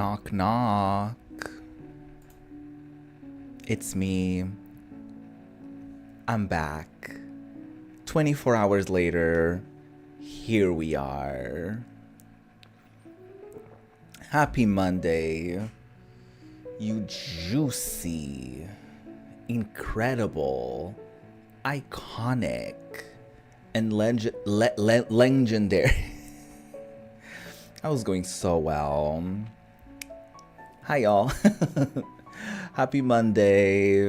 Knock, knock. It's me. I'm back. 24 hours later, here we are. Happy Monday. You juicy, incredible, iconic, and legendary. I was going so well. Hi, y'all. Happy Monday.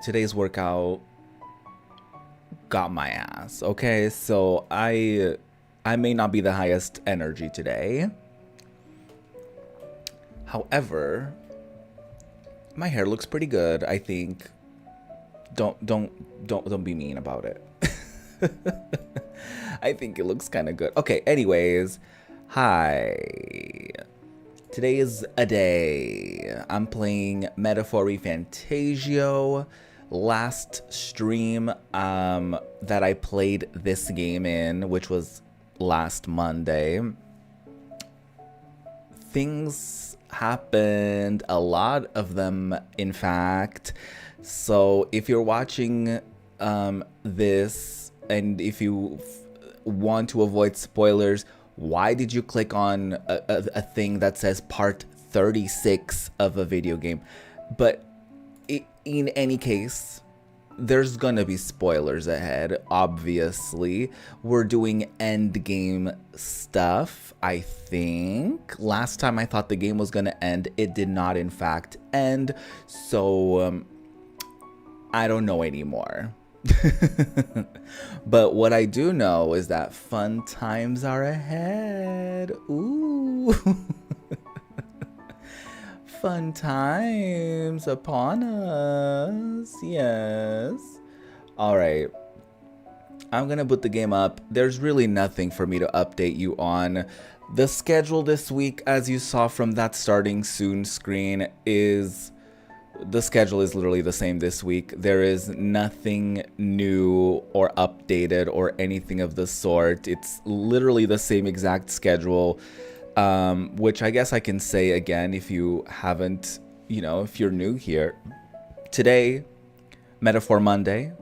Today's workout got my ass. Okay, so I may not be the highest energy today. However, my hair looks pretty good, I think. Don't be mean about it. I think it looks kind of good. Okay, anyways, hi. Today is a day. I'm playing Metaphor ReFantazio. Last stream that I played this game in, which was last Monday, things happened, a lot of them, in fact. So if you're watching this and if you want to avoid spoilers, why did you click on a thing that says part 36 of a video game? But in any case, there's gonna be spoilers ahead, obviously. We're doing end game stuff, I think. Last time I thought the game was gonna end, it did not in fact end. So I don't know anymore. But what I do know is that fun times are ahead. Ooh. Fun times upon us. Yes. All right. I'm going to put the game up. There's really nothing for me to update you on. The schedule this week, as you saw from that starting soon screen, the schedule is literally the same this week. There is nothing new or updated or anything of the sort. It's literally the same exact schedule, which I guess I can say again if you haven't, if you're new here. Today, Metaphor Monday.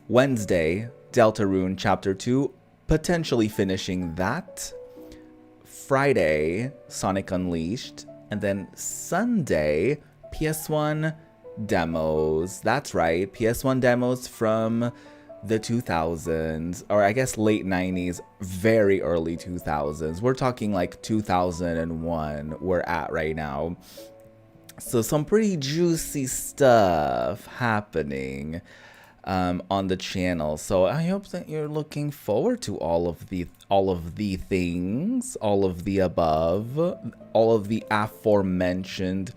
Wednesday, Deltarune Chapter 2, potentially finishing that. Friday, Sonic Unleashed. And then Sunday, PS1 demos. That's right, PS1 demos from the 2000s, or I guess late 90s, very early 2000s. We're talking like 2001 we're at right now. So some pretty juicy stuff happening on the channel. So I hope that you're looking forward to all of the things, all of the above, all of the aforementioned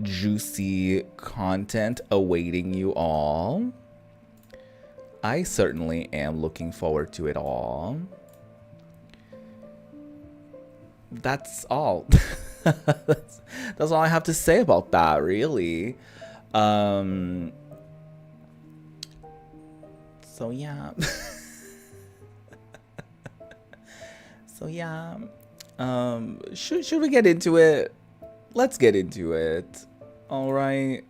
juicy content awaiting you all. I certainly am looking forward to it all. That's all. that's all I have to say about that, really. So yeah. Should we get into it? Let's get into it. All right.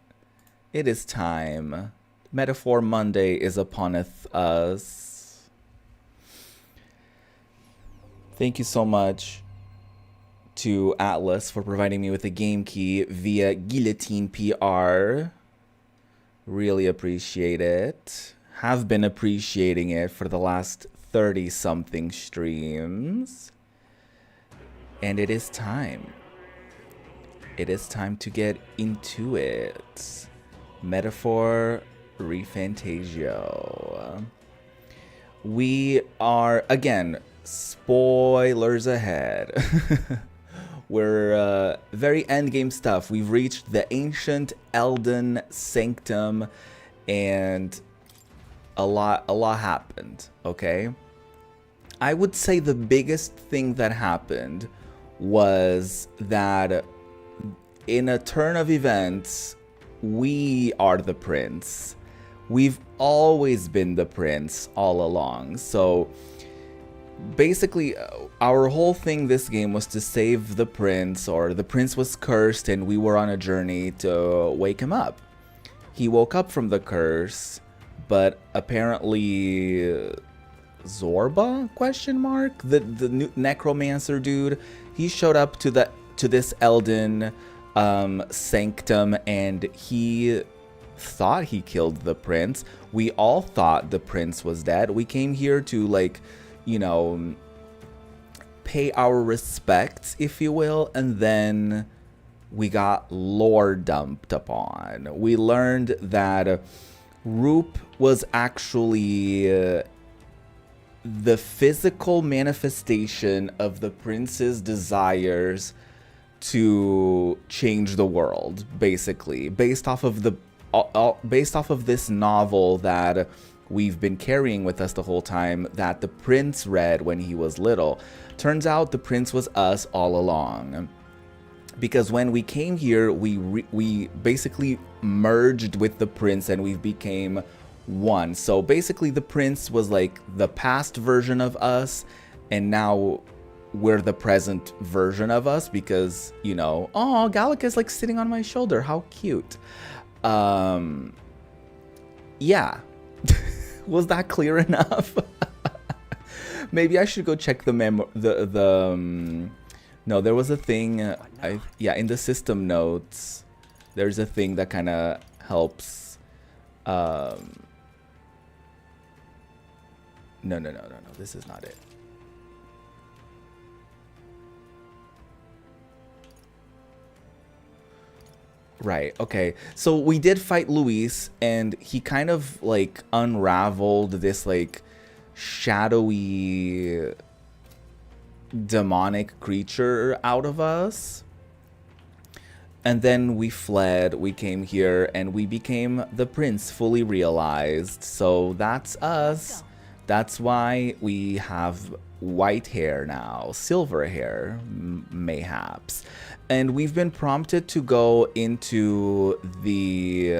It is time. Metaphor Monday is upon us. Thank you so much to Atlas for providing me with a game key via Guillotine PR. Really appreciate it. Have been appreciating it for the last 30-something streams. And it is time. It is time to get into it. Metaphor ReFantazio. We are, again, spoilers ahead. We're very endgame stuff. We've reached the ancient Elden Sanctum, and a lot happened, okay? I would say the biggest thing that happened was that in a turn of events, we are the prince. We've always been the prince all along. So basically, our whole thing this game was to save the prince, or the prince was cursed and we were on a journey to wake him up. He woke up from the curse, but apparently Zorba question mark, the new necromancer dude, he showed up to this Elden sanctum, and he thought he killed the prince. We all thought the prince was dead. We came here to, like, you know, pay our respects, if you will, and then we got lore dumped upon. We learned that Roop was actually the physical manifestation of the prince's desires to change the world, basically, based off of this novel that we've been carrying with us the whole time, that the prince read when he was little. Turns out the prince was us all along. Because when we came here, we basically merged with the prince and we became one. So basically the prince was like the past version of us, and now we're the present version of us because, you know, oh, Gallica's like sitting on my shoulder. How cute. Yeah. Was that clear enough? Maybe I should go check no, there was a thing, yeah, in the system notes, there's a thing that kind of helps, no, this is not it. Right, okay. So we did fight Luis, and he kind of, like, unraveled this, like, shadowy demonic creature out of us. And then we fled, we came here, and we became the prince fully realized. So that's us. That's why we have white hair now, silver hair, mayhaps. And we've been prompted to go into the,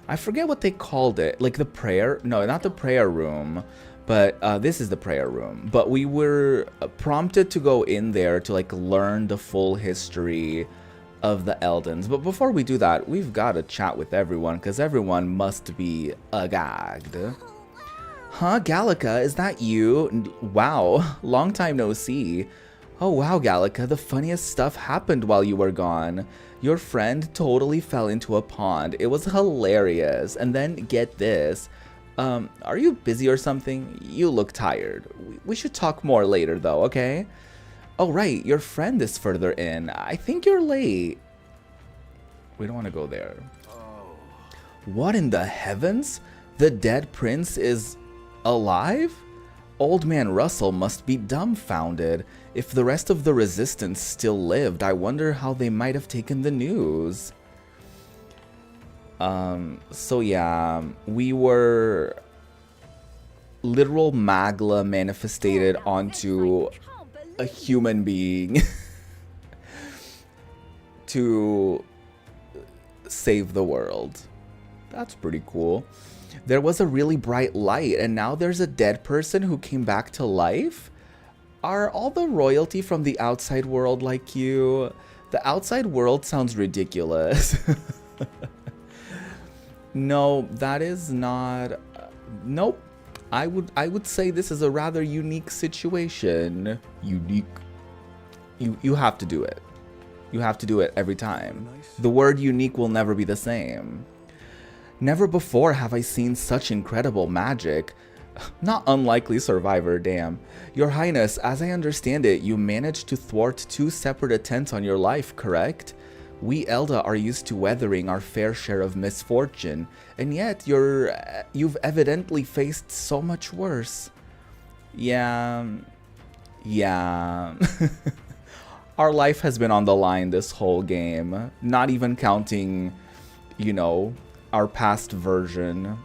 I forget what they called it, like the prayer, no, not the prayer room, but this is the prayer room. But we were prompted to go in there to, like, learn the full history of the Eldens. But before we do that, we've got to chat with everyone, because everyone must be agagged. Huh, Gallica, is that you? Wow, long time no see. Oh wow, Gallica, the funniest stuff happened while you were gone. Your friend totally fell into a pond. It was hilarious. And then, get this. Are you busy or something? You look tired. We should talk more later though, okay? Oh right, your friend is further in. I think you're late. We don't want to go there. Oh. What in the heavens? The dead prince is alive? Old man Russell must be dumbfounded. If the rest of the resistance still lived, I wonder how they might have taken the news. So yeah, we were literal Magla manifested onto a human being to save the world. That's pretty cool. There was a really bright light, and now there's a dead person who came back to life? Are all the royalty from the outside world like you? The outside world sounds ridiculous. No, that is not... nope. I would say this is a rather unique situation. Unique. You have to do it. You have to do it every time. The word unique will never be the same. Never before have I seen such incredible magic. Not unlikely survivor, damn. Your Highness, as I understand it, you managed to thwart 2 separate attempts on your life, correct? We Elda are used to weathering our fair share of misfortune, and yet you've evidently faced so much worse. Yeah. Our life has been on the line this whole game, not even counting, you know, our past version.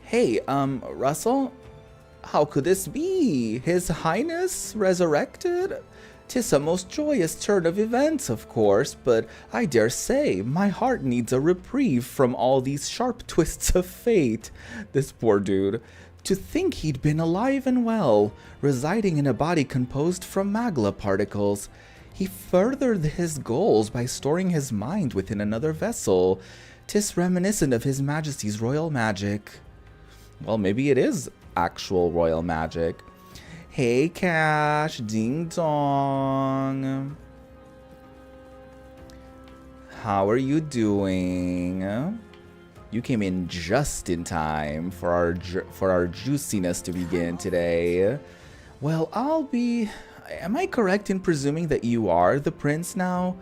Hey, Russell? How could this be? His Highness resurrected? 'Tis a most joyous turn of events, of course, but I dare say my heart needs a reprieve from all these sharp twists of fate. This poor dude. To think he'd been alive and well, residing in a body composed from magla particles. He furthered his goals by storing his mind within another vessel. 'Tis reminiscent of His Majesty's royal magic. Well, maybe it is actual royal magic. Hey, Cash. Ding dong. How are you doing? You came in just in time for our juiciness to begin today. Well, am I correct in presuming that you are the prince now?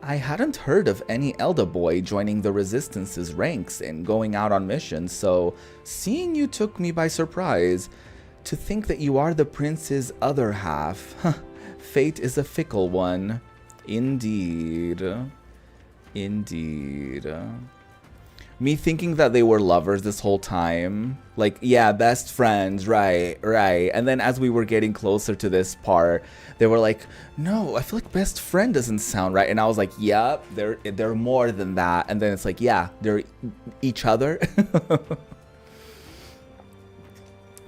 I hadn't heard of any Elder boy joining the Resistance's ranks and going out on missions, so seeing you took me by surprise. To think that you are the prince's other half. Fate is a fickle one. Indeed. Indeed. Me thinking that they were lovers this whole time. Like, yeah, best friends, right. And then as we were getting closer to this part, they were like, no, I feel like best friend doesn't sound right. And I was like, yep, they're more than that. And then it's like, yeah, they're each other.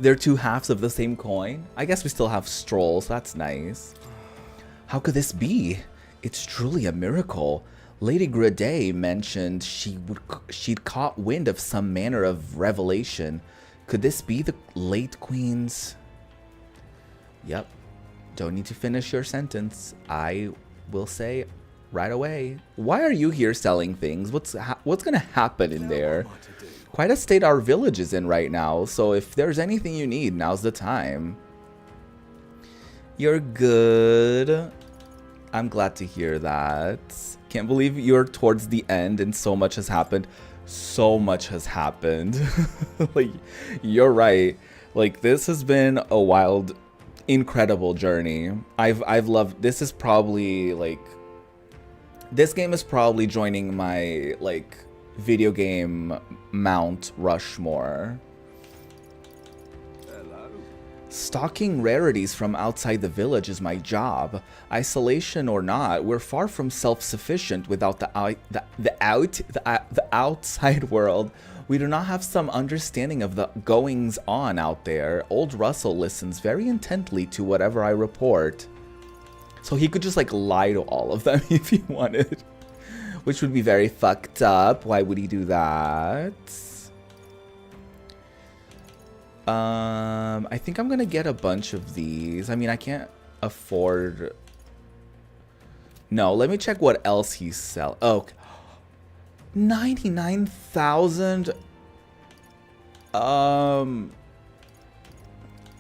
They're two halves of the same coin. I guess we still have Stroll, so that's nice. How could this be? It's truly a miracle. Lady Grade mentioned she'd caught wind of some manner of revelation. Could this be the late Queen's? Yep. Don't need to finish your sentence. I will say right away. Why are you here selling things? What's gonna happen in there? Quite a state our village is in right now, so if there's anything you need, now's the time. You're good. I'm glad to hear that. Can't believe you're towards the end and so much has happened. So much has happened. Like, you're right. Like, this has been a wild, incredible journey. I've loved, this is probably like, this game is probably joining my like video game Mount Rushmore. Stalking rarities from outside the village is my job. Isolation or not, we're far from self-sufficient without the outside world. We do not have some understanding of the goings on out there. Old Russell listens very intently to whatever I report. So he could just like lie to all of them if he wanted. Which would be very fucked up. Why would he do that? I think I'm gonna get a bunch of these. I mean, I can't afford... No, let me check what else he's selling. Oh, 99,000.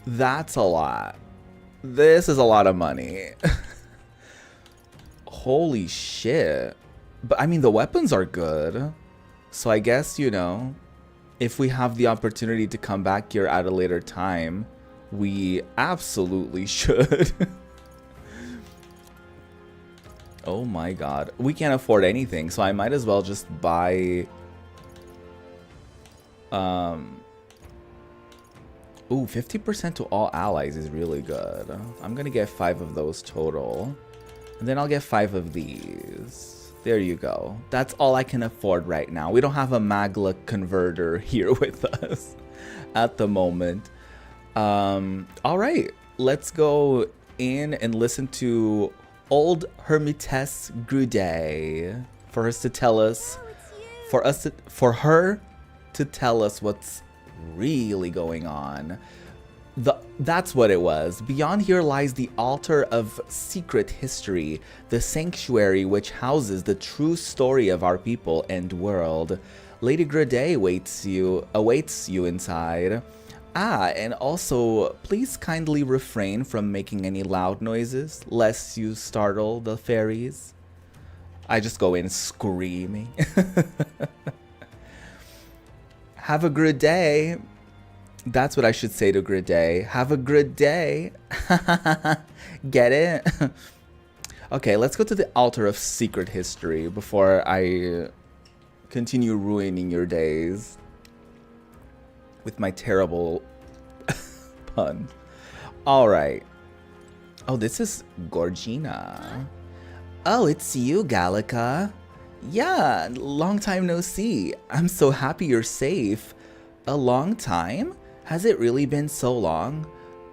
That's a lot. This is a lot of money. Holy shit. But I mean, the weapons are good. So I guess, you know, if we have the opportunity to come back here at a later time, we absolutely should. Oh my god. We can't afford anything, so I might as well just buy... Ooh, 50% to all allies is really good. I'm gonna get 5 of those total. And then I'll get 5 of these. There you go. That's all I can afford right now. We don't have a Magla converter here with us at the moment. Alright, let's go in and listen to old Hermitess Grude for her to tell us what's really going on. That's what it was. Beyond here lies the altar of secret history, the sanctuary which houses the true story of our people and world. Lady Grade awaits you inside. Ah, and also, please kindly refrain from making any loud noises, lest you startle the fairies. I just go in screaming. Have a good day. That's what I should say to Grade. Have a good day. Get it? Okay, let's go to the altar of secret history before I continue ruining your days with my terrible pun. Alright. Oh, this is Gorgina. Oh, it's you, Gallica. Yeah, long time no see. I'm so happy you're safe. A long time? Has it really been so long?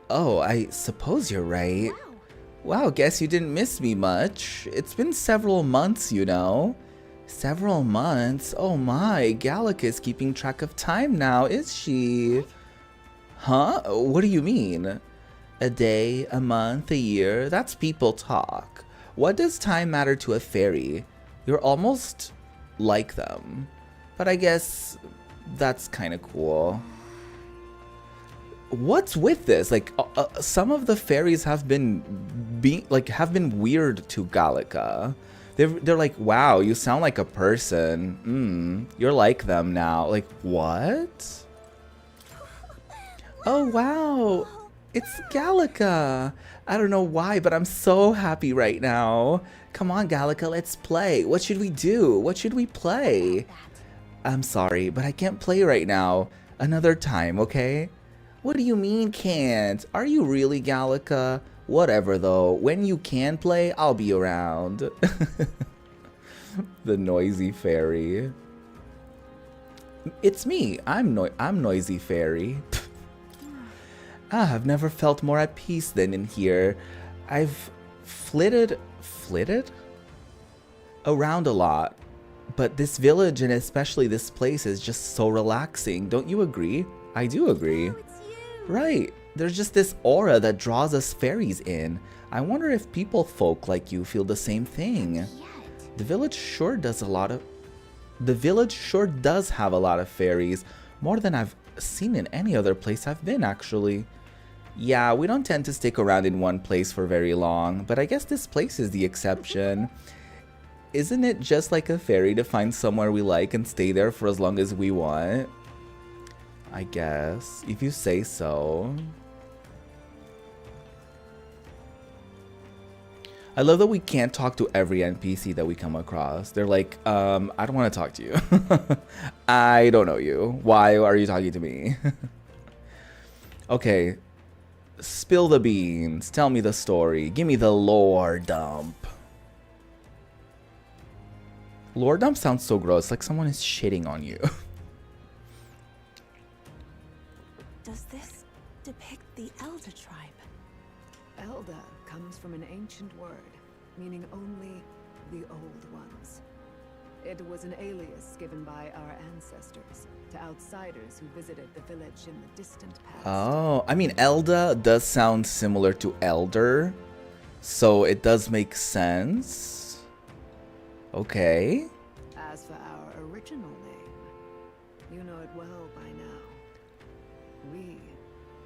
Oh, I suppose you're right. Wow, guess you didn't miss me much. It's been several months, you know. Several months? Oh my, Gallica is keeping track of time now, is she? Huh? What do you mean? A day, a month, a year? That's people talk. What does time matter to a fairy? You're almost like them. But I guess that's kind of cool. What's with this? Like, some of the fairies have been weird to Gallica. They're like, wow, you sound like a person. You're like them now. Like, what? Oh, wow. It's Gallica. I don't know why, but I'm so happy right now. Come on, Gallica, let's play. What should we do? What should we play? I'm sorry, but I can't play right now. Another time, okay? What do you mean can't? Are you really, Gallica? Whatever though, when you can play, I'll be around. The noisy fairy. It's me, I'm noisy fairy. I've never felt more at peace than in here. I've flitted around a lot, but this village and especially this place is just so relaxing. Don't you agree? I do agree. Right, there's just this aura that draws us fairies in. I wonder if people folk like you feel the same thing. The village sure does have a lot of fairies, more than I've seen in any other place I've been, actually. Yeah, we don't tend to stick around in one place for very long, but I guess this place is the exception. Isn't it just like a fairy to find somewhere we like and stay there for as long as we want? I guess, if you say so. I love that we can't talk to every NPC that we come across. They're like, I don't want to talk to you. I don't know you. Why are you talking to me? Okay, spill the beans. Tell me the story. Give me the lore dump. Lore dump sounds so gross, like someone is shitting on you. Does this depict the Elder tribe? Elder comes from an ancient word, meaning only the old ones. It was an alias given by our ancestors to outsiders who visited the village in the distant past. Oh, I mean, Elda does sound similar to elder, so it does make sense. Okay. As for our original name, you know it well by now. We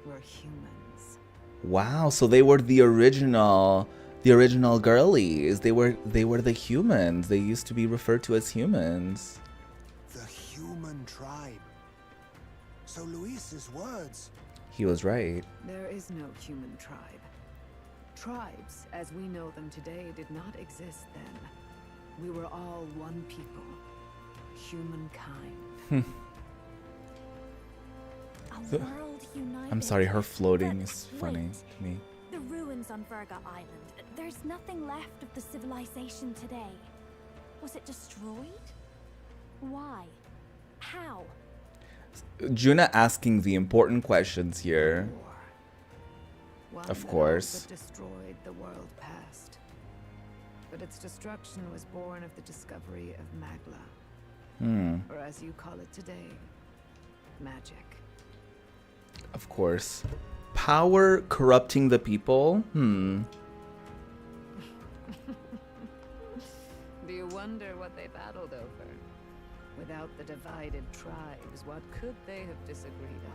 were humans. Wow, so they were the original girlies. They were the humans. They used to be referred to as humans. The human tribe. So Luis's words. He was right. There is no human tribe. Tribes, as we know them today, did not exist then. We were all one people. Humankind. A world united. I'm sorry, her floating is funny Wait. to me. The ruins on Virga Island. There's nothing left of the civilization today. Was it destroyed? Why? How? Juna asking the important questions here. One Of that course. also destroyed the world past. But its destruction was born of the discovery of Magla. Or as you call it today, magic. Of course. Power corrupting the people? Do you wonder what they battled over? Without the divided tribes, what could they have disagreed on?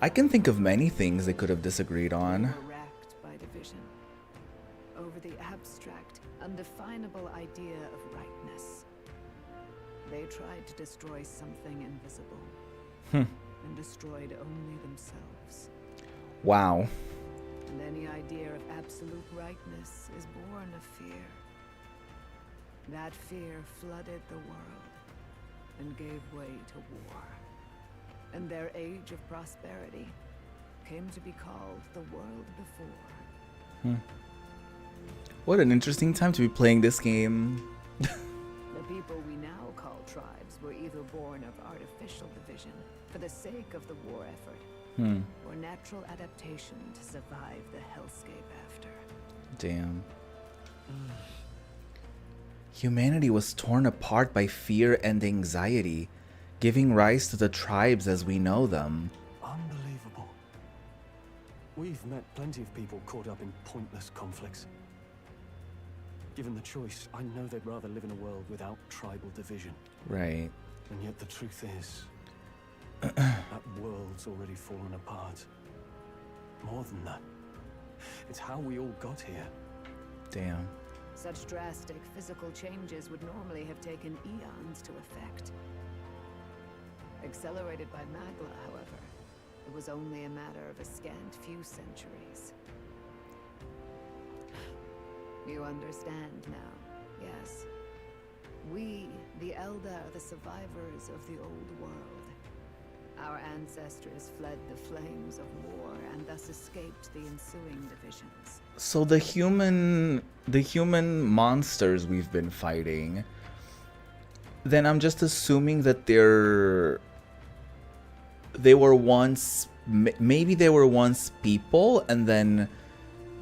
I can think of many things they could have disagreed on. They were racked by division over the abstract, undefinable idea of rightness. They tried to destroy something invisible and destroyed only themselves. Wow. And any idea of absolute rightness is born of fear. That fear flooded the world and gave way to war. And their age of prosperity came to be called the world before. What an interesting time to be playing this game. The people we now call tribes were either born of artificial division for the sake of the war effort, or natural adaptation to survive the hellscape after. Damn. Humanity was torn apart by fear and anxiety, giving rise to the tribes as we know them. Unbelievable. We've met plenty of people caught up in pointless conflicts. Given the choice, I know they'd rather live in a world without tribal division. Right. And yet the truth is, that world's already fallen apart. More than that, it's how we all got here. Damn. Such drastic physical changes would normally have taken eons to effect. Accelerated by Magla, however, it was only a matter of a scant few centuries. You understand now, yes. We, the Elder, are the survivors of the old world. Our ancestors fled the flames of war and thus escaped the ensuing divisions. So the human monsters we've been fighting, then I'm just assuming that they were once, maybe they were once people and then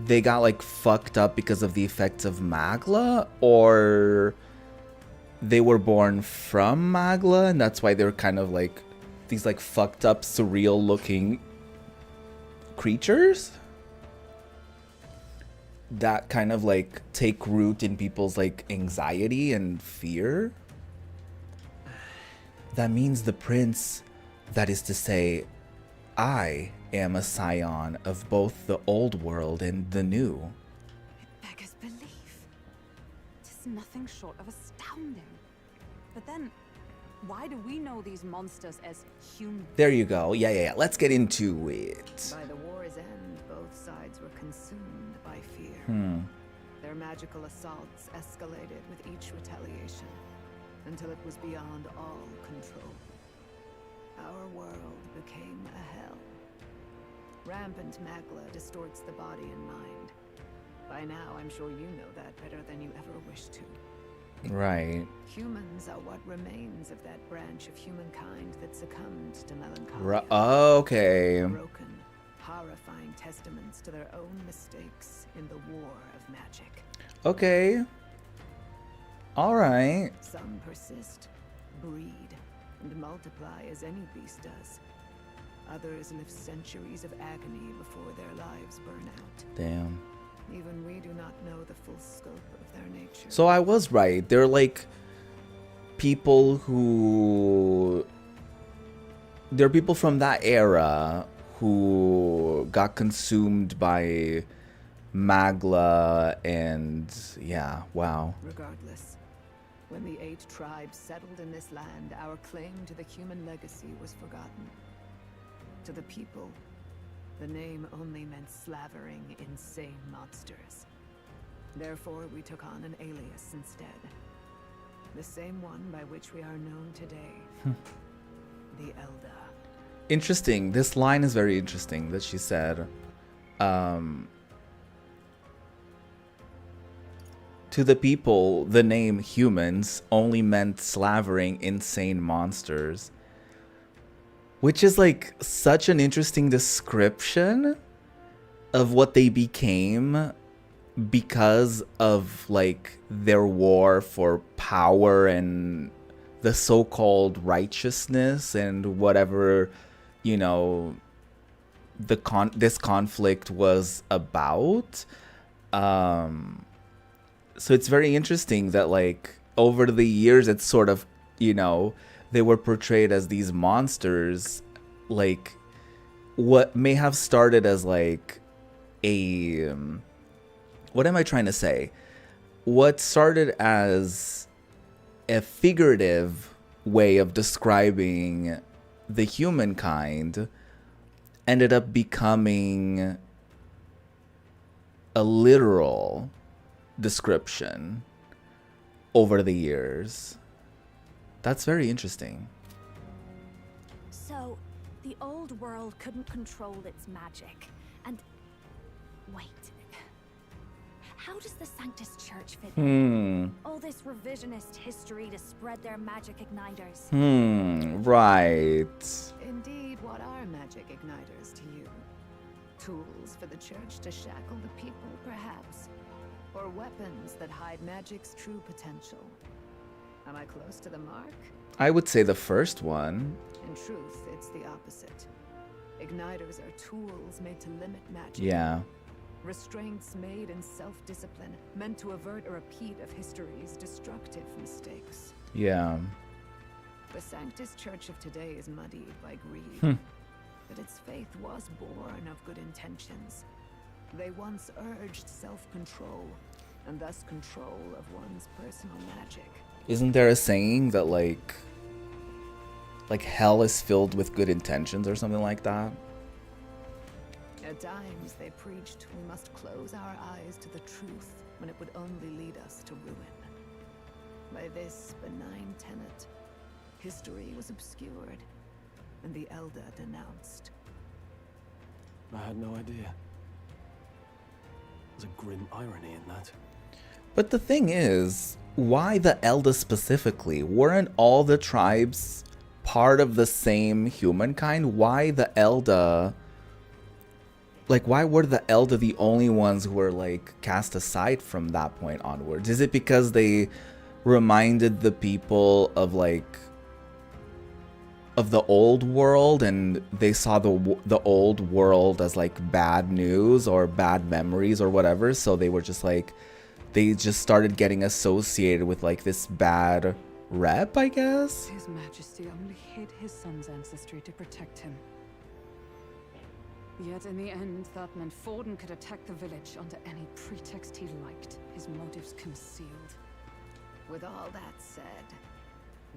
they got like fucked up because of the effects of Magla, or they were born from Magla and that's why they're kind of like these like fucked up surreal looking creatures that kind of like take root in people's like anxiety and fear. That means the prince, that is to say, I am a scion of both the old world and the new. It beggars belief. It is nothing short of astounding. But then, why do we know these monsters as humans? There you go. Yeah. Let's get into it. By the war's end, both sides were consumed by fear. Their magical assaults escalated with each retaliation, until it was beyond all control. Our world became a hell. Rampant Magla distorts the body and mind. By now, I'm sure you know that better than you ever wished to. Right. Humans are what remains of that branch of humankind that succumbed to melancholy. Okay. Broken, horrifying testaments to their own mistakes in the war of magic. Okay. All right. Some persist, breed, and multiply as any beast does. Others live centuries of agony before their lives burn out. Damn. Even we do not know the full scope of their nature. So I was right. They're like people who... They're people from that era who got consumed by Magla and... Yeah, wow. Regardless, when the 8 tribes settled in this land, our claim to the human legacy was forgotten. To the people, the name only meant slavering, insane monsters. Therefore, we took on an alias instead. The same one by which we are known today. The Elder. Interesting. This line is very interesting that she said. To the people, the name humans only meant slavering, insane monsters. Which is like such an interesting description of what they became because of like their war for power and the so-called righteousness and whatever, you know, this conflict was about. So it's very interesting that like over the years it's sort of, you know, they were portrayed as these monsters, like what may have started as like a what am I trying to say? What started as a figurative way of describing the humankind ended up becoming a literal description over the years. That's very interesting. So, the old world couldn't control its magic. And wait, How does the Sanctus Church fit in? Hmm. All this revisionist history to spread their magic igniters. Right. Indeed, what are magic igniters to you? Tools for the church to shackle the people, perhaps? Or weapons that hide magic's true potential? Am I close to the mark? I would say the first one. In truth, it's the opposite. Igniters are tools made to limit magic. Yeah. Restraints made in self-discipline, meant to avert a repeat of history's destructive mistakes. Yeah. The Sanctus Church of today is muddied by greed. But its faith was born of good intentions. They once urged self-control, and thus control of one's personal magic. Isn't there a saying that like hell is filled with good intentions or something like that? At times they preached we must close our eyes to the truth when it would only lead us to ruin. By this benign tenet, history was obscured, and the Elder denounced. I had no idea. There's a grim irony in that. But the thing is, why the Elder specifically? Weren't all the tribes part of the same humankind? Why the Elder? Like, why were the Elder the only ones who were, like, cast aside from that point onwards? Is it because they reminded the people of, like, of the old world, and they saw the old world as, like, bad news or bad memories or whatever, so they were just, like, they just started getting associated with, like, this bad rep, I guess? His Majesty only hid his son's ancestry to protect him. Yet in the end, that meant Forden could attack the village under any pretext he liked, his motives concealed. With all that said,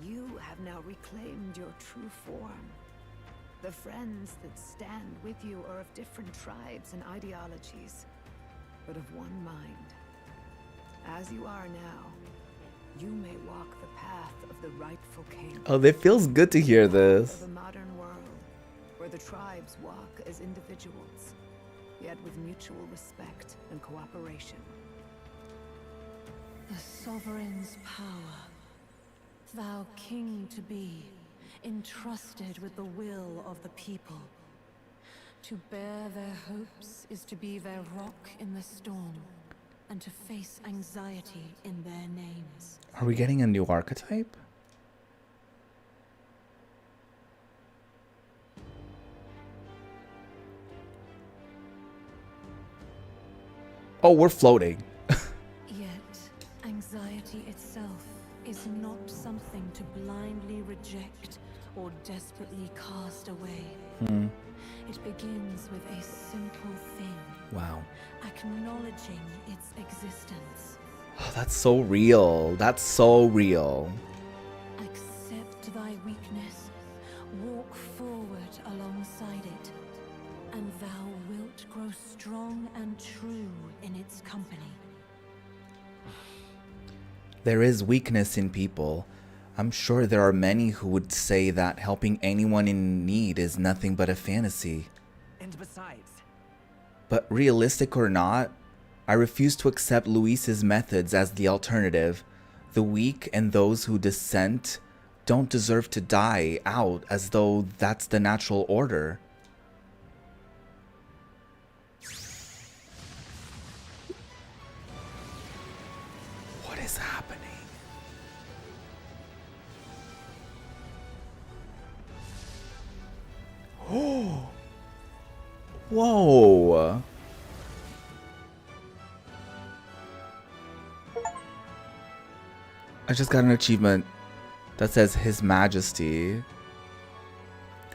you have now reclaimed your true form. The friends that stand with you are of different tribes and ideologies, but of one mind. As you are now, you may walk the path of the rightful king. Oh, it feels good to hear this. Of a modern world, where the tribes walk as individuals, yet with mutual respect and cooperation. The sovereign's power, thou king to be, entrusted with the will of the people. To bear their hopes is to be their rock in the storm, and to face anxiety in their names. Are we getting a new archetype? Oh, we're floating. Yet, anxiety itself is not something to blindly reject or desperately cast away. It begins with a simple thing. Wow. Acknowledging its existence. Oh, that's so real. That's so real. Accept thy weakness. Walk forward alongside it. And thou wilt grow strong and true in its company. There is weakness in people. I'm sure there are many who would say that helping anyone in need is nothing but a fantasy. And besides, But realistic or not, I refuse to accept Luis's methods as the alternative. The weak and those who dissent don't deserve to die out as though that's the natural order. What is happening? Oh! Whoa! I just got an achievement that says His Majesty.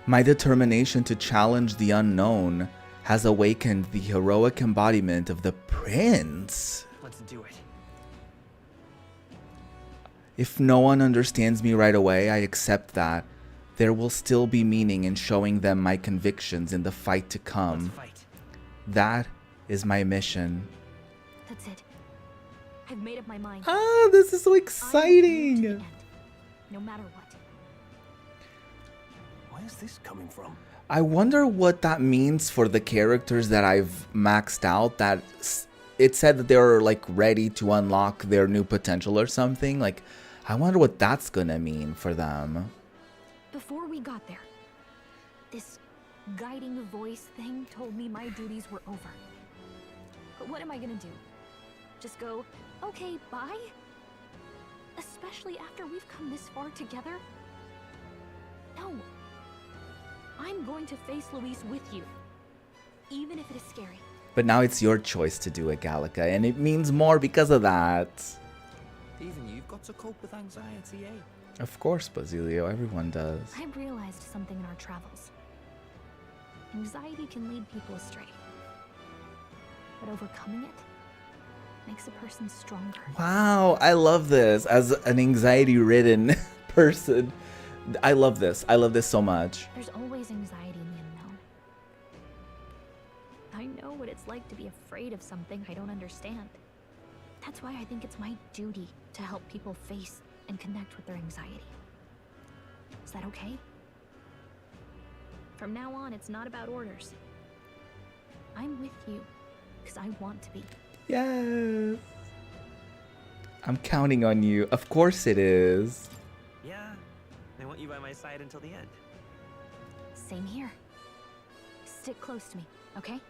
My determination to challenge the unknown has awakened the heroic embodiment of the Prince. let's do it. If no one understands me right away, I accept that. There will still be meaning in showing them my convictions in the fight to Let's come. fight. That is my mission. That's it. I've made up my mind. Ah, this is so I will to the exciting! end, no matter what. Where's this coming from? I wonder what that means for the characters that I've maxed out that it said that they were like ready to unlock their new potential or something. Like, I wonder what that's gonna mean for them. Before we got there, this guiding voice thing told me my duties were over. But what am I gonna do? Just go, okay, bye? Especially after we've come this far together? No. I'm going to face Luis with you, even if it is scary. But now it's your choice to do it, Gallica, and it means more because of that. Even you've got to cope with anxiety, eh? Of course, Basilio, everyone does. I've realized something in our travels. Anxiety can lead people astray. But overcoming it makes a person stronger. Wow, I love this. As an anxiety-ridden person, I love this. I love this so much. There's always anxiety in the unknown. I know what it's like to be afraid of something I don't understand. That's why I think it's my duty to help people face and connect with their anxiety. Is that okay? From now on, it's not about orders. I'm with you because I want to be. Yes. I'm counting on you. Of course it is. Yeah, I want you by my side until the end. Same here. Stick close to me, okay?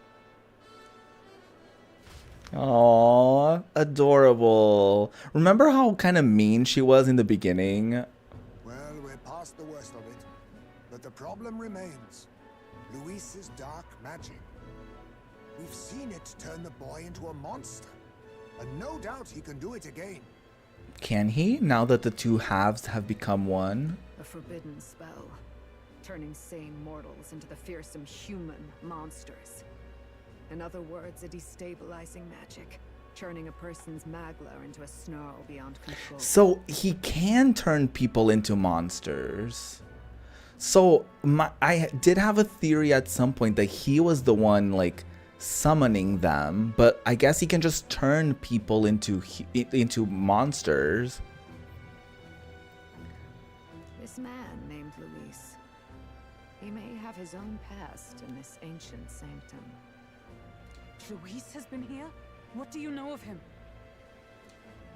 Aww, adorable. Remember how kind of mean she was in the beginning? Well, we're past the worst of it. But the problem remains. Luis's dark magic. We've seen it turn the boy into a monster. And no doubt he can do it again. Can he, now that the two halves have become one? A forbidden spell, turning sane mortals into the fearsome human monsters. In other words, a destabilizing magic, turning a person's magla into a snarl beyond control. So he can turn people into monsters. So I did have a theory at some point that he was the one like summoning them, but I guess he can just turn people into monsters. This man named Luis, he may have his own past in this ancient sanctum. Luis has been here? What do you know of him?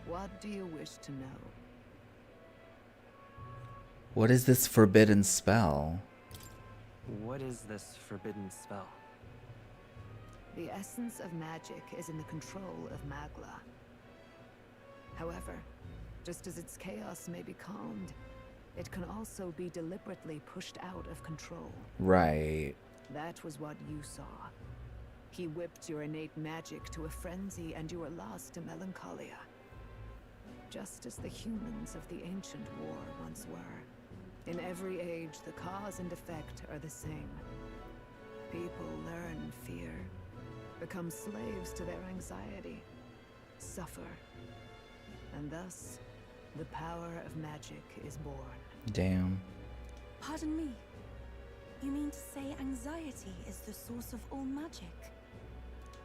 What do you wish to know? What is this forbidden spell? What is this forbidden spell? The essence of magic is in the control of magla. However, just as its chaos may be calmed, it can also be deliberately pushed out of control. Right. That was what you saw. He whipped your innate magic to a frenzy and you were lost to melancholia. Just as the humans of the ancient war once were. In every age, the cause and effect are the same. People learn fear, become slaves to their anxiety, suffer, and thus, the power of magic is born. Damn. Pardon me. You mean to say anxiety is the source of all magic?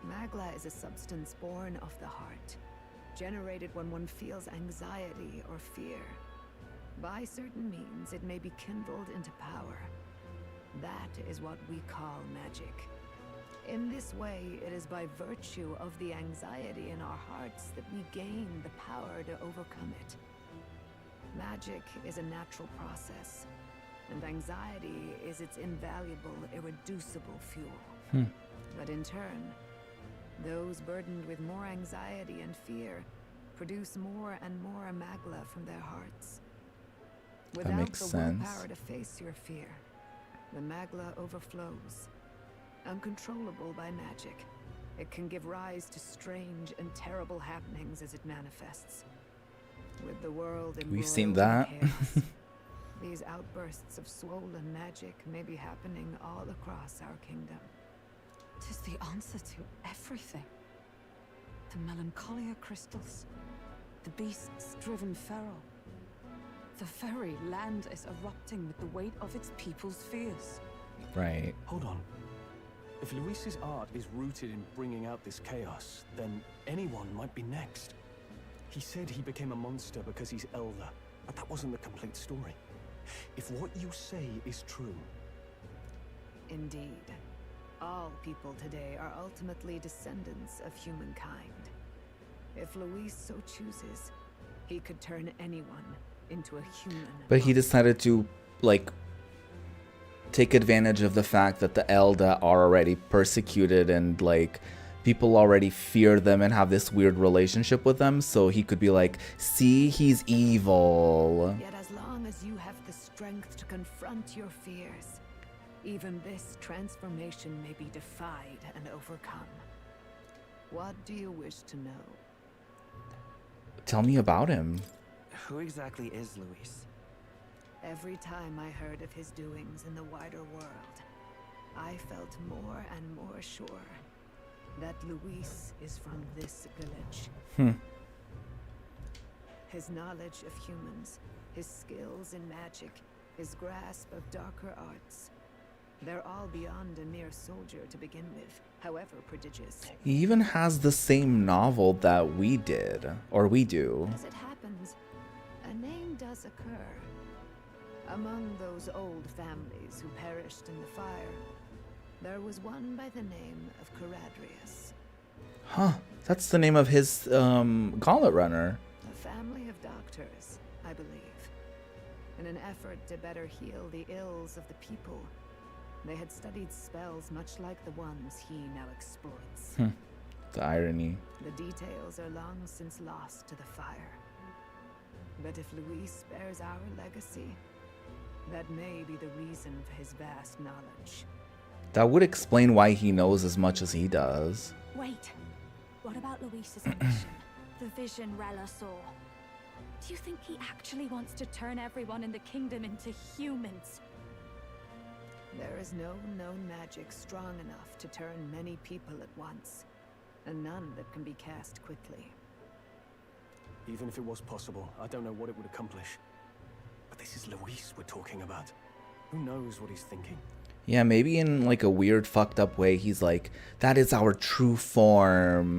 Magla is a substance born of the heart, generated when one feels anxiety or fear. By certain means, it may be kindled into power. That is what we call magic. In this way, it is by virtue of the anxiety in our hearts that we gain the power to overcome it. Magic is a natural process, and anxiety is its invaluable, irreducible fuel. But in turn, those burdened with more anxiety and fear produce more and more magla from their hearts. Without makes the sense. willpower to face your fear, the magla overflows. Uncontrollable by magic, it can give rise to strange and terrible happenings as it manifests. With the world We've seen embroiled that. in chaos, these outbursts of swollen magic may be happening all across our kingdom. 'Tis the answer to everything. The melancholia crystals, the beasts driven feral. The very land is erupting with the weight of its people's fears. Right. Hold on. If Luis's art is rooted in bringing out this chaos, then anyone might be next. He said he became a monster because he's elder, but that wasn't the complete story. If what you say is true... Indeed. All people today are ultimately descendants of humankind. If Luis so chooses, he could turn anyone into a human. But he decided to, like, take advantage of the fact that the Elda are already persecuted and, like, people already fear them and have this weird relationship with them. So he could be like, see, he's evil. Yet as long as you have the strength to confront your fears, even this transformation may be defied and overcome. What do you wish to know? Tell me about him. Who exactly is Luis? Every time I heard of his doings in the wider world, I felt more and more sure that Luis is from this village. His knowledge of humans, his skills in magic, his grasp of darker arts, they're all beyond a mere soldier to begin with, however prodigious. He even has the same novel that we did, or we do. As it happens, a name does occur. Among those old families who perished in the fire, there was one by the name of Caradrius. Huh, that's the name of his gauntlet runner. A family of doctors, I believe. In an effort to better heal the ills of the people, they had studied spells much like the ones he now exploits. The irony. The details are long since lost to the fire. But if Luis bears our legacy, that may be the reason for his vast knowledge. That would explain why he knows as much as he does. Wait. What about Luis's ambition? The vision Rella saw. Do you think he actually wants to turn everyone in the kingdom into humans? There is no known magic strong enough to turn many people at once, and none that can be cast quickly. Even if it was possible, I don't know what it would accomplish. But this is Luis we're talking about. Who knows what he's thinking? Yeah, maybe in like a weird fucked up way he's like, that is our true form,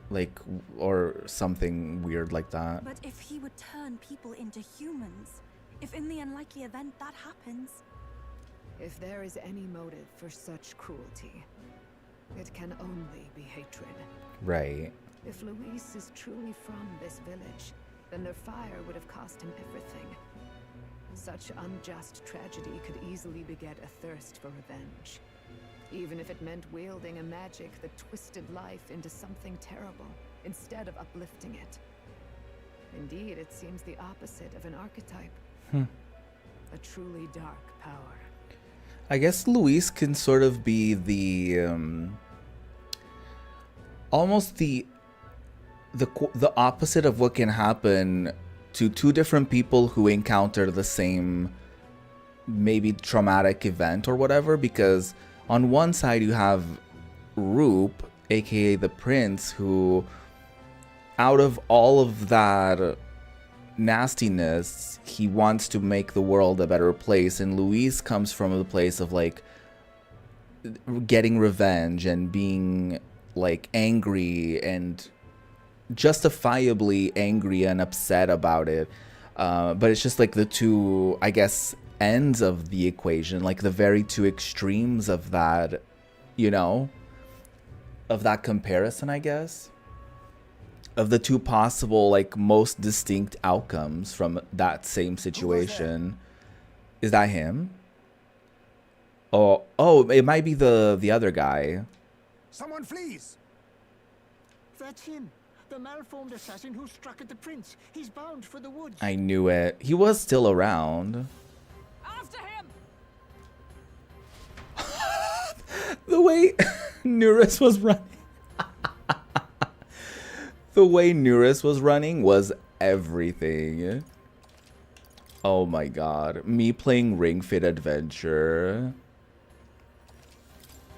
like, or something weird like that. But if he would turn people into humans, if in the unlikely event that happens... If there is any motive for such cruelty, it can only be hatred. Right. If Luis is truly from this village, then their fire would have cost him everything. Such unjust tragedy could easily beget a thirst for revenge, even if it meant wielding a magic that twisted life into something terrible, instead of uplifting it. Indeed, it seems the opposite of an archetype. A truly dark power. I guess Luis can sort of be the almost the opposite of what can happen to two different people who encounter the same maybe traumatic event or whatever, because on one side you have Roop, aka the prince, who out of all of that nastiness, he wants to make the world a better place, and Luis comes from a place of like getting revenge and being like angry and justifiably angry and upset about it, but it's just like the two, I guess, ends of the equation, like the very two extremes of that, you know, of that comparison, I guess, of the two possible, like, most distinct outcomes from that same situation. Is that him? Oh, it might be the other guy. Someone flees! That's him. The malformed assassin who struck at the prince. He's bound for the woods. I knew it. He was still around. After him! The way Nuris was running. The way Nuris was running was everything. Oh my god. Me playing Ring Fit Adventure.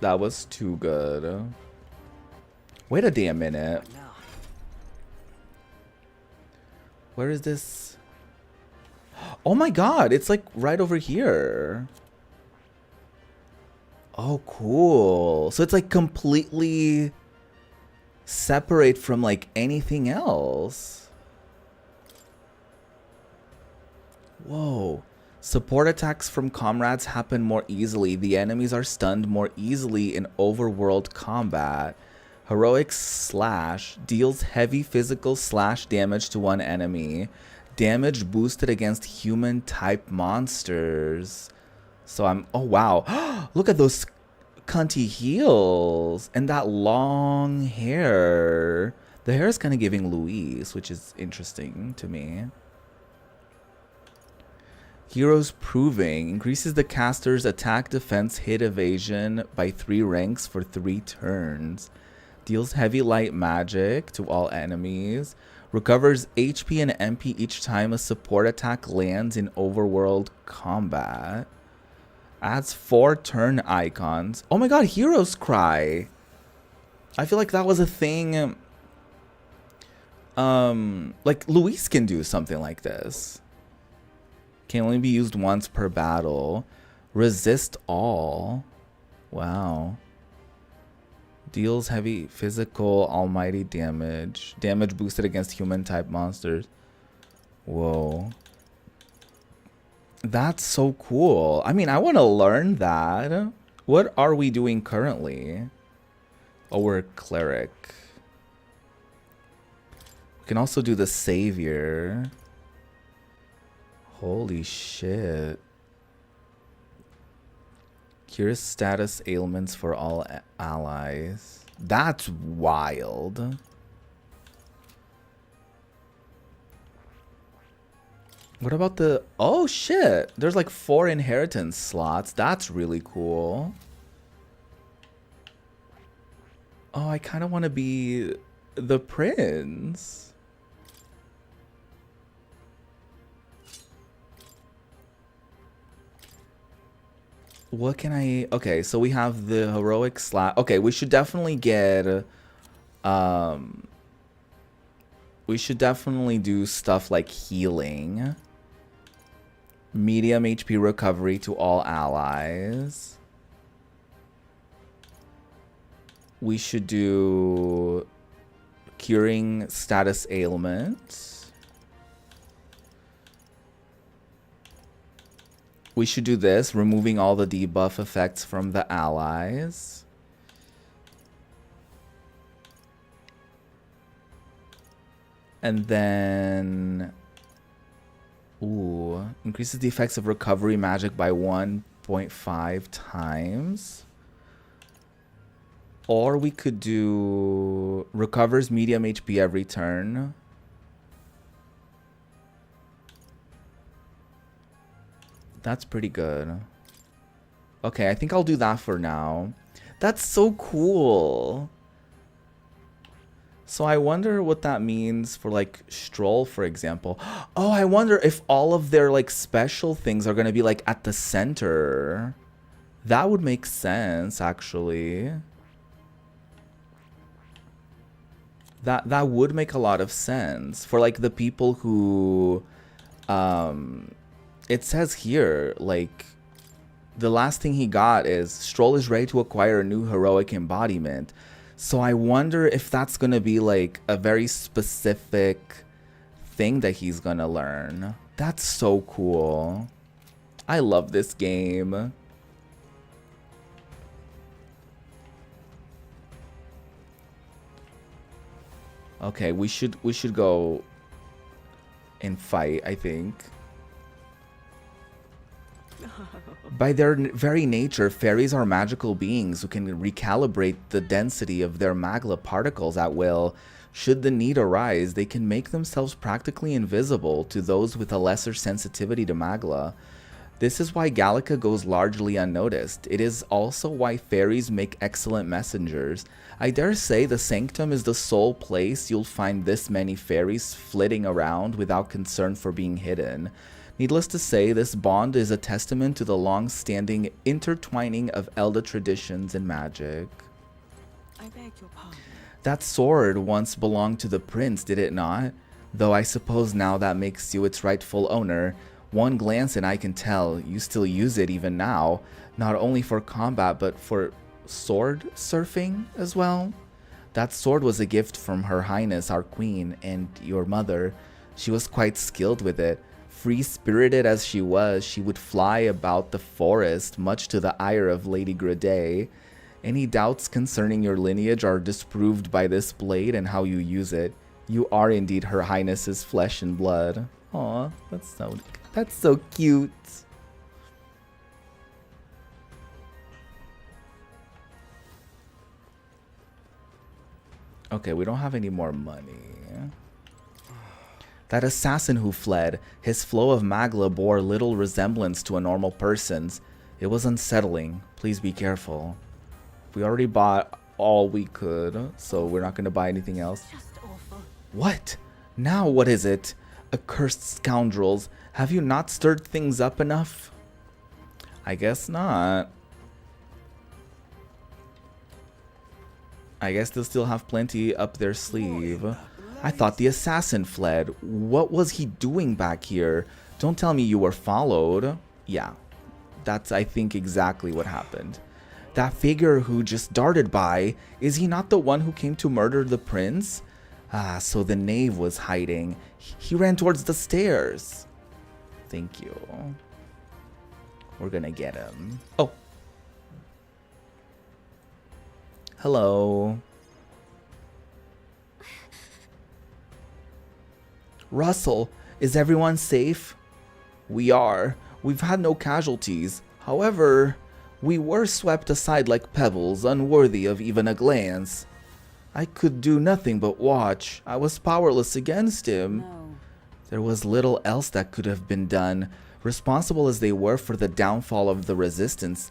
That was too good. Wait a damn minute. Where is this? Oh my god, it's like right over here. Oh, cool. So it's like completely separate from like anything else. Whoa. Support attacks from comrades happen more easily. The enemies are stunned more easily in overworld combat. Heroic slash deals heavy physical slash damage to one enemy. Damage boosted against human type monsters. So I'm, oh wow. Look at those cunty heels and that long hair. The hair is kind of giving Louise, which is interesting to me. Heroes Proving increases the caster's attack, defense, hit, evasion by 3 ranks for 3 turns. Deals heavy light magic to all enemies. Recovers HP and MP each time a support attack lands in overworld combat. Adds 4 turn icons. Oh my god, Hero's Cry! I feel like that was a thing. Like Luis can do something like this. Can only be used once per battle. Resist all. Wow. Deals heavy physical almighty damage. Damage boosted against human type monsters. Whoa. That's so cool. I mean, I want to learn that. What are we doing currently? Oh, we're cleric. We can also do the savior. Holy shit. Cures status ailments for all allies. That's wild. What about the... Oh shit! There's like 4 inheritance slots. That's really cool. Oh, I kind of want to be the prince. What can I... Okay, so we have the heroic slash. Okay, we should definitely get... we should definitely do stuff like healing. Medium HP recovery to all allies. We should do... Curing status ailments. We should do this, removing all the debuff effects from the allies. And then... Ooh. Increases the effects of recovery magic by 1.5 times. Or we could do... Recovers medium HP every turn. That's pretty good. Okay, I think I'll do that for now. That's so cool. So I wonder what that means for like Stroll, for example. Oh, I wonder if all of their like special things are going to be like at the center. That would make sense, actually. That would make a lot of sense for like the people who it says here, like, the last thing he got is Stroll is ready to acquire a new heroic embodiment. So I wonder if that's going to be, like, a very specific thing that he's going to learn. That's so cool. I love this game. Okay, we should go and fight, I think. By their very nature, fairies are magical beings who can recalibrate the density of their magla particles at will. Should the need arise, they can make themselves practically invisible to those with a lesser sensitivity to magla. This is why Gallica goes largely unnoticed. It is also why fairies make excellent messengers. I dare say the Sanctum is the sole place you'll find this many fairies flitting around without concern for being hidden. Needless to say, this bond is a testament to the long-standing intertwining of Elda traditions and magic. I beg your pardon. That sword once belonged to the prince, did it not? Though I suppose now that makes you its rightful owner. One glance and I can tell you still use it even now, not only for combat but for sword surfing as well. That sword was a gift from Her Highness our Queen and your mother. She was quite skilled with it. Free-spirited as she was, she would fly about the forest, much to the ire of Lady Grenade. Any doubts concerning your lineage are disproved by this blade and how you use it. You are indeed Her Highness's flesh and blood. Aw, that's so cute. Okay, we don't have any more money. That assassin who fled, his flow of magla bore little resemblance to a normal person's. It was unsettling. Please be careful. We already bought all we could, so we're not going to buy anything else. What? Now what is it? Accursed scoundrels, have you not stirred things up enough? I guess not. I guess they'll still have plenty up their sleeve. I thought the assassin fled. What was he doing back here? Don't tell me you were followed. Yeah, that's, I think, exactly what happened. That figure who just darted by, is he not the one who came to murder the prince? Ah, so the knave was hiding. He ran towards the stairs. Thank you. We're gonna get him. Oh. Hello. Russell, is everyone safe? We are. We've had no casualties. However, we were swept aside like pebbles, unworthy of even a glance. I could do nothing but watch. I was powerless against him. No. There was little else that could have been done. Responsible as they were for the downfall of the resistance,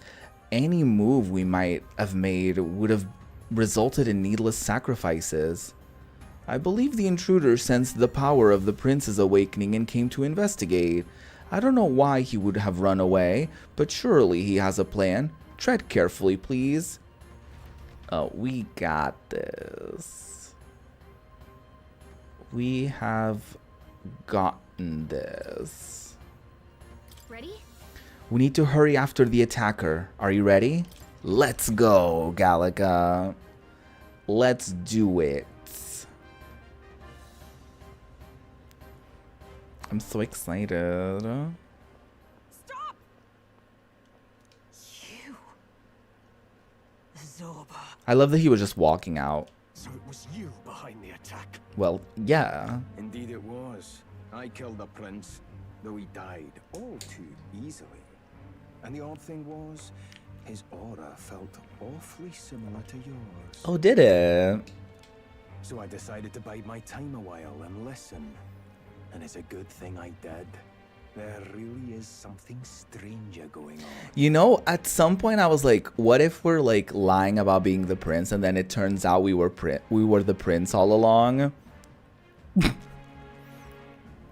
any move we might have made would have resulted in needless sacrifices. I believe the intruder sensed the power of the prince's awakening and came to investigate. I don't know why he would have run away, but surely he has a plan. Tread carefully, please. Oh, we got this. We have gotten this. Ready? We need to hurry after the attacker. Are you ready? Let's go, Gallica. Let's do it. I'm so excited. Stop! You. Zorba. I love that he was just walking out. So it was you behind the attack? Well, yeah. Indeed it was. I killed the prince, though he died all too easily. And the odd thing was, his aura felt awfully similar to yours. Oh, did it? So I decided to bide my time a while and listen. And it's a good thing I did. There really is something stranger going on. You know, at some point I was like, what if we're like lying about being the prince and then it turns out we were the prince all along?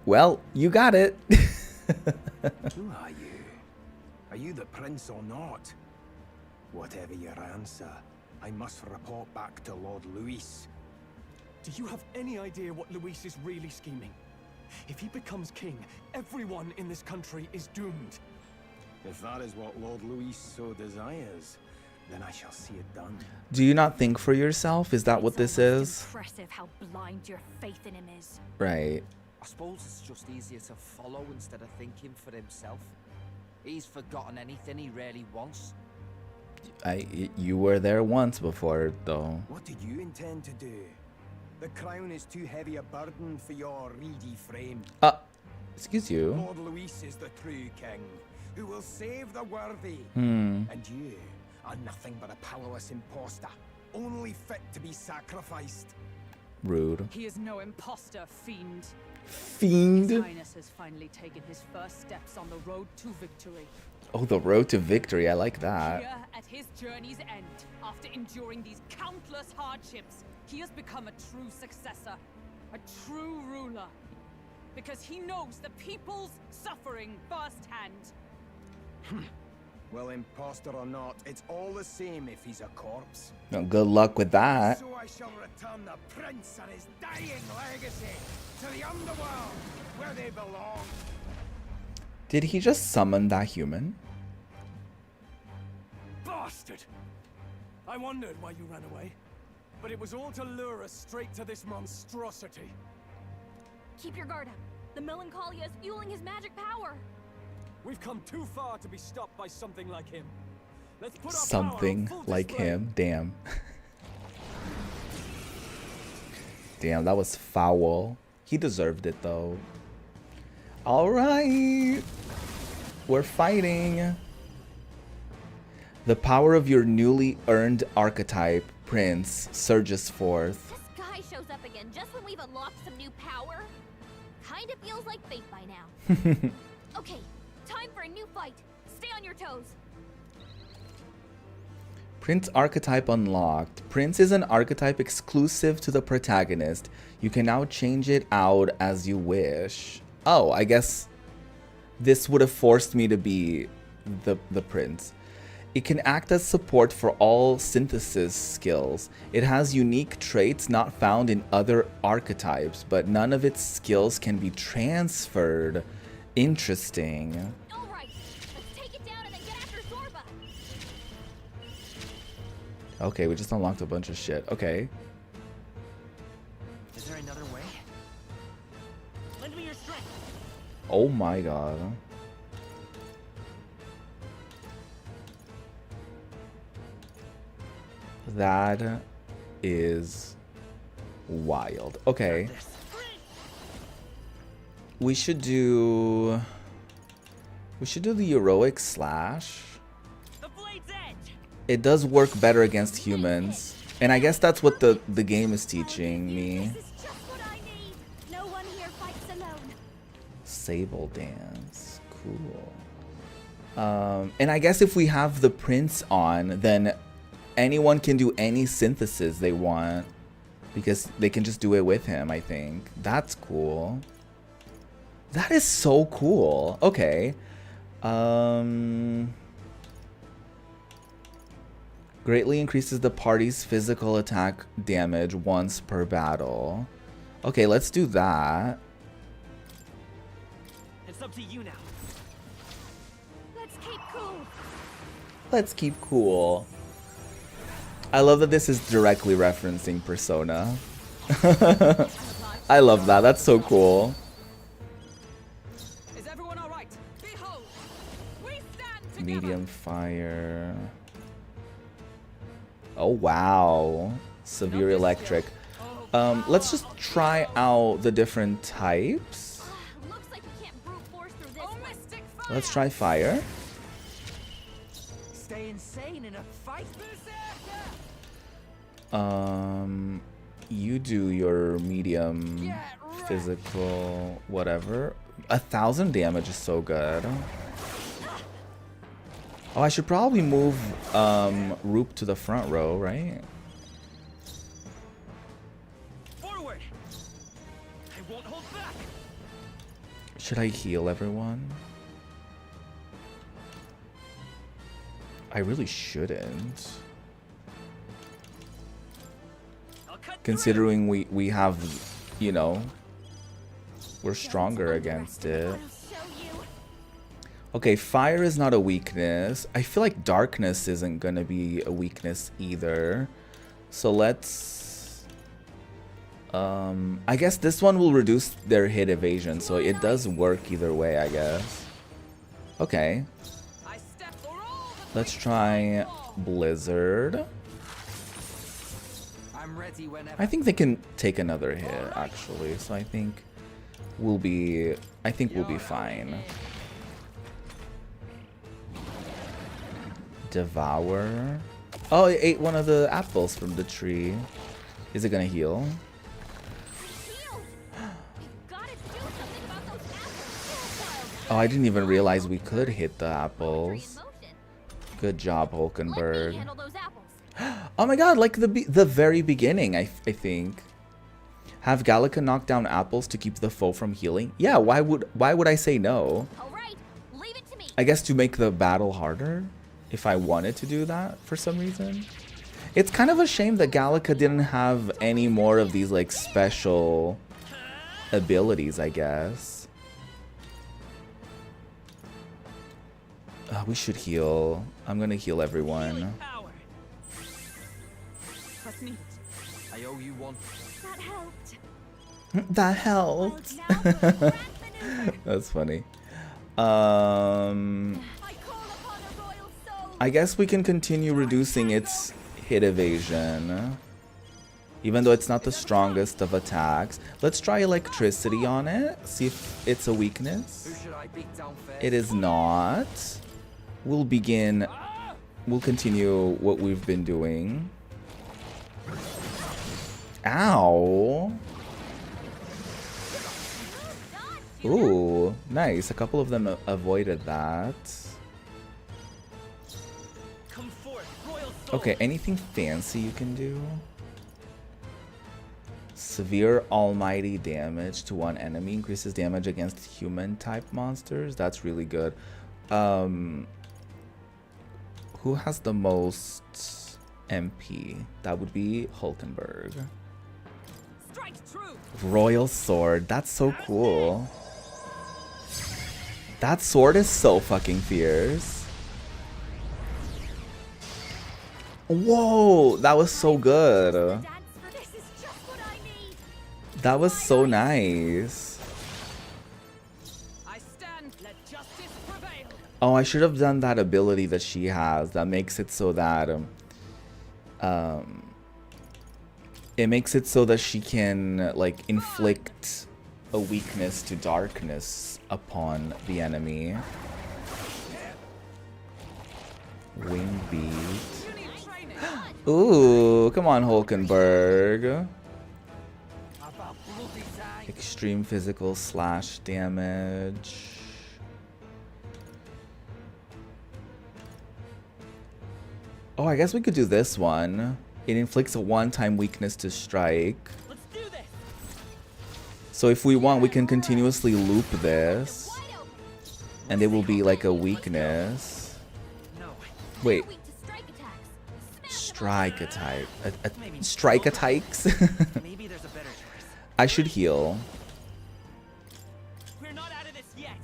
Well, you got it. Who are you? Are you the prince or not? Whatever your answer, I must report back to Lord Luis. Do you have any idea what Luis is really scheming? If he becomes king, everyone in this country is doomed. If that is what Lord Luis so desires, then I shall see it done. Do you not think for yourself? Is that what this is? Impressive how blind your faith in him is. Right. I suppose it's just easier to follow instead of thinking for himself. He's forgotten anything he really wants. You were there once before, though. What do you intend to do? The crown is too heavy a burden for your reedy frame. Excuse you. Lord Luis is the true king, who will save the worthy. And you are nothing but a powerless imposter, only fit to be sacrificed. Rude. He is no imposter, fiend. Fiend? His Highness has finally taken his first steps on the road to victory. Oh, the road to victory. I like that. Here, at his journey's end, after enduring these countless hardships, he has become a true successor, a true ruler. Because he knows the people's suffering firsthand. Well, imposter or not, it's all the same if he's a corpse. No, good luck with that. So I shall return the prince and his dying legacy to the underworld, where they belong. Did he just summon that human? Bastard! I wondered why you ran away. But it was all to lure us straight to this monstrosity. Keep your guard up. The melancholia is fueling his magic power. We've come too far to be stopped by something like him. Let's put our power on Something full like display. him. Damn. Damn, that was foul. He deserved it though. Alright. We're fighting. The power of your newly earned archetype, Prince, surges forth. This guy shows up again just when we've unlocked some new power. Kinda feels like fate by now. Okay, time for a new fight. Stay on your toes. Prince archetype unlocked. Prince is an archetype exclusive to the protagonist. You can now change it out as you wish. Oh, I guess this would have forced me to be the prince. It can act as support for all synthesis skills. It has unique traits not found in other archetypes, but none of its skills can be transferred. Interesting. All right, let's take it down and then get after Zorba. Okay, we just unlocked a bunch of shit. Okay. Is there another way? Lend me your strength. Oh my god. That is wild. Okay. We should do the heroic slash. The blade's edge. It does work better against humans. And I guess that's what the game is teaching me. This is just what I need. No one here fights alone. Sable dance. Cool. And I guess if we have the prince on, then anyone can do any synthesis they want. Because they can just do it with him, I think. That's cool. That is so cool. Okay. Greatly increases the party's physical attack damage once per battle. Okay, let's do that. It's up to you now. Let's keep cool. Let's keep cool. I love that this is directly referencing Persona. I love that. That's so cool. Is everyone all right? Behold, we stand together. Medium fire. Oh wow. Severe electric. Let's just try out the different types. Looks like we can't brute force through this one. Mystic fire. Let's try fire. Stay insane in a fight. You do your medium physical whatever. 1,000 damage is so good. Oh, I should probably move Roop to the front row, right? Forward. I won't hold back. Should I heal everyone? I really shouldn't. Considering we have, you know, we're stronger against it. Okay, fire is not a weakness. I feel like darkness isn't gonna be a weakness either. So let's... I guess this one will reduce their hit evasion, so it does work either way, I guess. Okay. Let's try Blizzard. I think they can take another hit, actually, so I think we'll be fine. Devour. Oh, it ate one of the apples from the tree. Is it gonna heal? Oh, I didn't even realize we could hit the apples. Good job, Hulkenberg. Oh my god, like the very beginning, I think. Have Gallica knock down apples to keep the foe from healing? Yeah, why would I say no? Leave it to me. I guess to make the battle harder, if I wanted to do that for some reason. It's kind of a shame that Gallica didn't have any more of these like special abilities, I guess. We should heal. I'm gonna heal everyone. I owe you one. That helped. That helped. That's funny. I guess we can continue reducing its hit evasion. Even though it's not the strongest of attacks. Let's try electricity on it. See if it's a weakness. It is not. We'll continue what we've been doing. Ow. Ooh, nice. A couple of them avoided that. Okay, anything fancy you can do? Severe almighty damage to one enemy. Increases damage against human type monsters. That's really good. Who has the most MP? That would be Hulkenberg. Royal Sword. That's so cool. That sword is so fucking fierce. Whoa, that was so good. That was so nice. Oh, I should have done that ability that she has that makes it so that it makes it so that she can like inflict a weakness to darkness upon the enemy. Wing beat. Ooh, come on, Hulkenberg. Extreme physical slash damage. Oh, I guess we could do this one. It inflicts a one-time weakness to strike. So if we want, we can continuously loop this. And it will be like a weakness. Wait. Strike attack. Strike attacks? I should heal. We're not out of this yet.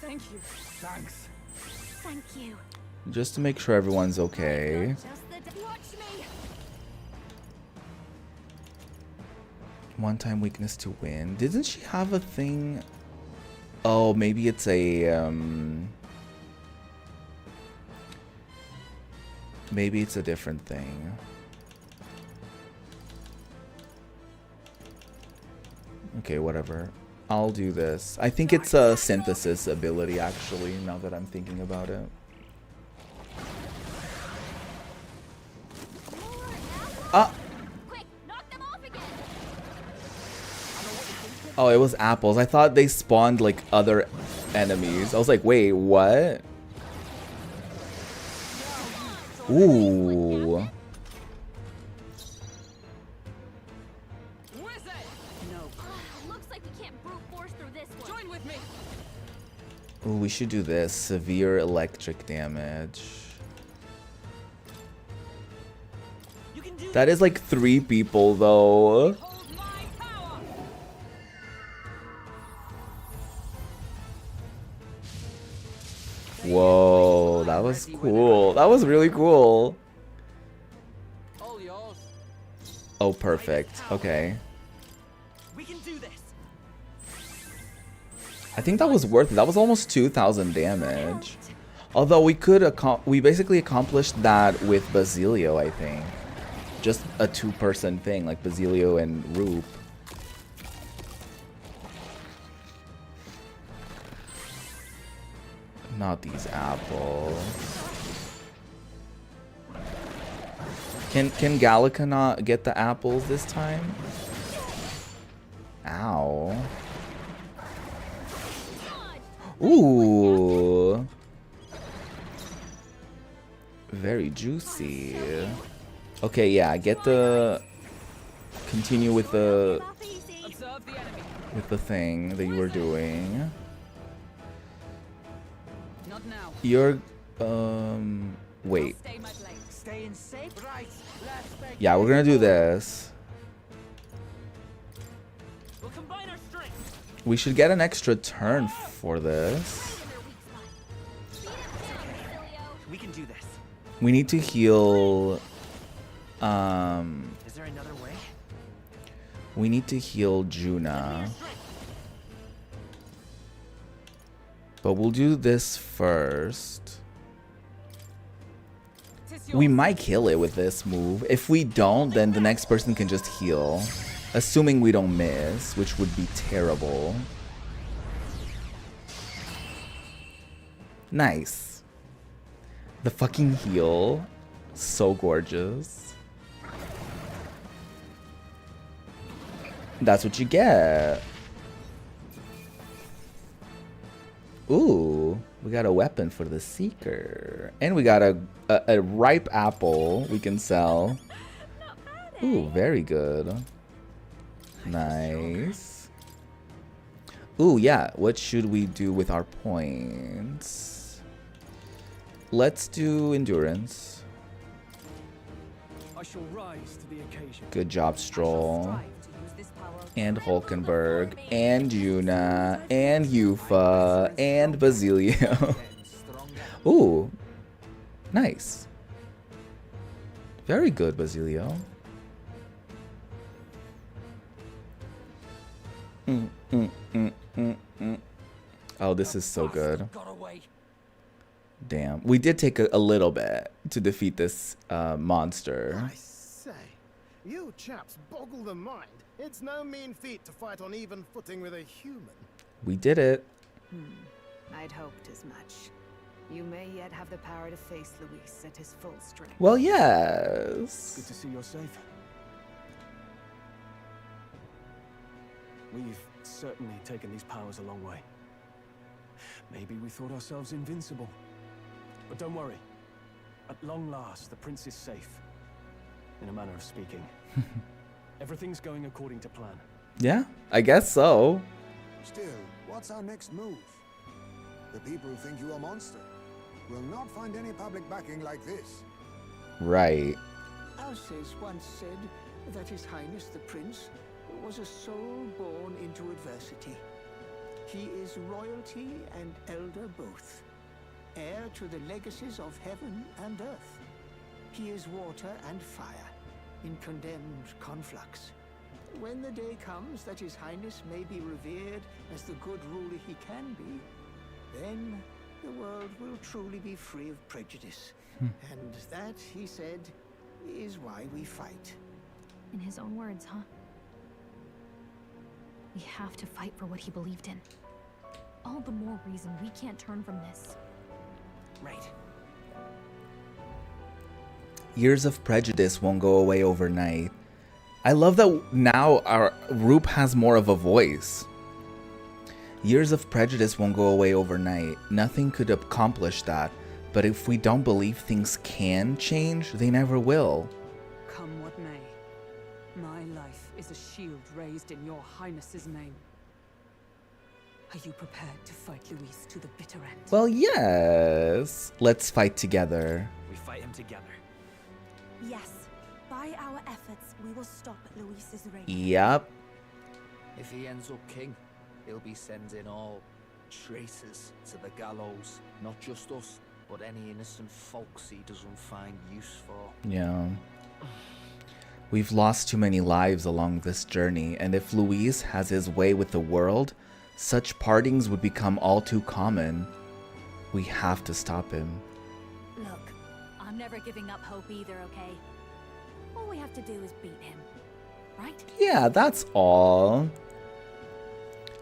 Thank you. Thanks. Thank you. Just to make sure everyone's okay. One-time weakness to win. Didn't she have a thing? Oh, maybe it's a maybe it's a different thing. Okay, whatever. I'll do this. I think it's a synthesis ability, actually, now that I'm thinking about it. Ah! Oh, it was apples. I thought they spawned, like, other enemies. I was like, wait, what? Ooh. Ooh, we should do this. Severe electric damage. That is like 3 people, though. Whoa, that was cool. That was really cool. Oh, perfect. Okay. I think that was worth it. That was almost 2,000 damage. Although we could we basically accomplished that with Basilio, I think. Just a 2-person thing, like Basilio and Roop. Not these apples. Can Gallica not get the apples this time? Ow. Ooh. Very juicy. Okay, yeah, get the... Continue with the... With the thing that you were doing. You're... Wait. Yeah, we're gonna do this. We should get an extra turn for this. We can do this. We need to heal... Is there another way? We need to heal Juna. But we'll do this first. We might kill it with this move. If we don't, then the next person can just heal. Assuming we don't miss, which would be terrible. Nice. The fucking heal. So gorgeous. That's what you get. Ooh, we got a weapon for the Seeker. And we got a ripe apple we can sell. Ooh, very good. Nice. Ooh, yeah. What should we do with our points? Let's do endurance. I shall rise to the occasion. Good job, Stroll. And Hulkenberg. And Yuna. And Yufa. And Basilio. Ooh. Nice. Very good, Basilio. Oh, this is so good. Damn. We did take a little bit to defeat this monster. I say, you chaps boggle the mind. It's no mean feat to fight on even footing with a human. We did it. I'd hoped as much. You may yet have the power to face Luis at his full strength. Well, yes. Good to see you're safe. We've certainly taken these powers a long way. Maybe we thought ourselves invincible. But don't worry. At long last, the prince is safe. In a manner of speaking. Everything's going according to plan. Yeah, I guess so. Still, what's our next move? The people think you a monster. Will not find any public backing like this. Right. Alces once said that His Highness the Prince was a soul born into adversity. He is royalty and elder both, heir to the legacies of heaven and earth. He is water and fire, in condemned conflux. When the day comes that His Highness may be revered as the good ruler he can be, then the world will truly be free of prejudice. And that, he said, is why we fight. In his own words, huh? We have to fight for what he believed in. All the more reason we can't turn from this. Right. Years of prejudice won't go away overnight. I love that now our Roop has more of a voice. Years of prejudice won't go away overnight. Nothing could accomplish that. But if we don't believe things can change, they never will. Come what may, my life is a shield raised in your highness's name. Are you prepared to fight Luis to the bitter end? Well, yes. Let's fight together. We fight him together. Yes. By our efforts, we will stop Luis's reign. Yep. If he ends up king, he'll be sending all traitors to the gallows. Not just us, but any innocent folks he doesn't find use for. Yeah. We've lost too many lives along this journey, and if Luis has his way with the world, such partings would become all too common. We have to stop him. Look, I'm never giving up hope either, okay? All we have to do is beat him, right? Yeah, that's all.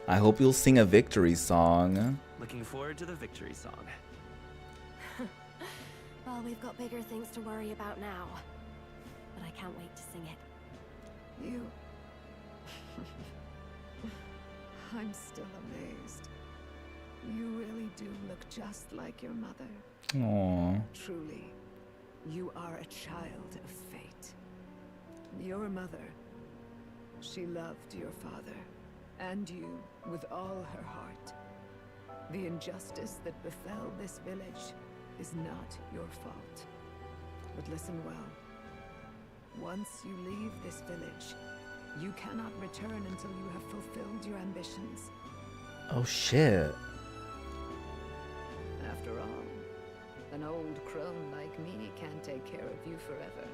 I hope you'll sing a victory song. Looking forward to the victory song. Well, we've got bigger things to worry about now. But I can't wait to sing it. You... I'm still amazed. You really do look just like your mother. Aww. Truly, you are a child of fate. Your mother, she loved your father, and you with all her heart. The injustice that befell this village is not your fault. But listen well. Once you leave this village, you cannot return until you have fulfilled your ambitions. Oh shit. After all, an old crone like me can't take care of you forever.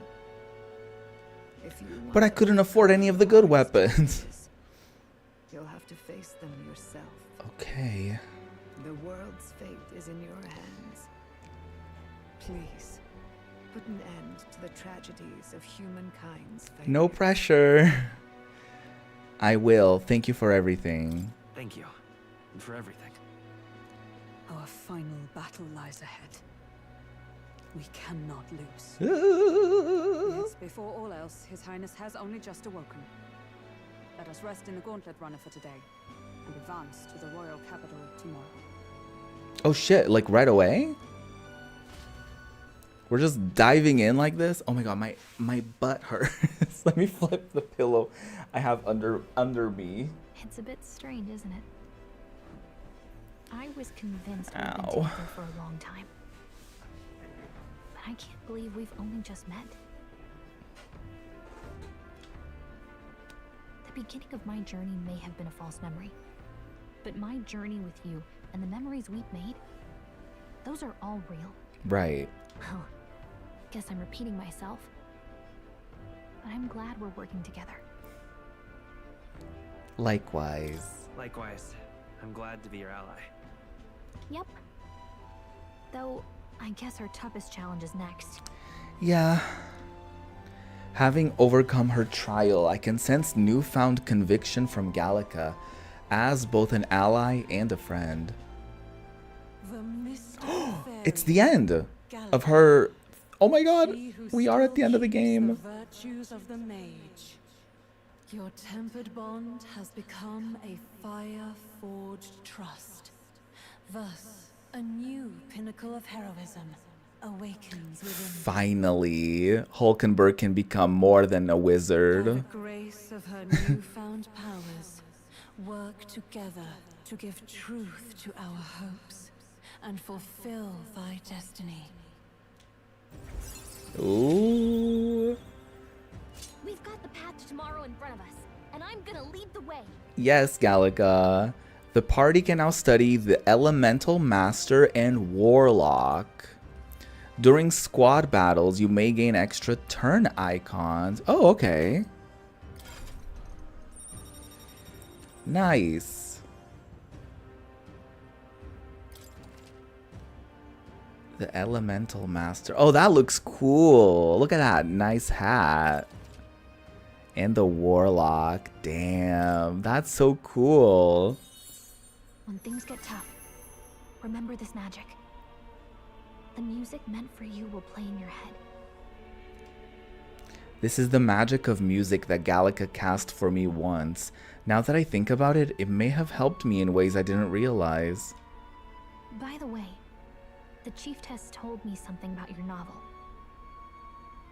If you want But I couldn't afford any of the good weapons. you'll have to face them yourself. Okay. The world's fate is in your hands. Please, put an end to the tragedies of humankind's fate. No pressure. I will. Thank you for everything. Thank you. And for everything. Our final battle lies ahead. We cannot lose. Yes, before all else, His Highness has only just awoken. Let us rest in the gauntlet runner for today, and advance to the royal capital tomorrow. Oh shit, like right away? We're just diving in like this? Oh my god, my butt hurts. Let me flip the pillow I have under me. It's a bit strange, isn't it? I was convinced we've been Ow. together for a long time. But I can't believe we've only just met. The beginning of my journey may have been a false memory. But my journey with you and the memories we've made, those are all real. Right. Well, guess I'm repeating myself. But I'm glad we're working together. Likewise. Likewise. I'm glad to be your ally. Yep. Though, I guess our toughest challenge is next. Yeah. Having overcome her trial, I can sense newfound conviction from Gallica as both an ally and a friend. It's the end of her. Oh my god, we are at the end of the game. Virtues of the mage. Your tempered bond has become a fire-forged trust. Thus, a new pinnacle of heroism awakens within. Finally, Hulkenberg can become more than a By the wizard. grace of her newfound powers, work together to give truth to our hopes and fulfill thy destiny. Ooh. We've got the path to tomorrow in front of us, and I'm gonna lead the way. Yes, Gallica. The party can now study the Elemental Master and Warlock. During squad battles, you may gain extra turn icons. Oh, okay. Nice. The Elemental Master. Oh, that looks cool. Look at that. Nice hat. And the Warlock. Damn. That's so cool. When things get tough, remember this magic. The music meant for you will play in your head. This is the magic of music that Gallica cast for me once. Now that I think about it, it may have helped me in ways I didn't realize. By the way, the chiefess told me something about your novel.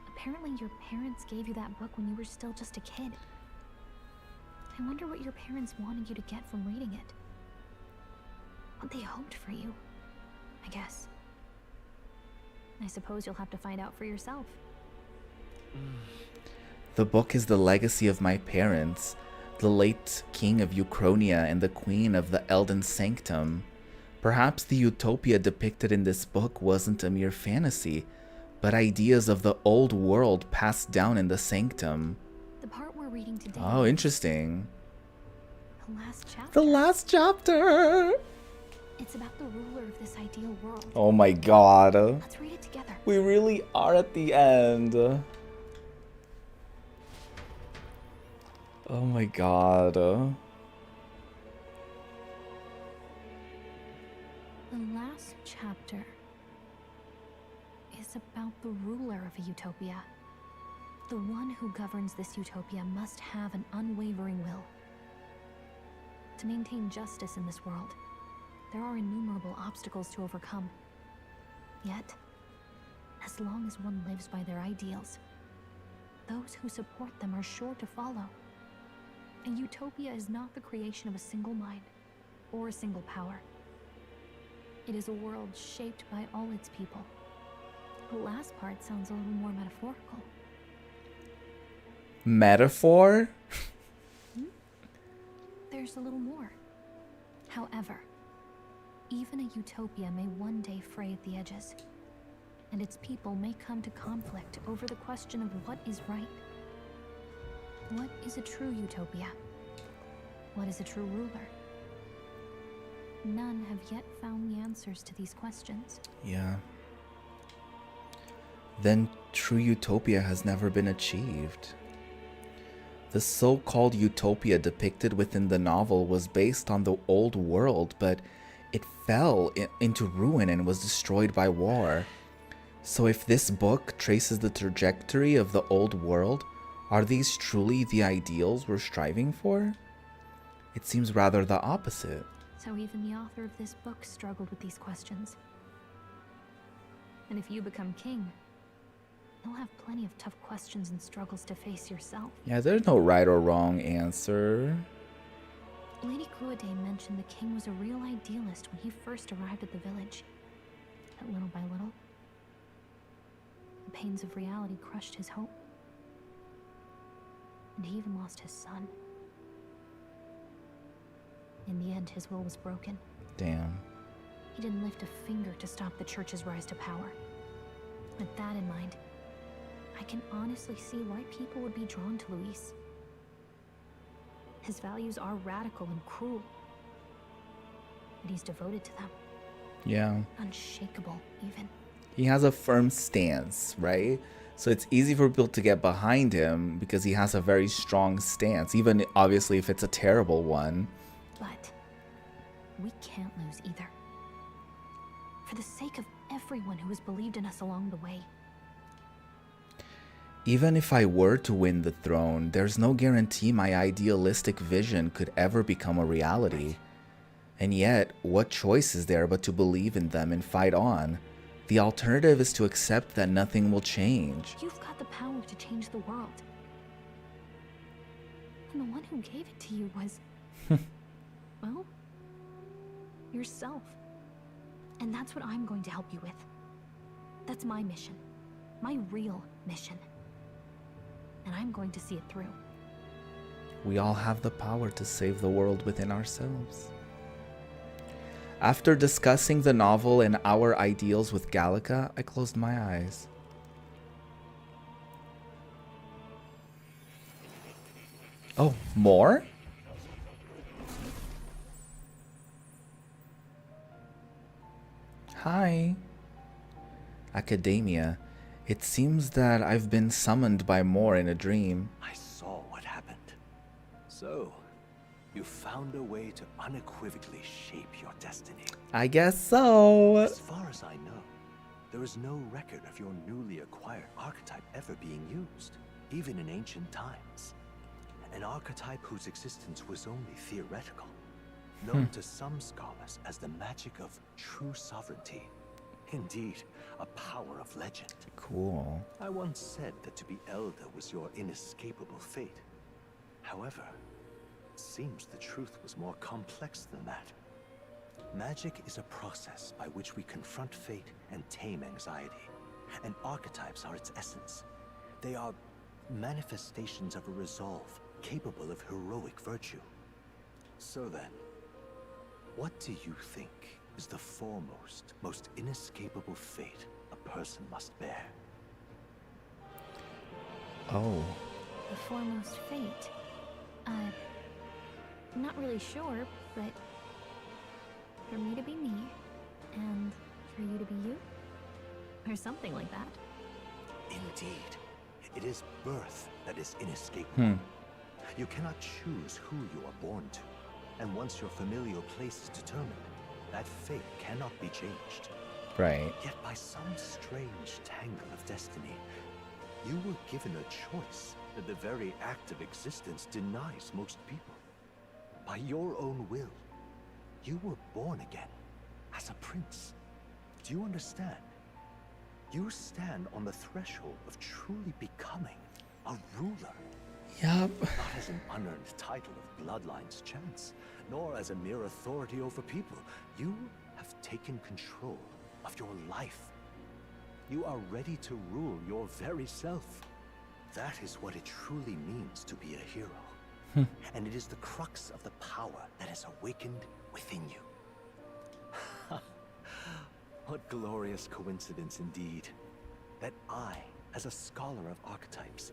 Apparently your parents gave you that book when you were still just a kid. I wonder what your parents wanted you to get from reading it. What they hoped for you, I guess. I suppose you'll have to find out for yourself. The book is the legacy of my parents, the late king of Uchronia and the queen of the Elden Sanctum. Perhaps the utopia depicted in this book wasn't a mere fantasy, but ideas of the old world passed down in the Sanctum. The part we're reading today. Oh, interesting. The last chapter. The last chapter! It's about the ruler of this ideal world. Oh my god. Let's read it together. We really are at the end. Oh my god. The last chapter is about the ruler of a utopia. The one who governs this utopia must have an unwavering will. To maintain justice in this world, there are innumerable obstacles to overcome. Yet, as long as one lives by their ideals, those who support them are sure to follow. A utopia is not the creation of a single mind or a single power. It is a world shaped by all its people. The last part sounds a little more metaphorical. Metaphor? There's a little more. However, even a utopia may one day fray at the edges, and its people may come to conflict over the question of what is right. What is a true utopia? What is a true ruler? none have yet found the answers to these questions. Yeah. Then true utopia has never been achieved. The so-called utopia depicted within the novel was based on the old world, but it fell into ruin and was destroyed by war. So if this book traces the trajectory of the old world, are these truly the ideals we're striving for? It seems rather the opposite. So even the author of this book struggled with these questions. And if you become king, you'll have plenty of tough questions and struggles to face yourself. Yeah, there's no right or wrong answer. Lady Guillotine mentioned the king was a real idealist when he first arrived at the village. But little by little, the pains of reality crushed his hope. And he even lost his son. In the end, his will was broken. Damn. He didn't lift a finger to stop the church's rise to power. With that in mind, I can honestly see why people would be drawn to Luis. His values are radical and cruel, but he's devoted to them. Yeah. Unshakable, even. He has a firm stance, right? So it's easy for people to get behind him because he has a very strong stance, even obviously if it's a terrible one. But we can't lose either. For the sake of everyone who has believed in us along the way. Even if I were to win the throne, there's no guarantee my idealistic vision could ever become a reality. And yet, what choice is there but to believe in them and fight on? The alternative is to accept that nothing will change. You've got the power to change the world. And the one who gave it to you was, well, yourself. And that's what I'm going to help you with. That's my mission. My real mission. And I'm going to see it through. We all have the power to save the world within ourselves. After discussing the novel and our ideals with Gallica, I closed my eyes. Oh, more? Hi. Academia. It seems that I've been summoned by Moore in a dream. I saw what happened. So, you found a way to unequivocally shape your destiny. I guess so. As far as I know, there is no record of your newly acquired archetype ever being used, even in ancient times. An archetype whose existence was only theoretical, known to some scholars as the magic of true sovereignty. Indeed, a power of legend. Cool. I once said that to be Elder was your inescapable fate. However, it seems the truth was more complex than that. Magic is a process by which we confront fate and tame anxiety. And archetypes are its essence. They are manifestations of a resolve capable of heroic virtue. So then, what do you think is the foremost, most inescapable fate a person must bear? Oh. The foremost fate? I'm not really sure, but for me to be me, and for you to be you? Or something like that. Indeed. It is birth that is inescapable. Hmm. You cannot choose who you are born to. And once your familial place is determined, that fate cannot be changed. Right. Yet by some strange tangle of destiny, you were given a choice that the very act of existence denies most people. By your own will, you were born again as a prince. Do you understand? You stand on the threshold of truly becoming a ruler. Yup. Not as an unearned title of bloodline's chance, nor as a mere authority over people. You have taken control of your life. You are ready to rule your very self. That is what it truly means to be a hero. And it is the crux of the power that has awakened within you. What glorious coincidence indeed, that I, as a scholar of archetypes,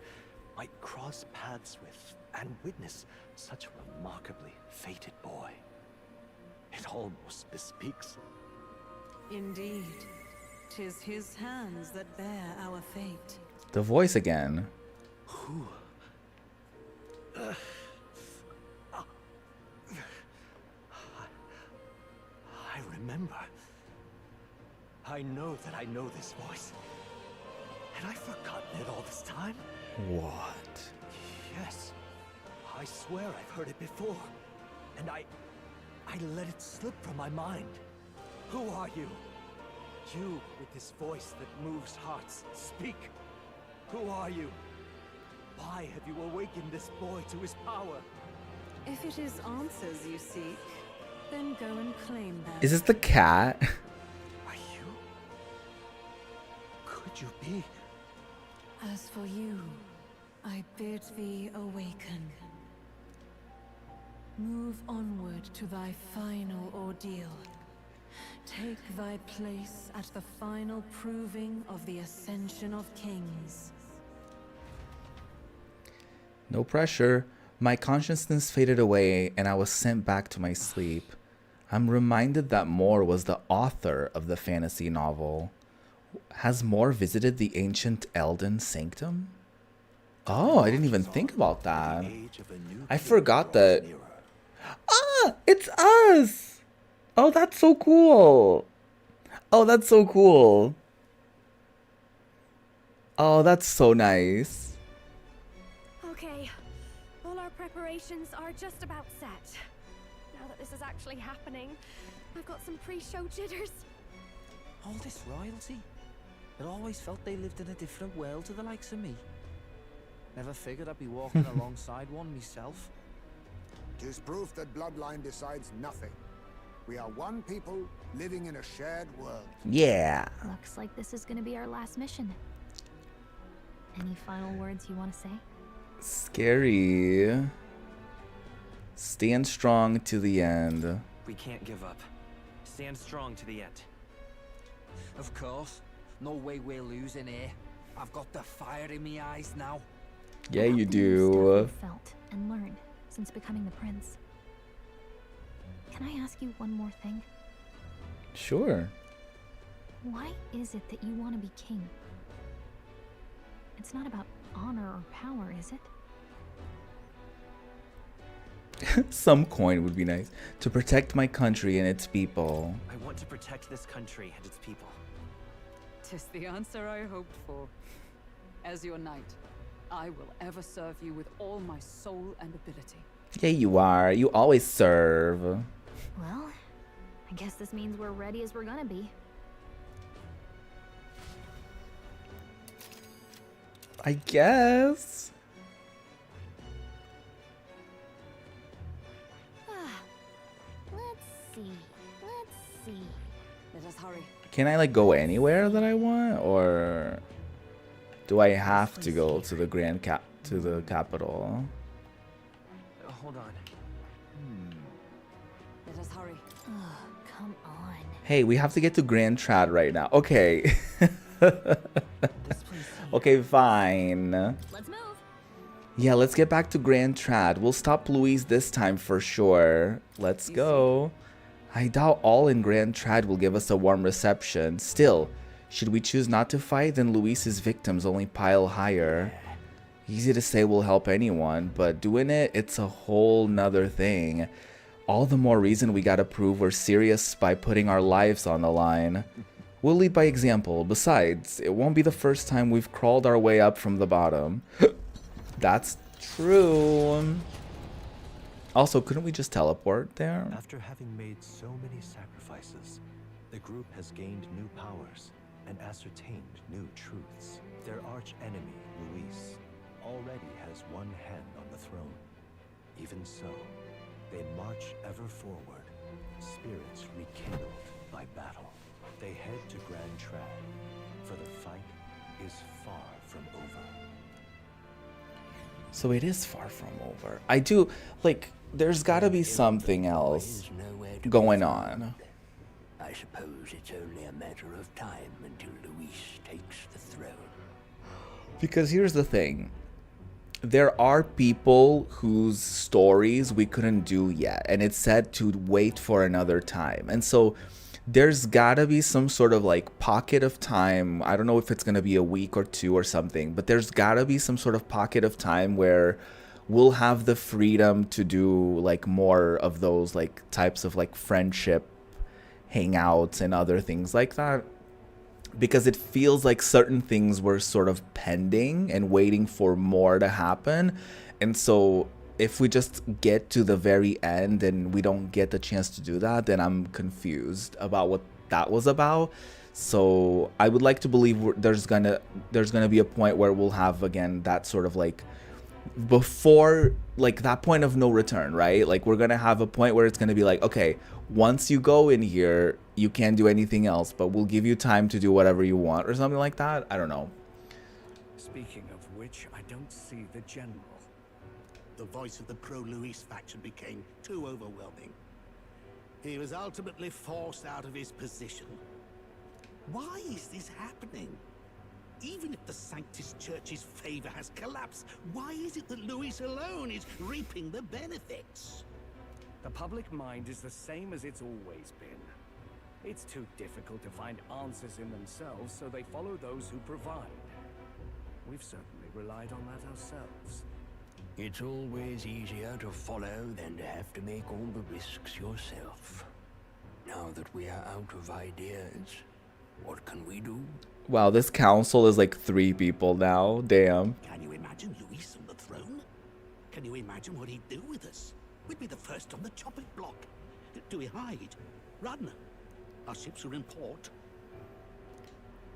might cross paths with and witness such a remarkably fated boy. It almost bespeaks. Indeed, 'tis his hands that bear our fate. The voice again. I remember. I know that I know this voice. Had I forgotten it all this time? What? Yes. I swear I've heard it before. And I let it slip from my mind. Who are you? You with this voice that moves hearts. Speak. Who are you? Why have you awakened this boy to his power? If it is answers you seek, then go and claim them. Is this the cat? Are you? Could you be? As for you, I bid thee awaken. Move onward to thy final ordeal. Take thy place at the final proving of the ascension of kings. No pressure. My consciousness faded away and I was sent back to my sleep. I'm reminded that Moore was the author of the fantasy novel. Has Moore visited the ancient Elden Sanctum? Oh, I didn't even think about that. I forgot that. Ah, it's us! Oh, that's so cool. Oh, that's so cool. Oh, that's so nice. Okay, all our preparations are just about set. Now that this is actually happening, I've got some pre-show jitters. All this royalty? It always felt they lived in a different world to the likes of me. Never figured I'd be walking alongside one myself. 'Tis proof that bloodline decides nothing. We are one people living in a shared world. Yeah. Looks like this is gonna be our last mission. Any final words you want to say? Scary. Stand strong to the end. We can't give up. Stand strong to the end. Of course. No way we're losing here. I've got the fire in my eyes now. Yeah, you Stuff do. you've felt and learned since becoming the prince. Can I ask you one more thing? Sure. Why is it that you want to be king? It's not about honor or power, is it? Some coin would be nice. To protect my country and its people. I want to protect this country and its people. 'Tis the answer I hoped for. As your knight, I will ever serve you with all my soul and ability. Yeah, you are. You always serve. Well, I guess this means we're ready as we're gonna be. I guess. Let's see. Let us hurry. Can I like go anywhere that I want, or do I have to go to the capital? Hold on. Let us hurry. Come on. Hey, we have to get to Grand Trad right now. Okay. Okay, fine. Let's move. Yeah, let's get back to Grand Trad. We'll stop Louise this time for sure. Let's go. I doubt all in Grand Trad will give us a warm reception. Still, should we choose not to fight, then Luis's victims only pile higher. Easy to say will help anyone, but doing it, it's a whole nother thing. All the more reason we gotta prove we're serious by putting our lives on the line. We'll lead by example. Besides, it won't be the first time we've crawled our way up from the bottom. That's true. Also, couldn't we just teleport there? After having made so many sacrifices, the group has gained new powers and ascertained new truths. Their arch-enemy, Luis, already has one hand on the throne. Even so, they march ever forward, spirits rekindled by battle. They head to Grand Trad, for the fight is far from over. So it is far from over. I do, like, there's gotta be something else going on. I suppose it's only a matter of time until Luis takes the throne. Because here's the thing. there are people whose stories we couldn't do yet, and it's said to wait for another time. And so there's gotta be some sort of like pocket of time. I don't know if it's gonna be a week or two or something, but there's gotta be some sort of pocket of time where we'll have the freedom to do like more of those like types of like friendship hangouts and other things like that, because it feels like certain things were sort of pending and waiting for more to happen. And so if we just get to the very end and we don't get the chance to do that, then I'm confused about what that was about. So I would like to believe there's gonna be a point where we'll have again that sort of like before like that point of no return, right? Like we're gonna have a point where it's gonna be like, okay, once you go in here, you can't do anything else, but we'll give you time to do whatever you want or something like that. I don't know. Speaking of which, I don't see the general. The voice of the pro-Luis faction became too overwhelming. He was ultimately forced out of his position. Why is this happening? Even if the Sanctus Church's favor has collapsed, why is it that Luis alone is reaping the benefits? The public mind is the same as it's always been. It's too difficult to find answers in themselves, so they follow those who provide. We've certainly relied on that ourselves. It's always easier to follow than to have to make all the risks yourself. Now that we are out of ideas, what can we do? Wow, this council is like 3 people now. Damn. Can you imagine Luis on the throne? Can you imagine what he'd do with us? We'd be the first on the chopping block. Do we hide? Run? Our ships are in port.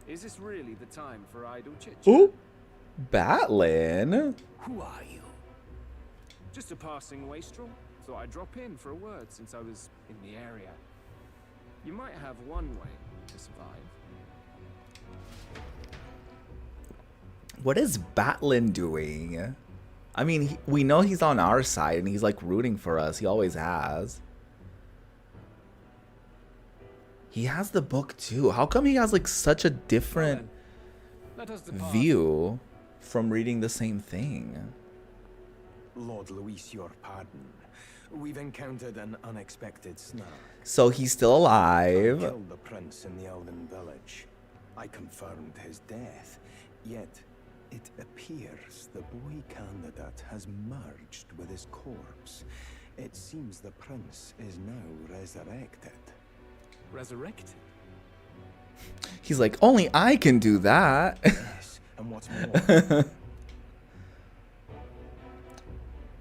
Is this really the time for idle chit? Ooh, Batlin. Who are you? Just a passing wastrel. Thought I'd drop in for a word since I was in the area. You might have one way to survive. What is Batlin doing? I mean, we know he's on our side and he's like rooting for us. He always has. He has the book too. How come he has like such a different view from reading the same thing? Lord Luis, your pardon. We've encountered an unexpected snag. So he's still alive. I killed the prince in the Elven village. I confirmed his death. Yet, it appears the boy candidate has merged with his corpse. It seems the prince is now resurrected. Resurrected? He's like, only I can do that. Yes, and what's more...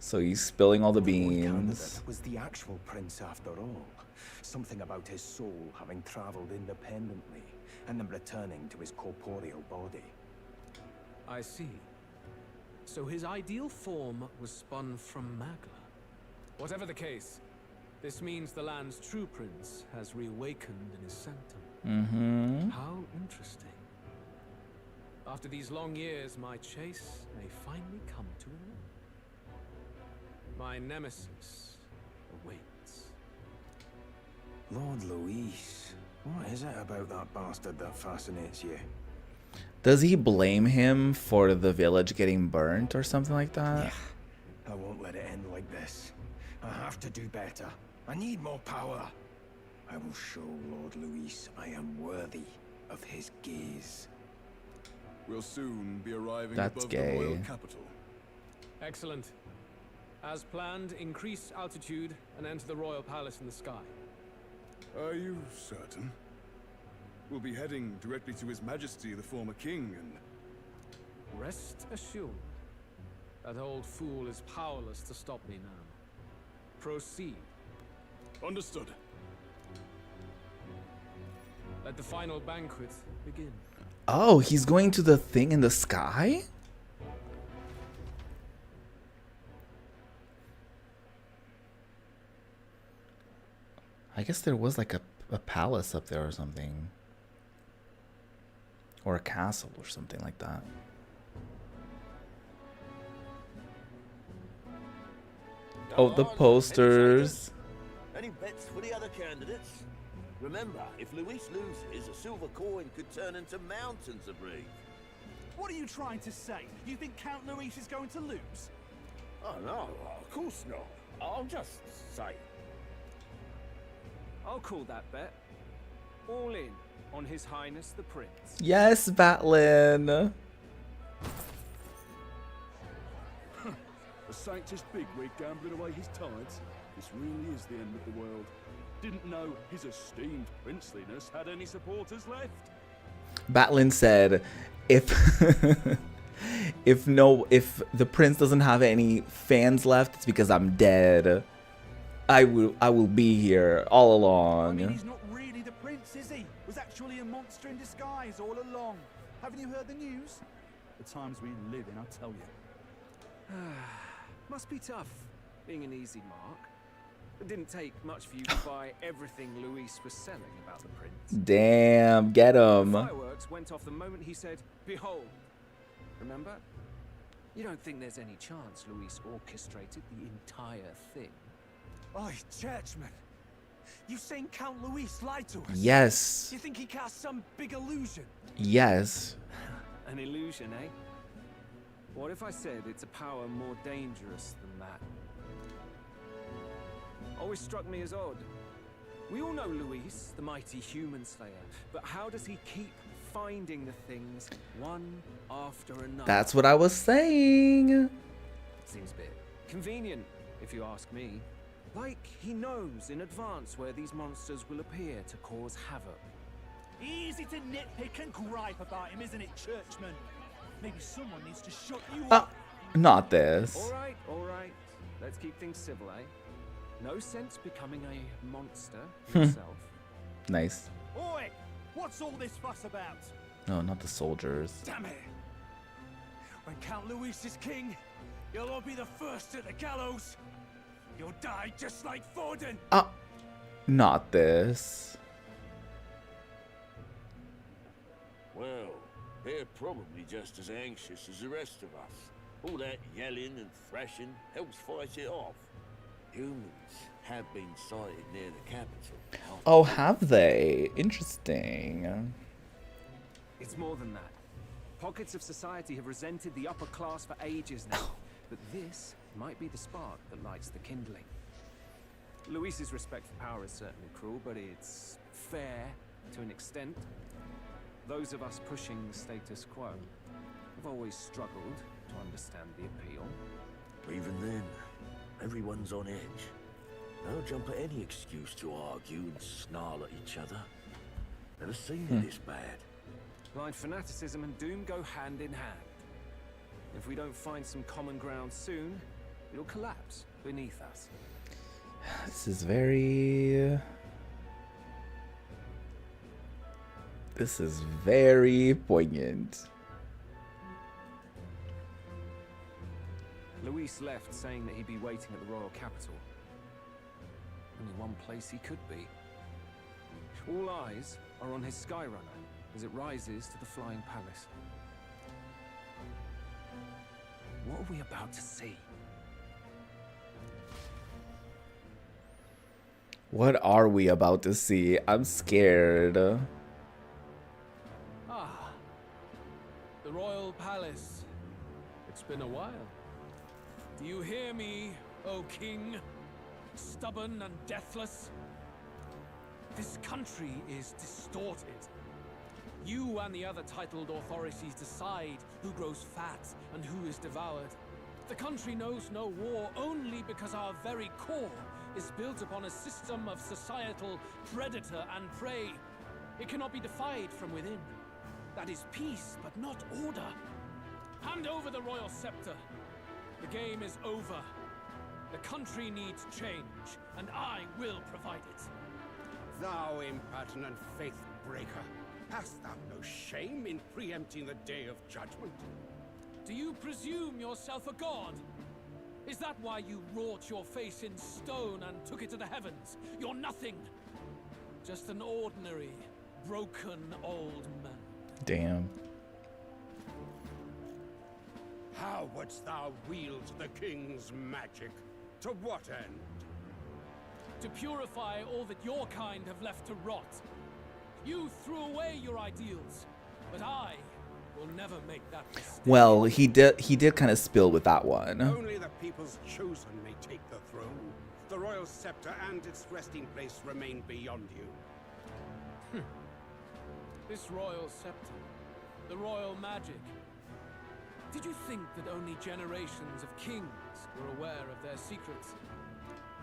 So he's spilling all the boy beans. candidate was the actual prince after all. Something about his soul having traveled independently and then returning to his corporeal body. I see. So his ideal form was spun from Magla. Whatever the case, this means the land's true prince has reawakened in his sanctum. Mm-hmm. How interesting. After these long years, my chase may finally come to an end. My nemesis awaits. Lord Luis, what is it about that bastard that fascinates you? Does he blame him for the village getting burnt or something like that? Yeah. I won't let it end like this. I have to do better. I need more power. I will show Lord Luis I am worthy of his gaze. We'll soon be arriving That's above gay. the royal capital. Excellent. As planned, increase altitude and enter the royal palace in the sky. Are you certain? We'll be heading directly to His Majesty, the former king, and... Rest assured, that old fool is powerless to stop me now. Proceed. Understood. Let the final banquet begin. Oh, he's going to the thing in the sky? I guess there was like a palace up there or something. Or a castle or something like that. Oh, the posters. Any bets for the other candidates? Remember, if Luis loses, a silver coin could turn into mountains of Reeve. What are you trying to say? You think Count Luis is going to lose? Oh, no, of course not. I'll just say. I'll call that bet. All in on His Highness the Prince. Yes, Batlin. A sanctus bigwig gambling away his tides? This really is the end of the world. Didn't know his esteemed princeliness had any supporters left. Batlin said, if if the prince doesn't have any fans left, it's because I'm dead. I will be here all along. I mean, he's not really the prince, is he? Was actually a monster in disguise all along. Haven't you heard the news? The times we live in, I tell you. Must be tough, being an easy mark. It didn't take much for you to buy everything Luis was selling about the prince. Damn, get him. The fireworks went off the moment he said, "Behold." Remember? You don't think there's any chance Luis orchestrated the entire thing? Oi, churchman. You saying Count Luis lied to us? Yes. You think he cast some big illusion? Yes. An illusion, eh? What if I said it's a power more dangerous than that? Always struck me as odd. We all know Luis, the mighty human slayer, but how does he keep finding the things one after another? That's what I was saying. Seems a bit convenient, if you ask me. Like he knows in advance where these monsters will appear to cause havoc. Easy to nitpick and gripe about him, isn't it, churchman? Maybe someone needs to shut you up. Not this. All right. Let's keep things civil, eh? No sense becoming a monster yourself. Nice. Oi! What's all this fuss about? No, not the soldiers. Damn it! When Count Luis is king, you'll all be the first at the gallows. You'll die just like Forden. Not this. Well, they're probably just as anxious as the rest of us. All that yelling and thrashing helps fight it off. Humans have been sighted near the capital. Oh, have they? Interesting. It's more than that. Pockets of society have resented the upper class for ages now, but this might be the spark that lights the kindling. Luis's respect for power is certainly cruel, but it's fair to an extent. Those of us pushing the status quo have always struggled to understand the appeal. Even then, everyone's on edge. They'll jump at any excuse to argue and snarl at each other. Never seen it this bad. Blind fanaticism and doom go hand in hand. If we don't find some common ground soon, it'll collapse beneath us. This is very... This is very poignant. Luis left saying that he'd be waiting at the royal capital. Only one place he could be. All eyes are on his Skyrunner as it rises to the flying palace. What are we about to see? What are we about to see? I'm scared. Ah, the royal palace. It's been a while. Do you hear me, O king? Stubborn and deathless? This country is distorted. You and the other titled authorities decide who grows fat and who is devoured. The country knows no war only because our very core is built upon a system of societal predator and prey. It cannot be defied from within. That is peace, but not order. Hand over the royal scepter. The game is over. The country needs change, and I will provide it. Thou impertinent faith breaker, hast thou no shame in preempting the day of judgment? Do you presume yourself a god? Is that why you wrought your face in stone and took it to the heavens? You're nothing. Just an ordinary, broken old man. Damn. How wouldst thou wield the king's magic? To what end? To purify all that your kind have left to rot. You threw away your ideals, but I will never make that mistake. Well, he did kind of spill with that one. Only the people's chosen may take the throne. The royal scepter and its resting place remain beyond you. This royal scepter, the royal magic. Did you think that only generations of kings were aware of their secrets?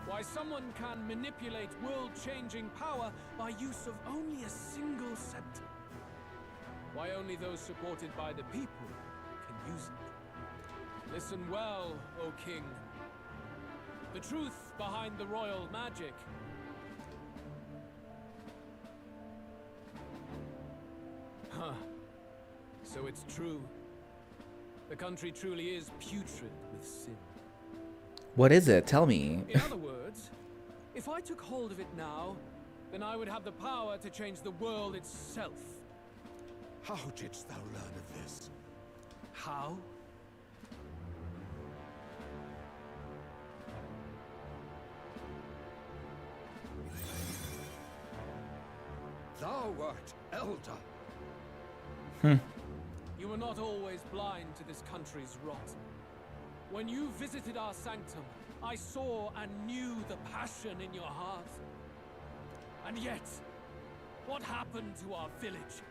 Why someone can manipulate world-changing power by use of only a single scepter? Why only those supported by the people can use it? Listen well, O king. The truth behind the royal magic. Huh. So it's true. The country truly is putrid with sin. What is it? Tell me. In other words, if I took hold of it now, then I would have the power to change the world itself. How didst thou learn of this? How? Thou wert elder. You were not always blind to this country's rot. When you visited our sanctum, I saw and knew the passion in your heart. And yet, what happened to our village?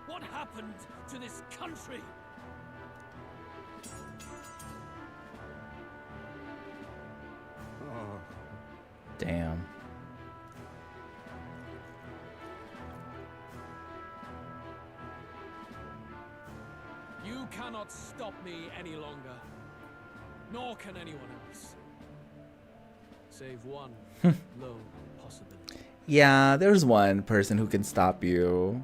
What happened to this country? Damn. You cannot stop me any longer. Nor can anyone else. Save one lone possibility. Yeah, there's one person who can stop you.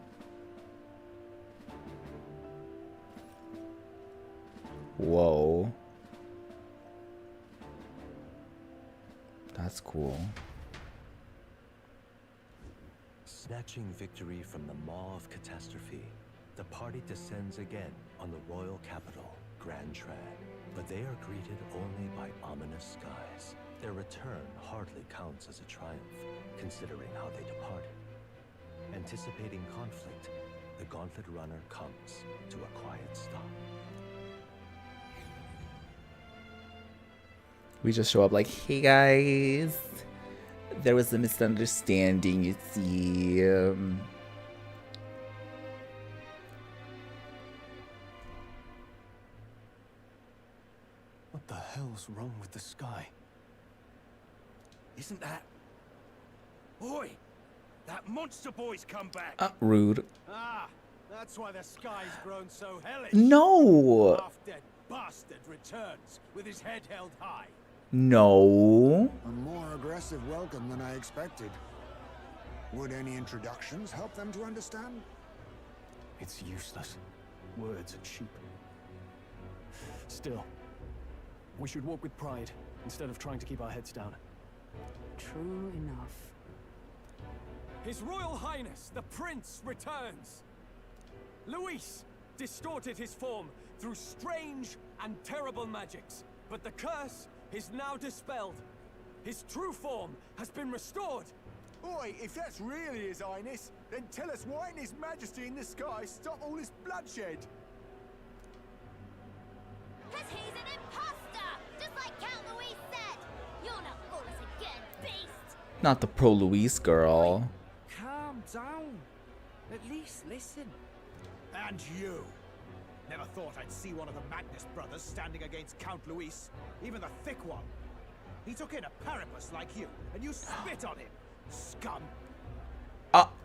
Whoa. That's cool. Snatching victory from the maw of catastrophe, the party descends again on the royal capital, Grand Trad. But they are greeted only by ominous skies. Their return hardly counts as a triumph, considering how they departed. Anticipating conflict, the Gauntlet Runner comes to a quiet stop. We just show up like, hey guys, there was a misunderstanding, you see. What the hell's wrong with the sky? Isn't that... Oi! That monster boy's come back! Rude. Ah! That's why the sky's grown so hellish! No! Half-dead bastard returns with his head held high. No. A more aggressive welcome than I expected. Would any introductions help them to understand? It's useless. Words are cheap. Still, we should walk with pride instead of trying to keep our heads down. True enough. His Royal Highness, the Prince, returns. Luis distorted his form through strange and terrible magics, but the curse is now dispelled. His true form has been restored. Oi, if that's really His Highness, then tell us why in His Majesty in the sky stop all this bloodshed? Cause he's an imposter! Just like Count Luis said! You'll not fool us again, beast! Not the pro Luis girl. Calm down. At least listen. And you. Never thought I'd see one of the Magnus brothers standing against Count Luis, even the thick one. He took in a Paripus like you, and you spit on him. Scum.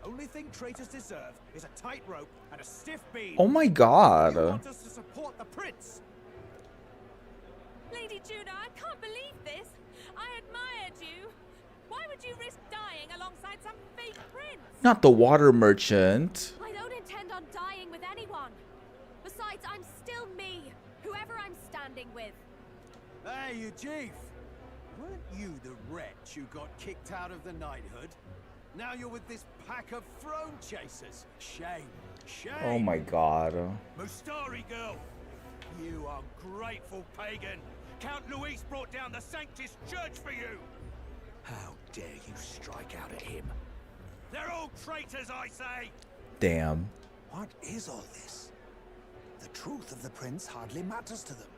Only thing traitors deserve is a tight rope and a stiff beam. Oh my god. You want us to support the prince? Lady Juno, I can't believe this. I admired you. Why would you risk dying alongside some fake prince? Not the water merchant. I don't intend on dying with anyone. Besides, I'm still me, whoever I'm standing with. Hey, you chief. Weren't you the wretch who got kicked out of the knighthood? Now you're with this pack of throne chasers. Shame. Shame. Oh my god. Mustari girl. You ungrateful pagan. Count Luis brought down the Sanctus Church for you. How dare you strike out at him? They're all traitors, I say. Damn. What is all this? The truth of the prince hardly matters to them.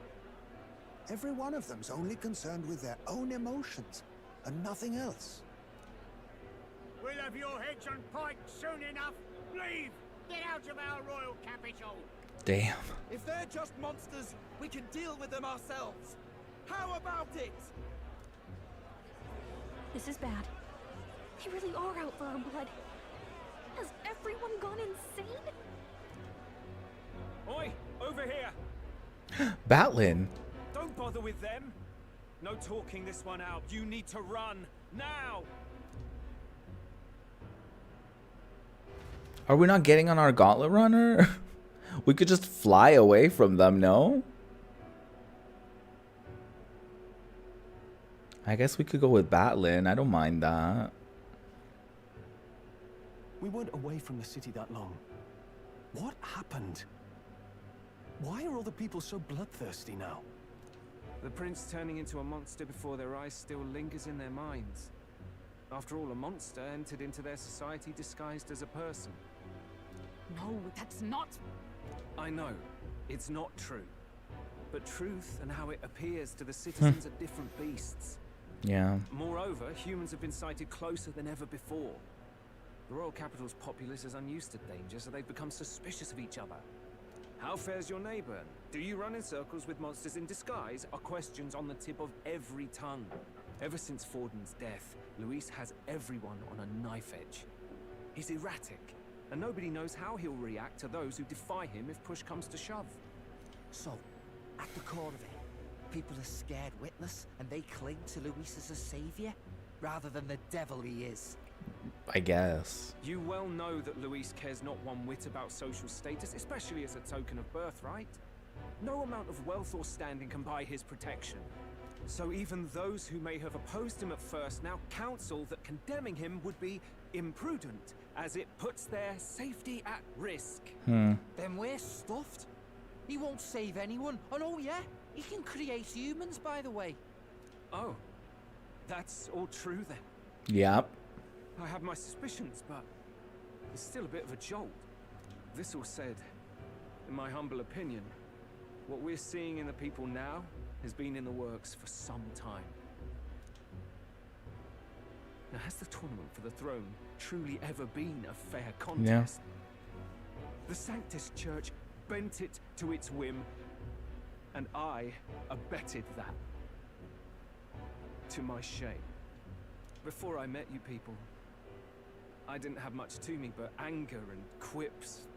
Every one of them's only concerned with their own emotions and nothing else. We'll have your heads on pike soon enough. Leave! Get out of our royal capital! Damn. If they're just monsters, we can deal with them ourselves. How about it? This is bad. They really are out for our blood. Has everyone gone insane? Oi! Over here! Batlin. Don't bother with them. No talking this one out. You need to run. Now! Are we not getting on our gauntlet runner? We could just fly away from them, no? I guess we could go with Batlin. I don't mind that. We weren't away from the city that long. What happened? Why are all the people so bloodthirsty now? The prince turning into a monster before their eyes still lingers in their minds. After all, a monster entered into their society disguised as a person. No, that's not... I know, it's not true. But truth and how it appears to the citizens are different beasts. Yeah. Moreover, humans have been sighted closer than ever before. The royal capital's populace is unused to danger, so they've become suspicious of each other. How fares your neighbor? Do you run in circles with monsters in disguise? Are questions on the tip of every tongue. Ever since Forden's death, Luis has everyone on a knife edge. He's erratic, and nobody knows how he'll react to those who defy him if push comes to shove. So, at the core of it, people are scared witless, and they cling to Luis as a savior, rather than the devil he is. I guess. You well know that Luis cares not one whit about social status, especially as a token of birthright. No amount of wealth or standing can buy his protection. So even those who may have opposed him at first now counsel that condemning him would be imprudent, as it puts their safety at risk. Then we're stuffed. He won't save anyone. And oh yeah, he can create humans, by the way. Oh, that's all true then. Yep. I have my suspicions, but it's still a bit of a jolt. This all said, in my humble opinion, what we're seeing in the people now has been in the works for some time. Now, has the tournament for the throne truly ever been a fair contest? Yeah. The Sanctus Church bent it to its whim, and I abetted that. To my shame. Before I met you people, I didn't have much to me but anger and quips.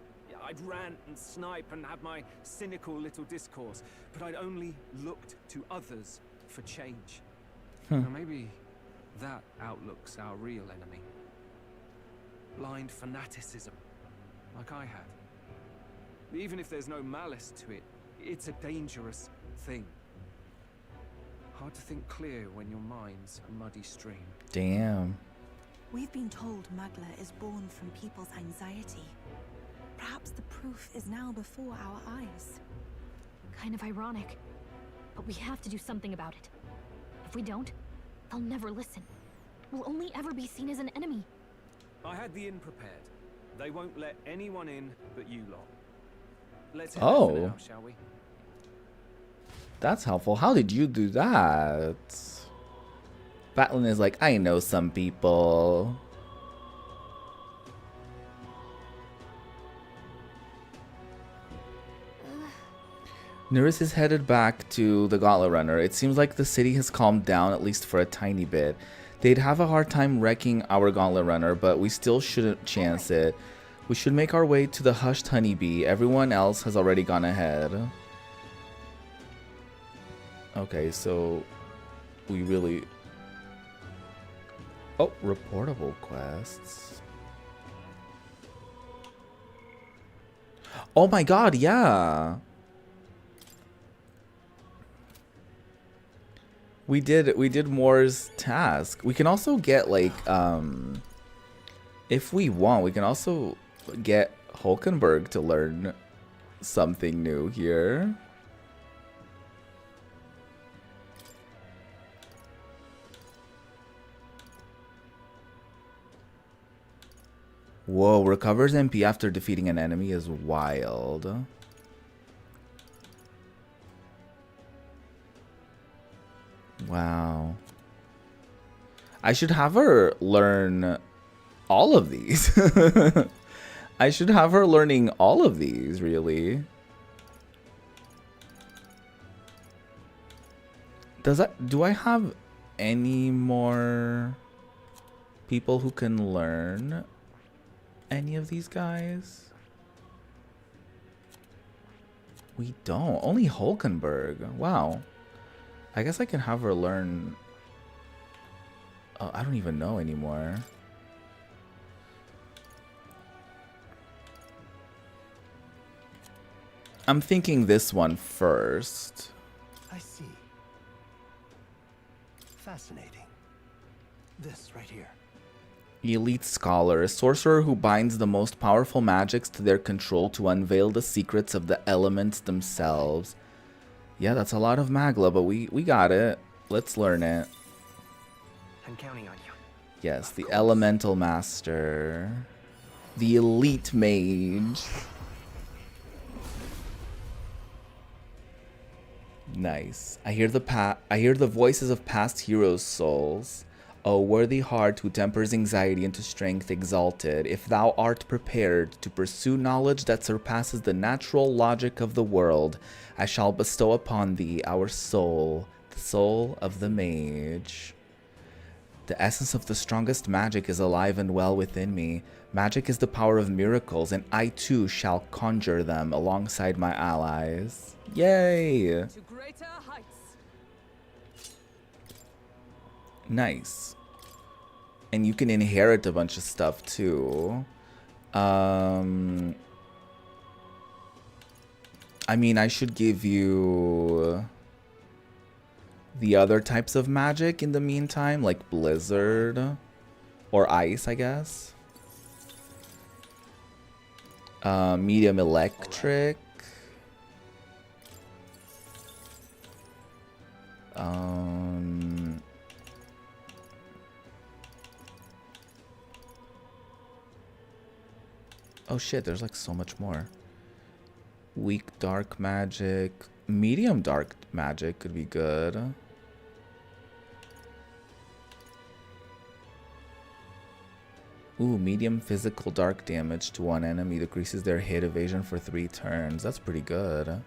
I'd rant and snipe and have my cynical little discourse, but I'd only looked to others for change. Now maybe that outlook's our real enemy. Blind fanaticism, like I had. Even if there's no malice to it, it's a dangerous thing. Hard to think clear when your mind's a muddy stream. Damn. We've been told Magla is born from people's anxiety. Perhaps the proof is now before our eyes. Kind of ironic. But we have to do something about it. If we don't, they'll never listen. We'll only ever be seen as an enemy. I had the inn prepared. They won't let anyone in but you lot. Let's head Oh. for now, shall we? That's helpful. How did you do that? Batlin is like, I know some people. Nerys is headed back to the Gauntlet Runner. It seems like the city has calmed down, at least for a tiny bit. They'd have a hard time wrecking our Gauntlet Runner, but we still shouldn't chance it. We should make our way to the Hushed Honeybee. Everyone else has already gone ahead. Okay, so we really... Oh, reportable quests. Oh my god, yeah! We did Moore's task. We can also get like if we want, we can also get Hulkenberg to learn something new here. Whoa, recovers MP after defeating an enemy is wild. Wow. I should have her learn all of these. I should have her learning all of these, really. Do I have any more people who can learn any of these guys? We don't. Only Hulkenberg. Wow. I guess I can have her learn. Oh, I don't even know anymore. I'm thinking this one first. I see. Fascinating. This right here. Elite Scholar, a sorcerer who binds the most powerful magics to their control to unveil the secrets of the elements themselves. Yeah, that's a lot of Magla, but we got it. Let's learn it. I'm counting on you. Yes, the Elemental Master. The Elite Mage. Nice. I hear the voices of past heroes' souls. O worthy heart who tempers anxiety into strength exalted, if thou art prepared to pursue knowledge that surpasses the natural logic of the world, I shall bestow upon thee our soul, the soul of the mage. The essence of the strongest magic is alive and well within me. Magic is the power of miracles, and I too shall conjure them alongside my allies. Yay! To greater heights. Nice. And you can inherit a bunch of stuff too. I mean, I should give you the other types of magic in the meantime, like Blizzard or Ice, I guess. Medium Electric. Oh shit, there's like so much more. Weak dark magic. Medium dark magic could be good. Ooh, medium physical dark damage to one enemy decreases their hit evasion for 3 turns. That's pretty good.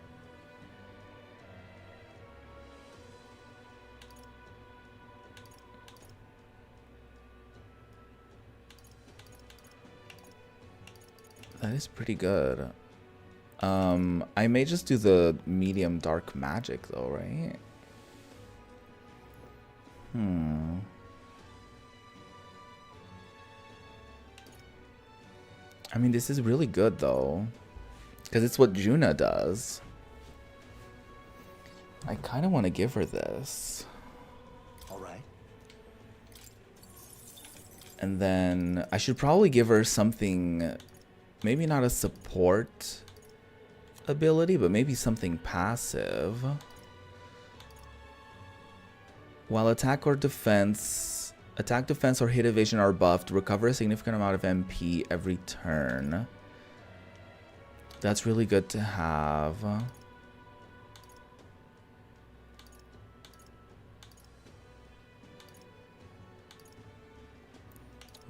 That is pretty good. I may just do the medium dark magic though, right? I mean, this is really good though, because it's what Juna does. I kind of want to give her this. All right. And then I should probably give her something, maybe not a support ability, but maybe something passive. While attack, defense, or hit evasion are buffed, recover a significant amount of MP every turn. That's really good to have.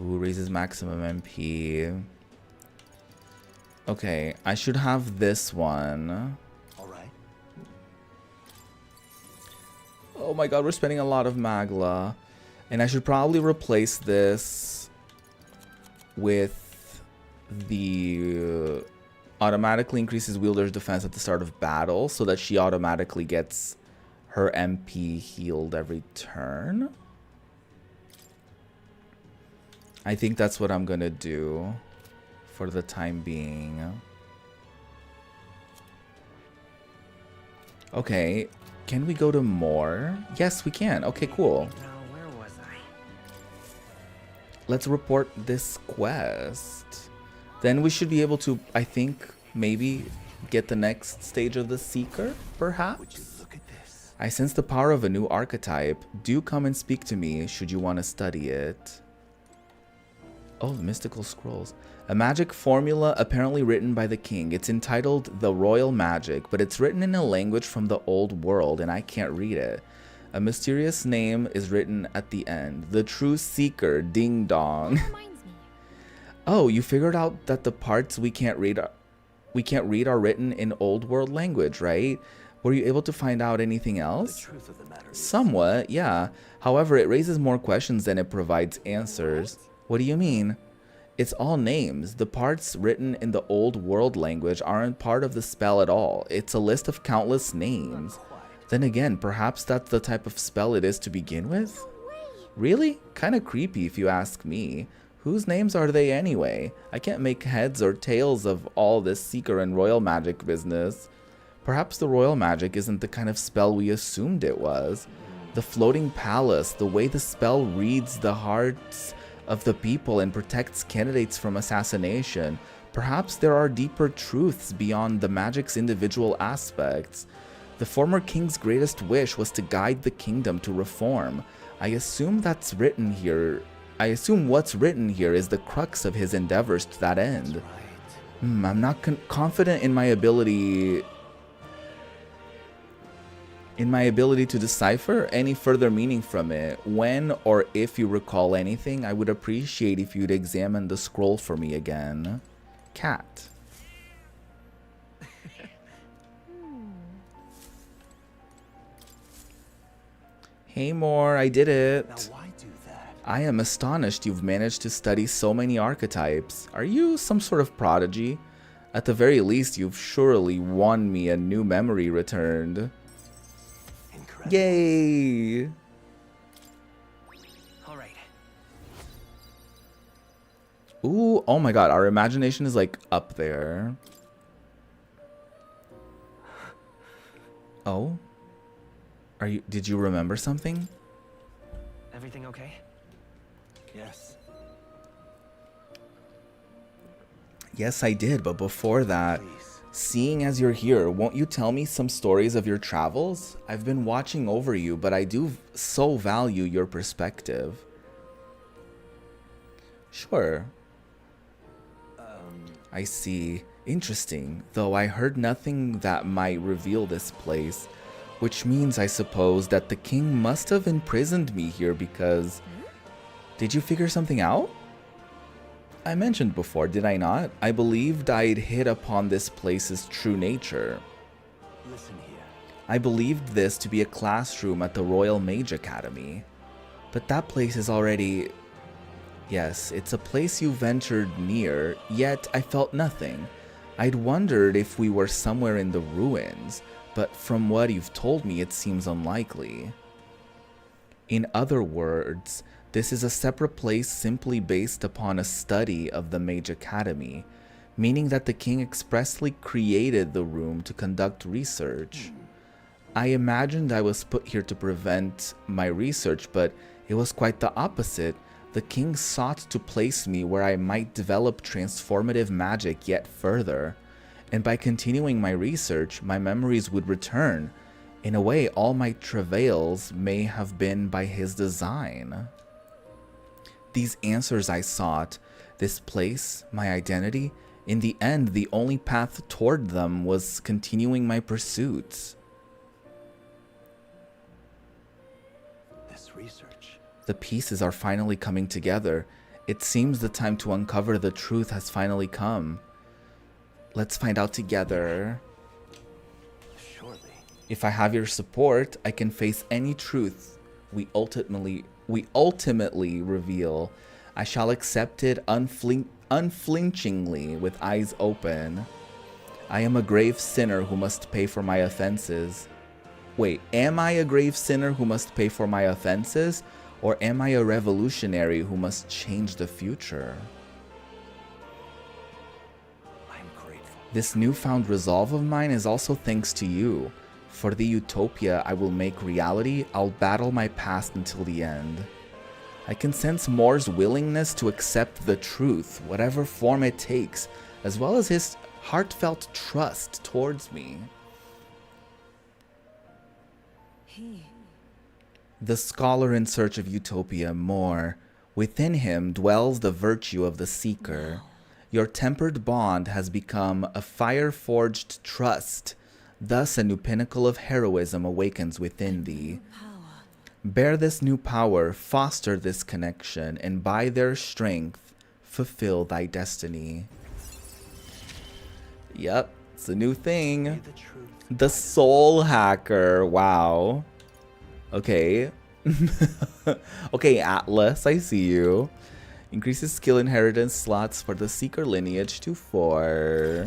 Ooh, raises maximum MP. Okay, I should have this one. Alright. Oh my god, we're spending a lot of Magla. And I should probably replace this with the automatically increases wielder's defense at the start of battle so that she automatically gets her MP healed every turn. I think that's what I'm gonna do for the time being. Okay, can we go to more? Yes, we can. Okay, cool. Now, where was I? Let's report this quest. Then we should be able to, I think, maybe get the next stage of the Seeker, perhaps? Would you look at this? I sense the power of a new archetype. Do come and speak to me should you want to study it. Oh, the Mystical Scrolls. A magic formula apparently written by the king. It's entitled The Royal Magic, but it's written in a language from the old world and I can't read it. A mysterious name is written at the end. The true seeker, ding dong. Oh, you figured out that the parts we can't read are written in old world language, right? Were you able to find out anything else? The truth of the matter is, Somewhat, yeah. However, it raises more questions than it provides answers. What do you mean? It's all names. The parts written in the old world language aren't part of the spell at all. It's a list of countless names. Then again, perhaps that's the type of spell it is to begin with? Really? Kinda creepy if you ask me. Whose names are they anyway? I can't make heads or tails of all this seeker and royal magic business. Perhaps the royal magic isn't the kind of spell we assumed it was. The floating palace, the way the spell reads the hearts of the people and protects candidates from assassination. Perhaps there are deeper truths beyond the magic's individual aspects. The former king's greatest wish was to guide the kingdom to reform. I assume what's written here is the crux of his endeavors to that end. I'm not confident in my ability to decipher any further meaning from it. When or if you recall anything, I would appreciate if you'd examine the scroll for me again. Cat. Hey Moore, I did it. now why do that? I am astonished you've managed to study so many archetypes. Are you some sort of prodigy? At the very least, you've surely won me a new memory returned. Incredible. Yay! All right. Ooh, oh my god, our imagination is like up there. Oh? Did you remember something? Everything okay? Yes. Yes, I did, but before that, seeing as you're here, won't you tell me some stories of your travels? I've been watching over you, but I do so value your perspective. Sure. I see. Interesting, though I heard nothing that might reveal this place, which means I suppose that the king must have imprisoned me here because... Did you figure something out? I mentioned before, did I not? I believed I'd hit upon this place's true nature. Listen here. I believed this to be a classroom at the Royal Mage Academy. But that place is already... Yes, it's a place you ventured near, yet I felt nothing. I'd wondered if we were somewhere in the ruins, but from what you've told me, it seems unlikely. In other words, this is a separate place simply based upon a study of the Mage Academy, meaning that the king expressly created the room to conduct research. I imagined I was put here to prevent my research, but it was quite the opposite. The king sought to place me where I might develop transformative magic yet further, and by continuing my research, my memories would return. In a way, all my travails may have been by his design. These answers I sought, this place, my identity, in the end, the only path toward them was continuing my pursuits. This research. The pieces are finally coming together. It seems the time to uncover the truth has finally come. Let's find out together. Surely. If I have your support, I can face any truth we ultimately reveal. I shall accept it unflinchingly with eyes open. I am a grave sinner who must pay for my offenses. Wait, am I a grave sinner who must pay for my offenses? Or am I a revolutionary who must change the future? This newfound resolve of mine is also thanks to you. For the utopia I will make reality, I'll battle my past until the end. I can sense Moore's willingness to accept the truth, whatever form it takes, as well as his heartfelt trust towards me. The scholar in search of utopia, Moore. Within him dwells the virtue of the seeker. Your tempered bond has become a fire-forged trust. Thus a new pinnacle of heroism awakens within thee. Bear this new power, foster this connection, and by their strength, fulfill thy destiny. Yep, it's a new thing. The Soul Hacker. Wow. Okay. Okay, Atlas, I see you. Increases skill inheritance slots for the Seeker lineage to 4.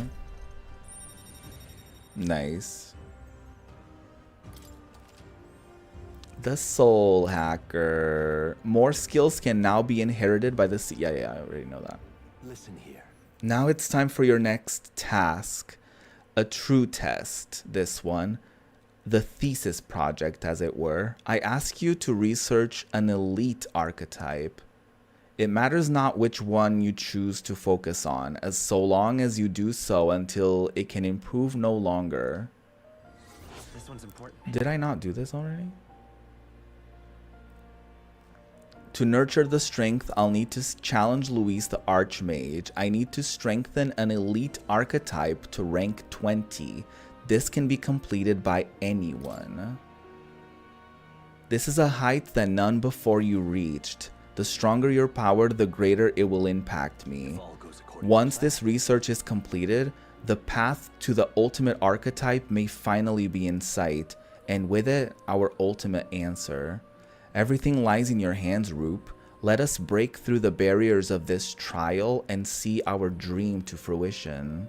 Nice. The Soul Hacker. More skills can now be inherited by the yeah, I already know that. Listen here. Now it's time for your next task. A true test, this one. The thesis project, as it were. I ask you to research an elite archetype. It matters not which one you choose to focus on, as so long as you do so until it can improve no longer. This one's important. Did I not do this already? To nurture the strength, I'll need to challenge Luis the Archmage. I need to strengthen an elite archetype to rank 20. This can be completed by anyone. This is a height that none before you reached. The stronger your power, the greater it will impact me. Once this research is completed, the path to the ultimate archetype may finally be in sight, and with it, our ultimate answer. Everything lies in your hands, Roop. Let us break through the barriers of this trial and see our dream to fruition.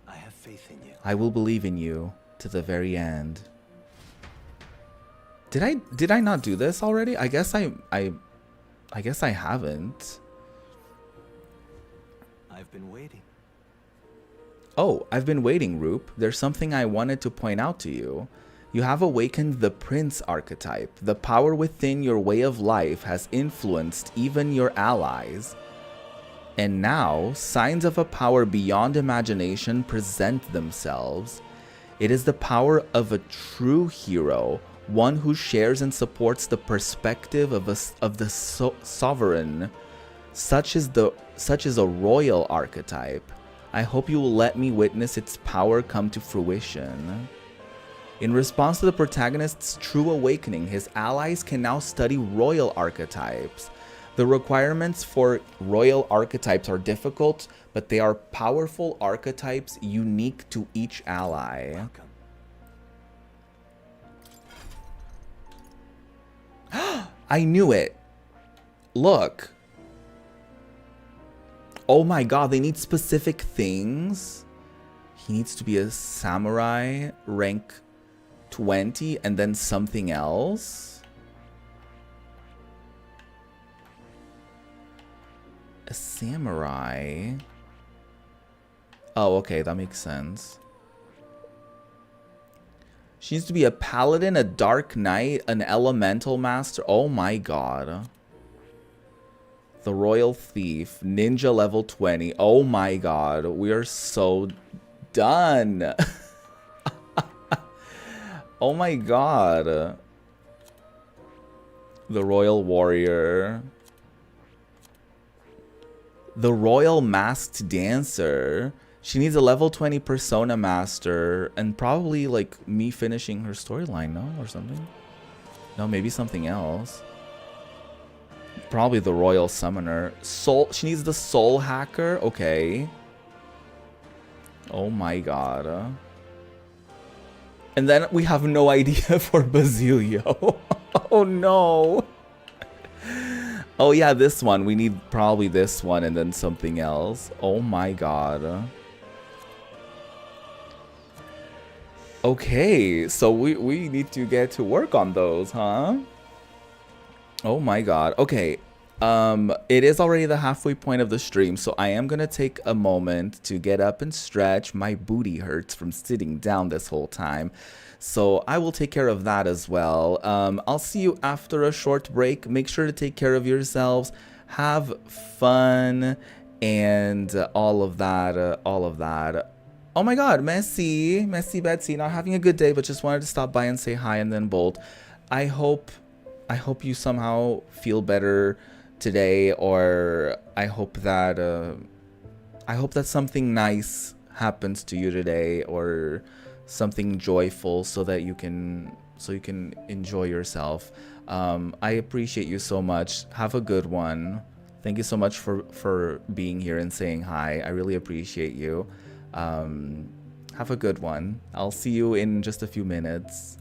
I have faith in you. I will believe in you to the very end. Did I not do this already? I guess I guess I haven't. I've been waiting. Oh, I've been waiting, Roop. There's something I wanted to point out to you. You have awakened the Prince archetype. The power within your way of life has influenced even your allies. And now, signs of a power beyond imagination present themselves. It is the power of a true hero, one who shares and supports the perspective of the sovereign. Such is a royal archetype. I hope you will let me witness its power come to fruition. In response to the protagonist's true awakening, his allies can now study royal archetypes. The requirements for royal archetypes are difficult, but they are powerful archetypes unique to each ally. I knew it. Look. Oh my god, they need specific things. He needs to be a samurai, rank 20, and then something else. A samurai. Oh, okay, that makes sense. She needs to be a paladin, a dark knight, an elemental master. Oh my god. The royal thief, ninja level 20. Oh my god, we are so done. Oh my god. The royal warrior. The royal masked dancer. She needs a level 20 persona master and probably like me finishing her storyline, no? Or something? No, maybe something else. Probably the royal summoner. She needs the soul hacker. Okay. Oh my god. And then we have no idea for Basilio. Oh no. Oh yeah, this one. We need probably this one and then something else. Oh my god. Okay, so we need to get to work on those, huh? Oh my god. Okay. It is already the halfway point of the stream, so I am gonna take a moment to get up and stretch. My booty hurts from sitting down this whole time, so I will take care of that as well. I'll see you after a short break. Make sure to take care of yourselves, have fun, and all of that. Oh my god, Messi Betsy, not having a good day, but just wanted to stop by and say hi and then bolt. I hope you somehow feel better today, or I hope that something nice happens to you today, or something joyful, so that you can so you can enjoy yourself. I appreciate you so much. Have a good one. Thank you so much for being here and saying hi. I really appreciate you. Have a good one. I'll see you in just a few minutes.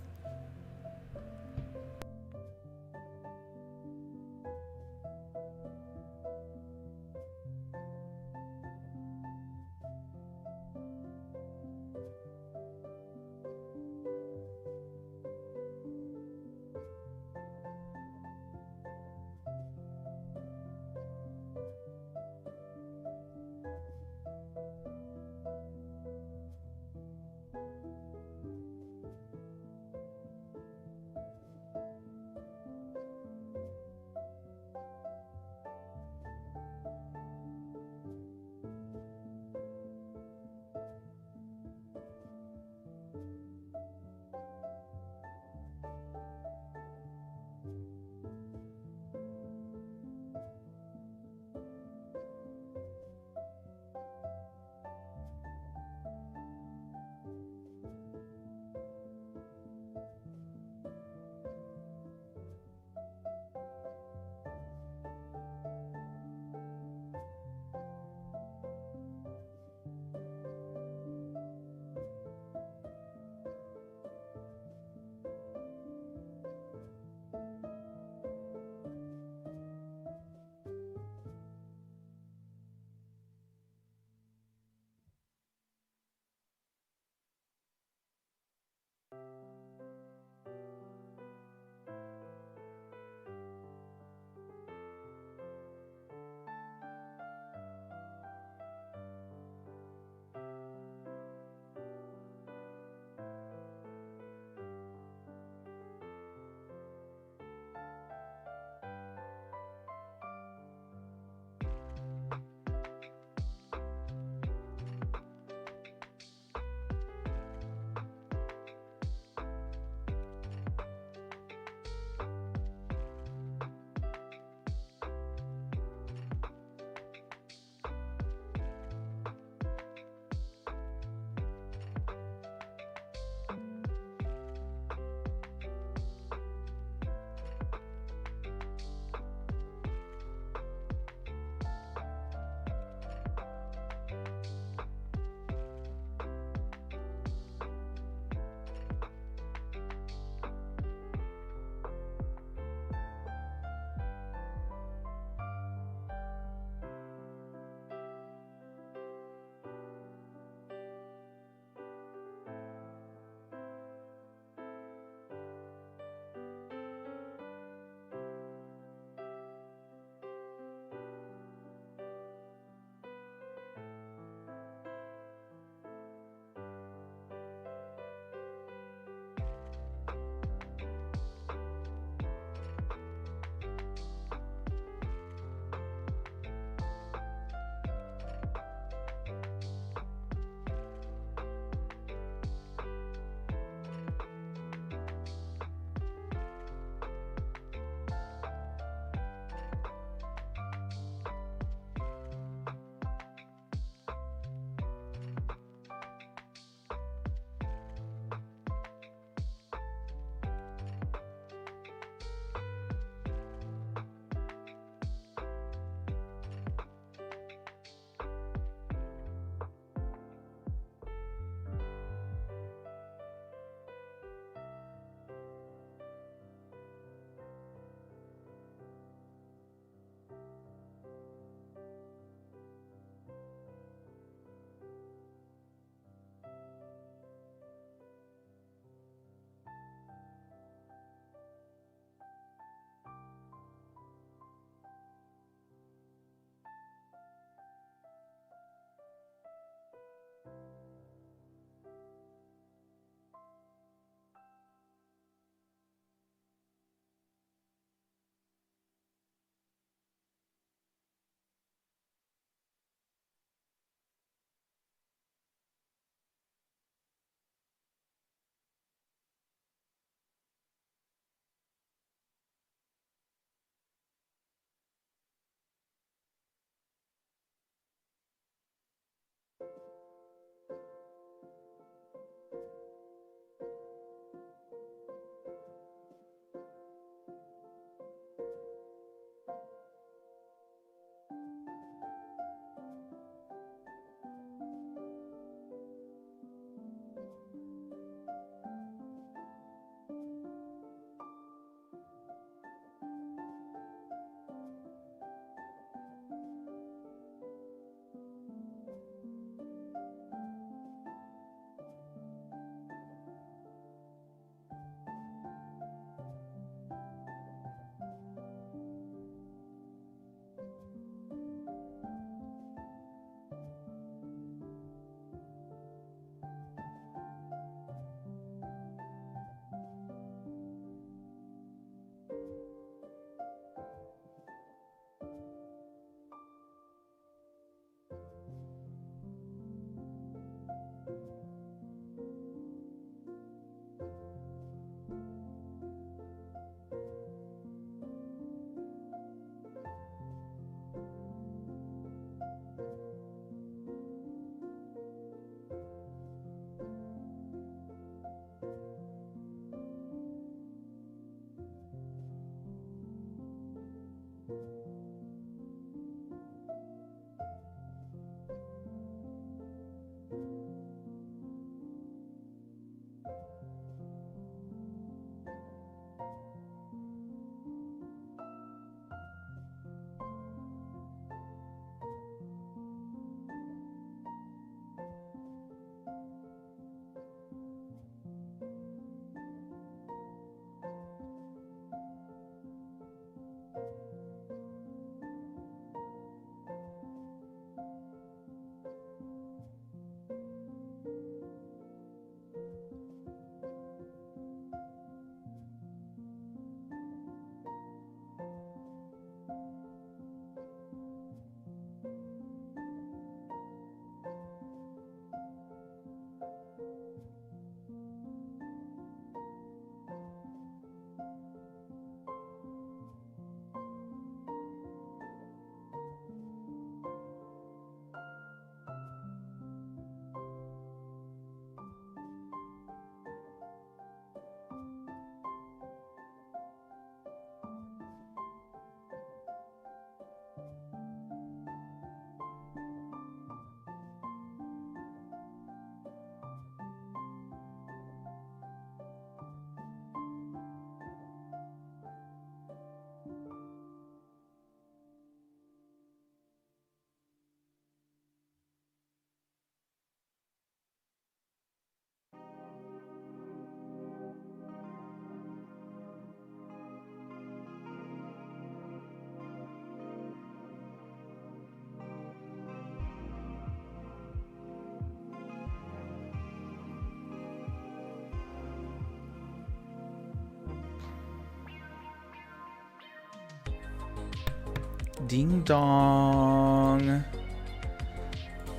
Ding dong.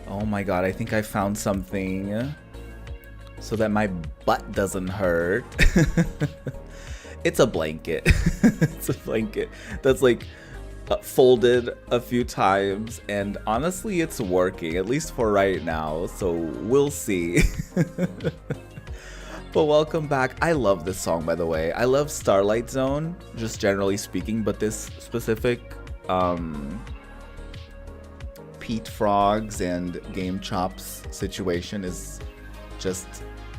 Oh my god, I think I found something so that my butt doesn't hurt. It's a blanket. It's a blanket that's like folded a few times, and honestly it's working, at least for right now, so we'll see. But welcome back. I love this song, by the way. I love Starlight Zone, just generally speaking, but this specific Pete Frogs and Game Chops situation is just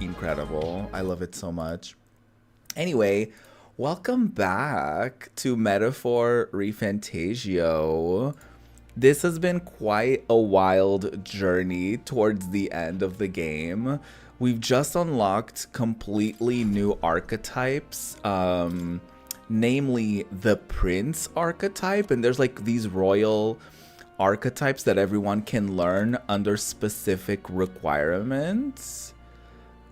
incredible. I love it so much. Anyway, welcome back to Metaphor ReFantazio. This has been quite a wild journey towards the end of the game. We've just unlocked completely new archetypes, namely the Prince archetype, and there's like these royal archetypes that everyone can learn under specific requirements,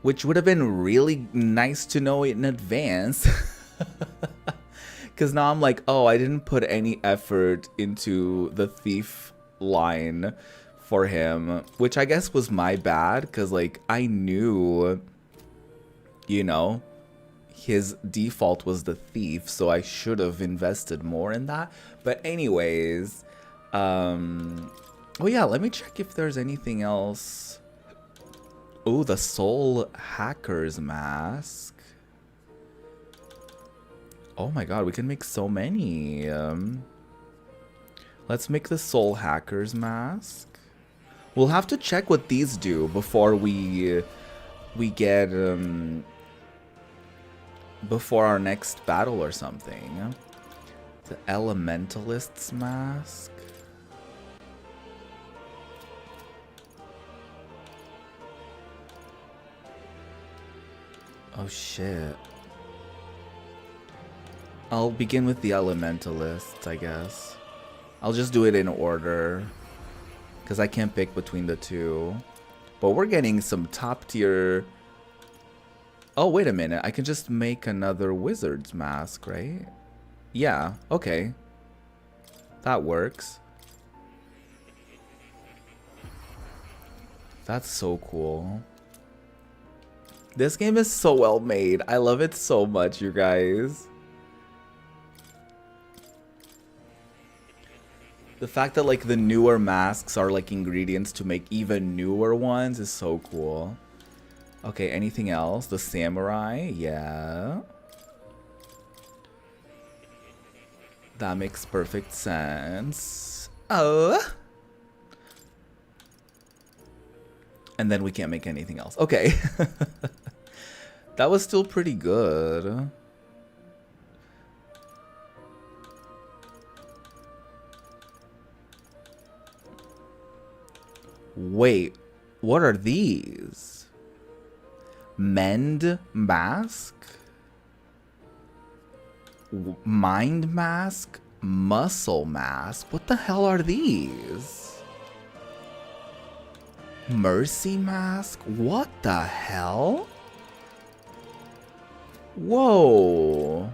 which would have been really nice to know in advance. Because now I'm like, oh, I didn't put any effort into the thief line for him, which I guess was my bad, because like I knew, you know, his default was the thief, so I should have invested more in that. But anyways, oh yeah, let me check if there's anything else. Oh, the Soul Hacker's Mask. Oh my god, we can make so many. Let's make the Soul Hacker's Mask. We'll have to check what these do before we get before our next battle or something. The Elementalist's Mask. Oh shit. I'll begin with the Elementalists, I guess. I'll just do it in order, because I can't pick between the two. But we're getting some top tier... Oh, wait a minute. I can just make another Wizard's Mask, right? Yeah, okay. That works. That's so cool. This game is so well made. I love it so much, you guys. The fact that like the newer masks are like ingredients to make even newer ones is so cool. Okay, anything else? The Samurai, yeah. That makes perfect sense. Oh. And then we can't make anything else. Okay. That was still pretty good. Wait, what are these? Mend Mask? Mind Mask? Muscle Mask? What the hell are these? Mercy Mask? What the hell? Whoa.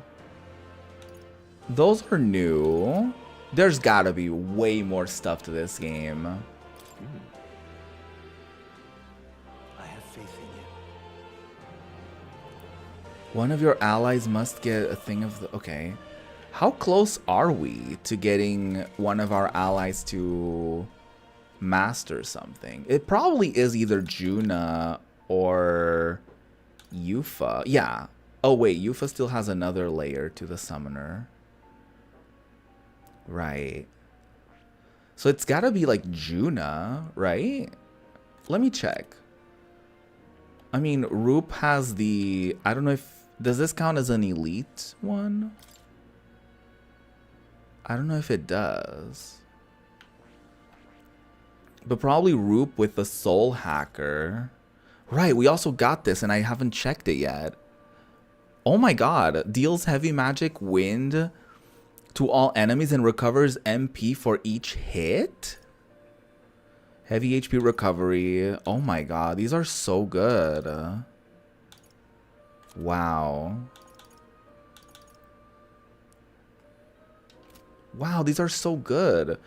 Those are new. There's gotta be way more stuff to this game. I have faith in you. One of your allies must get a thing of the... Okay. How close are we to getting one of our allies to master something? It probably is either Juna or Yufa. Yeah. Oh, wait. Yufa still has another layer to the summoner. Right. So it's gotta be like Juna, right? Let me check. I mean, Roop has the... I don't know if... Does this count as an elite one? I don't know if it does. But probably Roop with the Soul Hacker. Right, we also got this and I haven't checked it yet. Oh my god. Deals heavy magic wind to all enemies and recovers MP for each hit? Heavy HP recovery. Oh my god, these are so good. Wow. Wow, these are so good.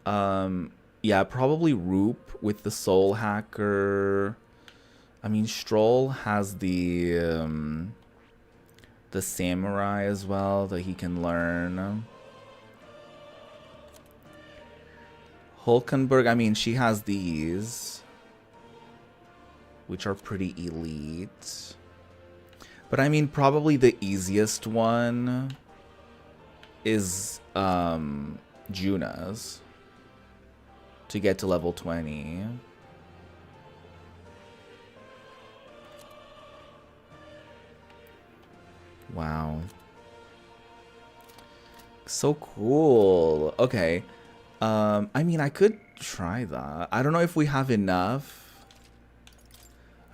Yeah, probably Roop with the Soul Hacker. I mean, Stroll has the Samurai as well that he can learn. Hulkenberg, I mean, she has these, which are pretty elite. But I mean, probably the easiest one is Juna's to get to level 20. Wow. So cool. Okay. I mean, I could try that. I don't know if we have enough.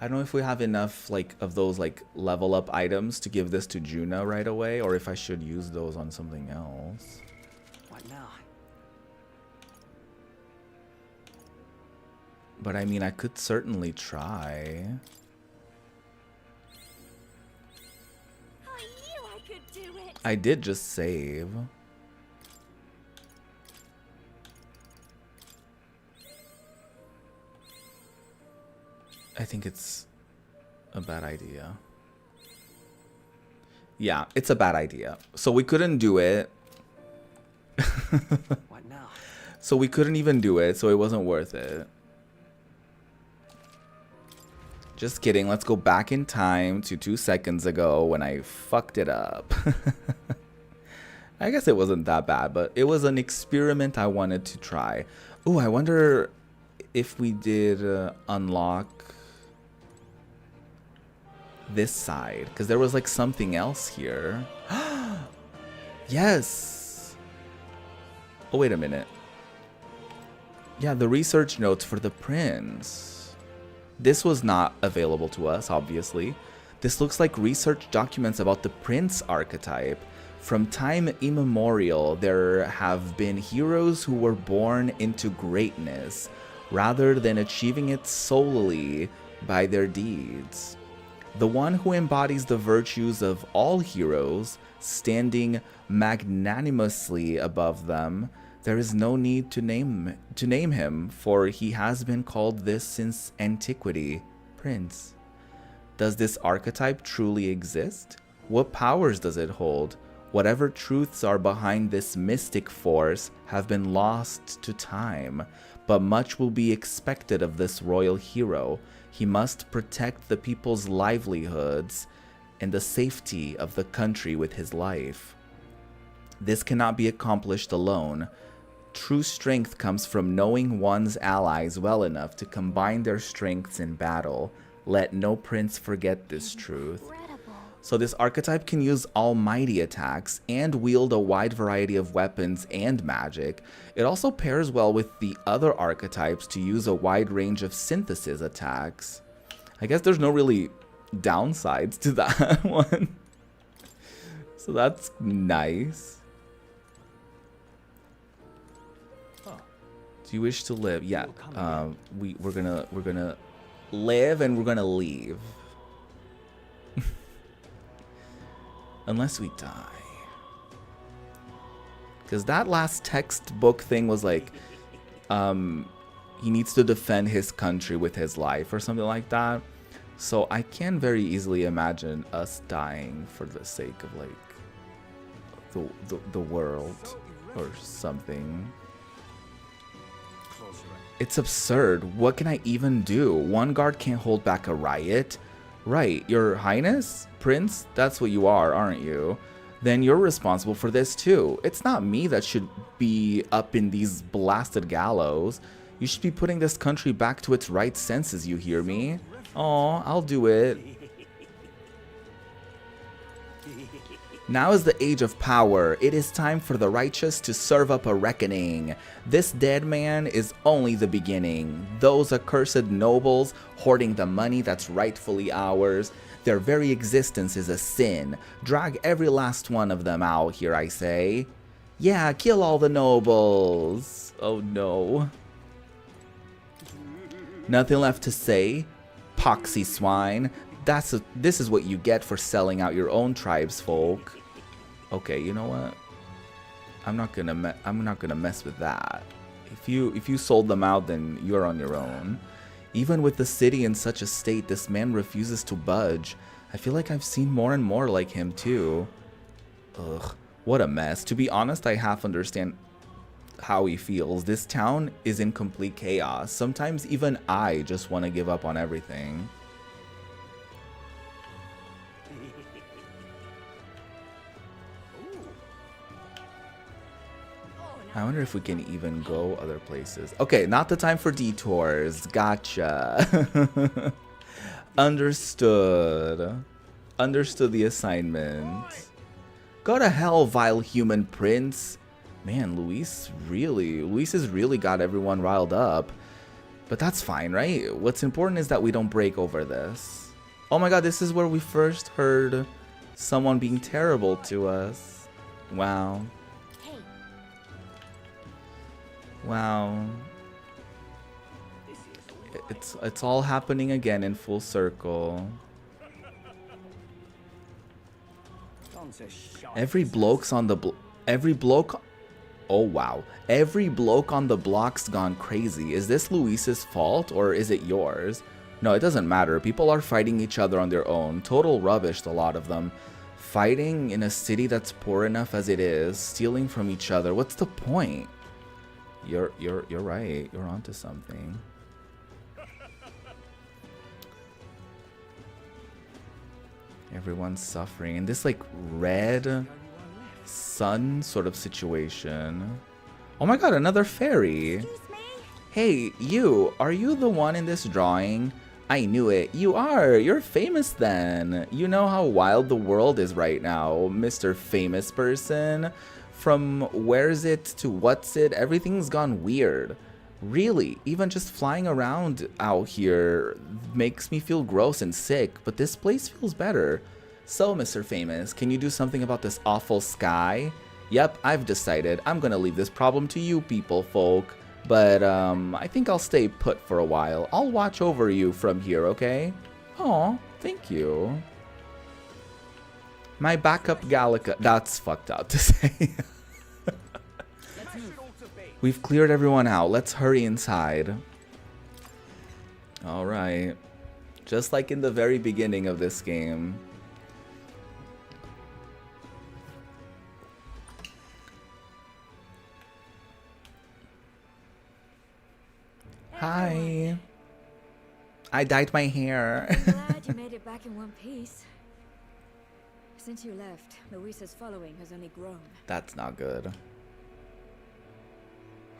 I don't know if we have enough, like, of those, like, level up items to give this to Juna right away, or if I should use those on something else. What now? But I mean, I could certainly try. I knew I could do it. I did just save. I think it's a bad idea. Yeah, it's a bad idea. So we couldn't do it. What now? So we couldn't even do it, so it wasn't worth it. Just kidding. Let's go back in time to 2 seconds ago when I fucked it up. I guess it wasn't that bad, but it was an experiment I wanted to try. Ooh, I wonder if we did unlock this side, because there was like something else here. Yes. Oh, wait a minute. Yeah, the research notes for the prince. This was not available to us, obviously. This looks like research documents about the prince archetype. From time immemorial, there have been heroes who were born into greatness, rather than achieving it solely by their deeds. The one who embodies the virtues of all heroes, standing magnanimously above them, there is no need to name him, for he has been called this since antiquity, Prince. Does this archetype truly exist? What powers does it hold? Whatever truths are behind this mystic force have been lost to time, but much will be expected of this royal hero. He must protect the people's livelihoods and the safety of the country with his life. This cannot be accomplished alone. True strength comes from knowing one's allies well enough to combine their strengths in battle. Let no prince forget this truth. So this archetype can use almighty attacks and wield a wide variety of weapons and magic. It also pairs well with the other archetypes to use a wide range of synthesis attacks. I guess there's no really downsides to that one. So that's nice. Do you wish to live? Yeah, we're gonna live and we're gonna leave. Unless we die. Because that last textbook thing was like, he needs to defend his country with his life or something like that. So I can very easily imagine us dying for the sake of like the world or something. It's absurd. What can I even do? One guard can't hold back a riot. Right, Your Highness? Prince? That's what you are, aren't you? Then you're responsible for this too. It's not me that should be up in these blasted gallows. You should be putting this country back to its right senses, you hear me? Aw, I'll do it. Now is the age of power. It is time for the righteous to serve up a reckoning. This dead man is only the beginning. Those accursed nobles hoarding the money that's rightfully ours. Their very existence is a sin. Drag every last one of them out here, I say. Yeah, kill all the nobles. Oh no. Nothing left to say? Poxy swine. This is what you get for selling out your own tribe's folk. Okay, you know what? I'm not gonna mess with that. If you sold them out, then you're on your own. Even with the city in such a state, this man refuses to budge. I feel like I've seen more and more like him too. Ugh, what a mess. To be honest, I half understand how he feels. This town is in complete chaos. Sometimes even I just want to give up on everything. I wonder if we can even go other places. Okay, not the time for detours. Gotcha. Understood. Understood the assignment. Go to hell, vile human prince. Man, Luis has really got everyone riled up. But that's fine, right? What's important is that we don't break over this. Oh my god, this is where we first heard someone being terrible to us. Wow. Wow. It's all happening again in full circle. Every bloke's on the oh wow. Every bloke on the block's gone crazy. Is this Luis's fault or is it yours? No, it doesn't matter. People are fighting each other on their own. Total rubbish, a lot of them. Fighting in a city that's poor enough as it is, stealing from each other. What's the point? You're right. You're onto something. Everyone's suffering in this like red sun sort of situation. Oh my god, another fairy. Hey, you, are you the one in this drawing? I knew it. You are. You're famous then. You know how wild the world is right now, Mr. Famous Person. From where's it to what's it, everything's gone weird. Really, even just flying around out here makes me feel gross and sick, but this place feels better. So, Mr. Famous, can you do something about this awful sky? Yep, I've decided. I'm gonna leave this problem to you people folk. But, I think I'll stay put for a while. I'll watch over you from here, okay? Aw, thank you. My backup Gallica. That's fucked up to say. We've cleared everyone out. Let's hurry inside. Alright. Just like in the very beginning of this game. Hi. I dyed my hair. I'm glad you made it back in one piece. Since you left, Luis's following has only grown. That's not good.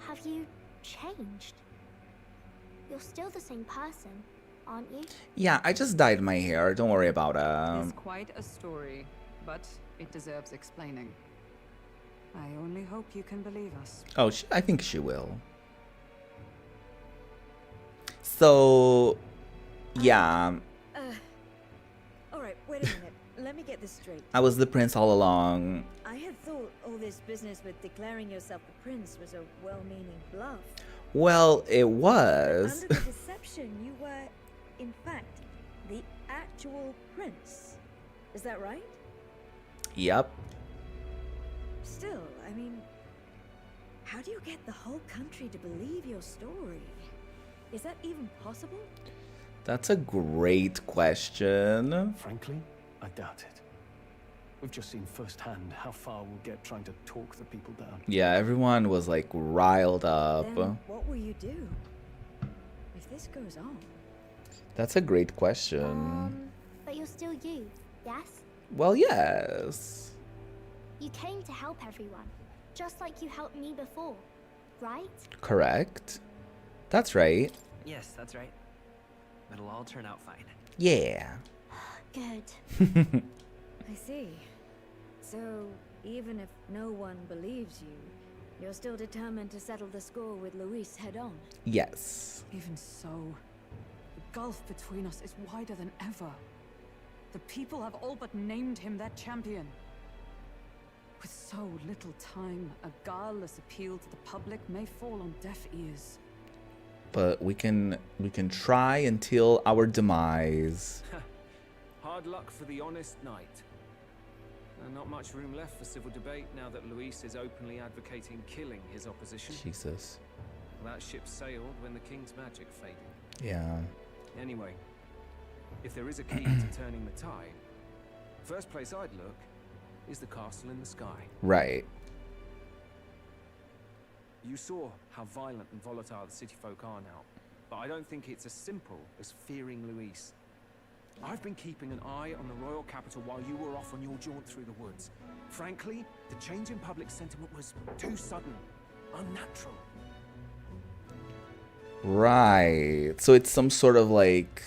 Have you changed? You're still the same person, aren't you? Yeah, I just dyed my hair. Don't worry about It's quite a story, but it deserves explaining. I only hope you can believe us. Oh, I think she will. So, yeah. Alright, wait a minute. Let me get this straight. I was the prince all along. I had thought all this business with declaring yourself the prince was a well-meaning bluff. Well, it was. Under the deception, you were, in fact, the actual prince. Is that right? Yep. Still, I mean, how do you get the whole country to believe your story? Is that even possible? That's a great question. Frankly, I doubt it. We've just seen firsthand how far we'll get trying to talk the people down. Yeah, everyone was like riled up. Then what will you do if this goes on? That's a great question. But you're still you, yes? Well, yes. You came to help everyone, just like you helped me before, right? Correct. That's right. Yes, that's right. It'll all turn out fine. Yeah. Good. I see. So, even if no one believes you, you're still determined to settle the score with Luis head on? Yes. Even so, the gulf between us is wider than ever. The people have all but named him their champion. With so little time, a guileless appeal to the public may fall on deaf ears. But we can try until our demise. Hard luck for the honest knight. Not much room left for civil debate now that Luis is openly advocating killing his opposition. Jesus. That ship sailed when the king's magic faded. Yeah. Anyway, if there is a key to turning the tide, first place I'd look is the castle in the sky. Right. You saw how violent and volatile the city folk are now, but I don't think it's as simple as fearing Luis. I've been keeping an eye on the royal capital while you were off on your jaunt through the woods. Frankly, the change in public sentiment was too sudden, unnatural. Right. So it's some sort of like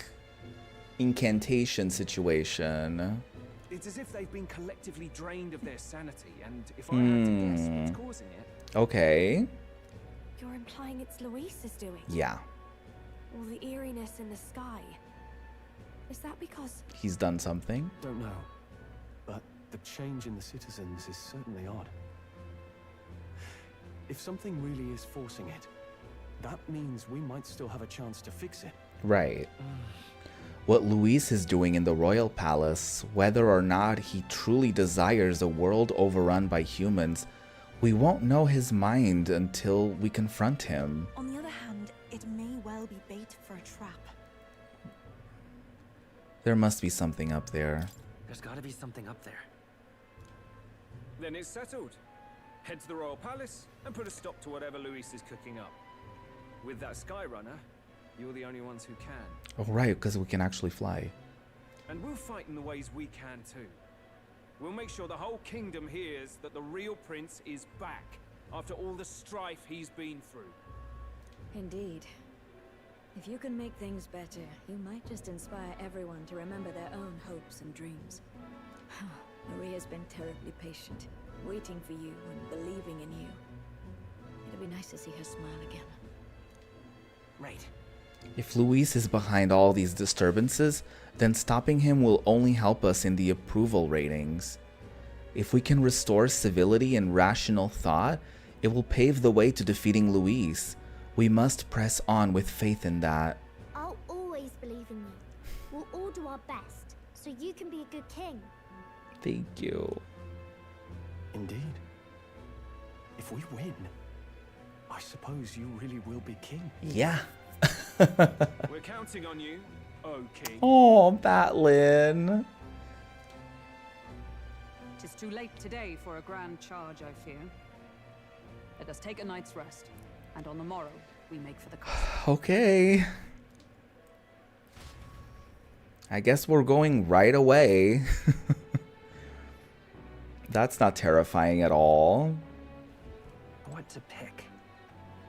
incantation situation. It's as if they've been collectively drained of their sanity, and if I had to guess what's causing it... Okay. You're implying it's Luis's doing? Yeah. All the eeriness in the sky. Is that because... He's done something? Don't know. But the change in the citizens is certainly odd. If something really is forcing it, that means we might still have a chance to fix it. Right. What Luis is doing in the royal palace, whether or not he truly desires a world overrun by humans, we won't know his mind until we confront him. On the other hand, it may well be bait for a trap. There must be something up there. There's gotta be something up there. Then it's settled. Head to the royal palace and put a stop to whatever Luis is cooking up. With that Skyrunner, you're the only ones who can. Oh, right, because we can actually fly. And we'll fight in the ways we can too. We'll make sure the whole kingdom hears that the real prince is back after all the strife he's been through. Indeed. If you can make things better, you might just inspire everyone to remember their own hopes and dreams. Maria's been terribly patient, waiting for you and believing in you. It'd be nice to see her smile again. Right. If Luis is behind all these disturbances, then stopping him will only help us in the approval ratings. If we can restore civility and rational thought, it will pave the way to defeating Luis. We must press on with faith in that. I'll always believe in you. We'll all do our best, so you can be a good king. Thank you. Indeed. If we win, I suppose you really will be king. Yeah. We're counting on you, oh king. Oh, Batlin. Tis too late today for a grand charge, I fear. Let us take a night's rest, and on the morrow we make for the castle. Okay. I guess we're going right away. That's not terrifying at all. What to pick?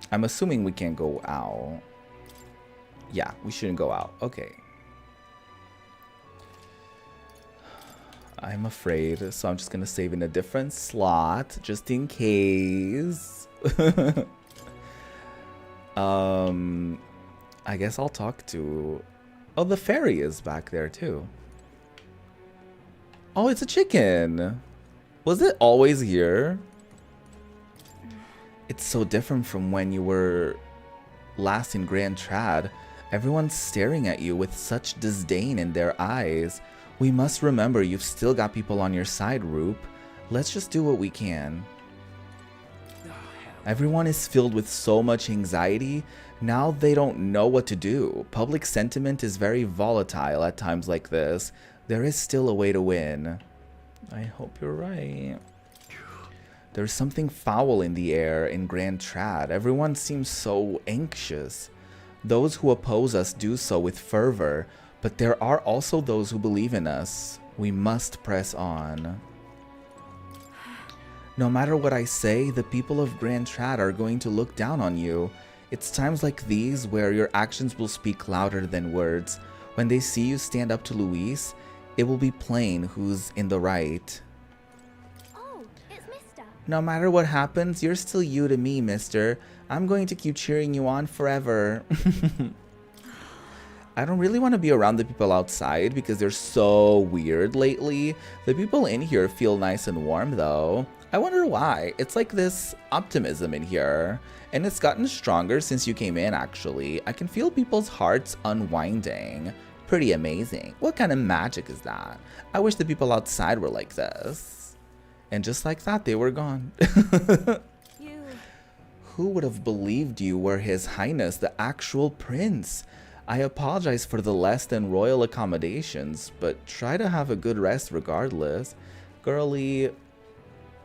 I'm assuming we can't go out. Yeah, we shouldn't go out. Okay. I'm afraid, so I'm just gonna save in a different slot just in case. I guess I'll talk to... Oh, the fairy is back there too. Oh, it's a chicken. Was it always here? It's so different from when you were last in Grand Trad. Everyone's staring at you with such disdain in their eyes. We must remember you've still got people on your side, Roop. Let's just do what we can. Everyone is filled with so much anxiety. Now they don't know what to do. Public sentiment is very volatile at times like this. There is still a way to win. I hope you're right. There's something foul in the air in Grand Trad. Everyone seems so anxious. Those who oppose us do so with fervor, but there are also those who believe in us. We must press on. No matter what I say, the people of Grand Trad are going to look down on you. It's times like these where your actions will speak louder than words. When they see you stand up to Luis, it will be plain who's in the right. Oh, it's Mister. No matter what happens, you're still you to me, mister. I'm going to keep cheering you on forever. I don't really want to be around the people outside because they're so weird lately. The people in here feel nice and warm though. I wonder why. It's like this optimism in here. And it's gotten stronger since you came in actually. I can feel people's hearts unwinding. Pretty amazing. What kind of magic is that? I wish the people outside were like this. And just like that, they were gone. Who would have believed you were His Highness, the actual prince? I apologize for the less than royal accommodations, but try to have a good rest regardless. Girlie,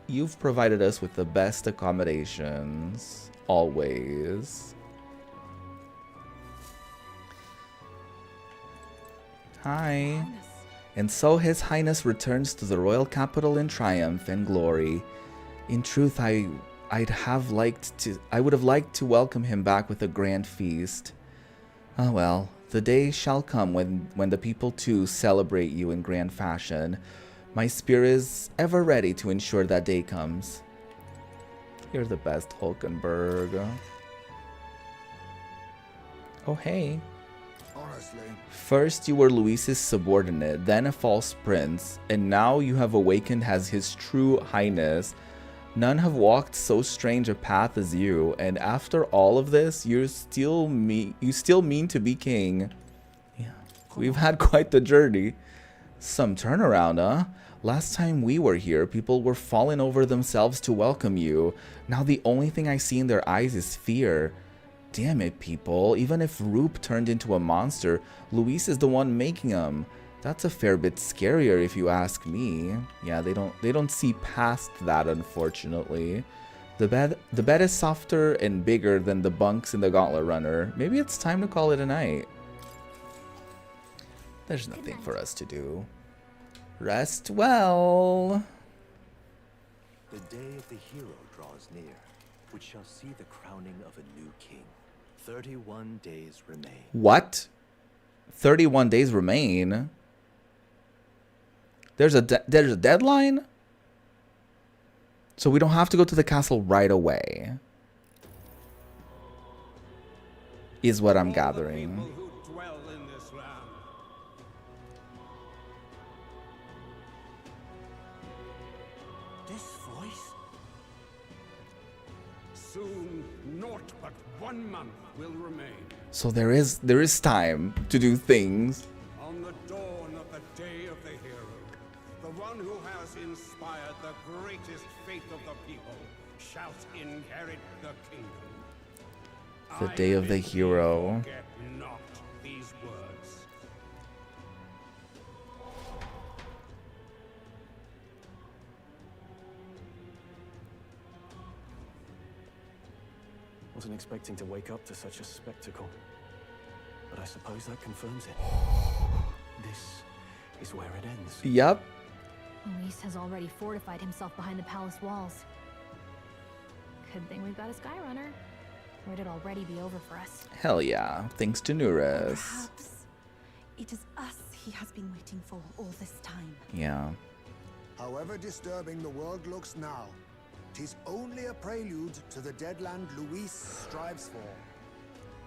you've provided us with the best accommodations. Always. Hi. And so His Highness returns to the royal capital in triumph and glory. In truth, I would have liked to welcome him back with a grand feast. Ah well, the day shall come when the people too celebrate you in grand fashion. My spirit is ever ready to ensure that day comes. You're the best, Hulkenberg. Oh hey. Honestly. First you were Luis's subordinate, then a false prince, and now you have awakened as his true highness. None have walked so strange a path as you, and after all of this, you still mean to be king. Yeah, we've had quite the journey. Some turnaround, huh? Last time we were here, people were falling over themselves to welcome you. Now the only thing I see in their eyes is fear. Damn it, people. Even if Roop turned into a monster, Luis is the one making him. That's a fair bit scarier if you ask me. Yeah, they don't see past that, unfortunately. The bed is softer and bigger than the bunks in the Gauntlet Runner. Maybe it's time to call it a night. There's nothing for us to do. Rest well. The day of the hero draws near, which shall see the crowning of a new king. 31 days remain. What? 31 days remain? There's a deadline? So we don't have to go to the castle right away. Is what I'm gathering. Who dwell in this land. This voice? Soon, naught but 1 month will remain. So there is time to do things. On the dawn of the day of the hero, the one who has inspired the greatest faith of the people shall inherit the kingdom. The day of the hero. Forget not these words. Wasn't expecting to wake up to such a spectacle, but I suppose that confirms it. This is where it ends. Yep. Luis has already fortified himself behind the palace walls. Good thing we've got a Skyrunner, or it'd already be over for us. Hell yeah. Thanks to Nuris. Perhaps it is us he has been waiting for all this time. Yeah. However disturbing the world looks now, 'tis only a prelude to the deadland Luis strives for.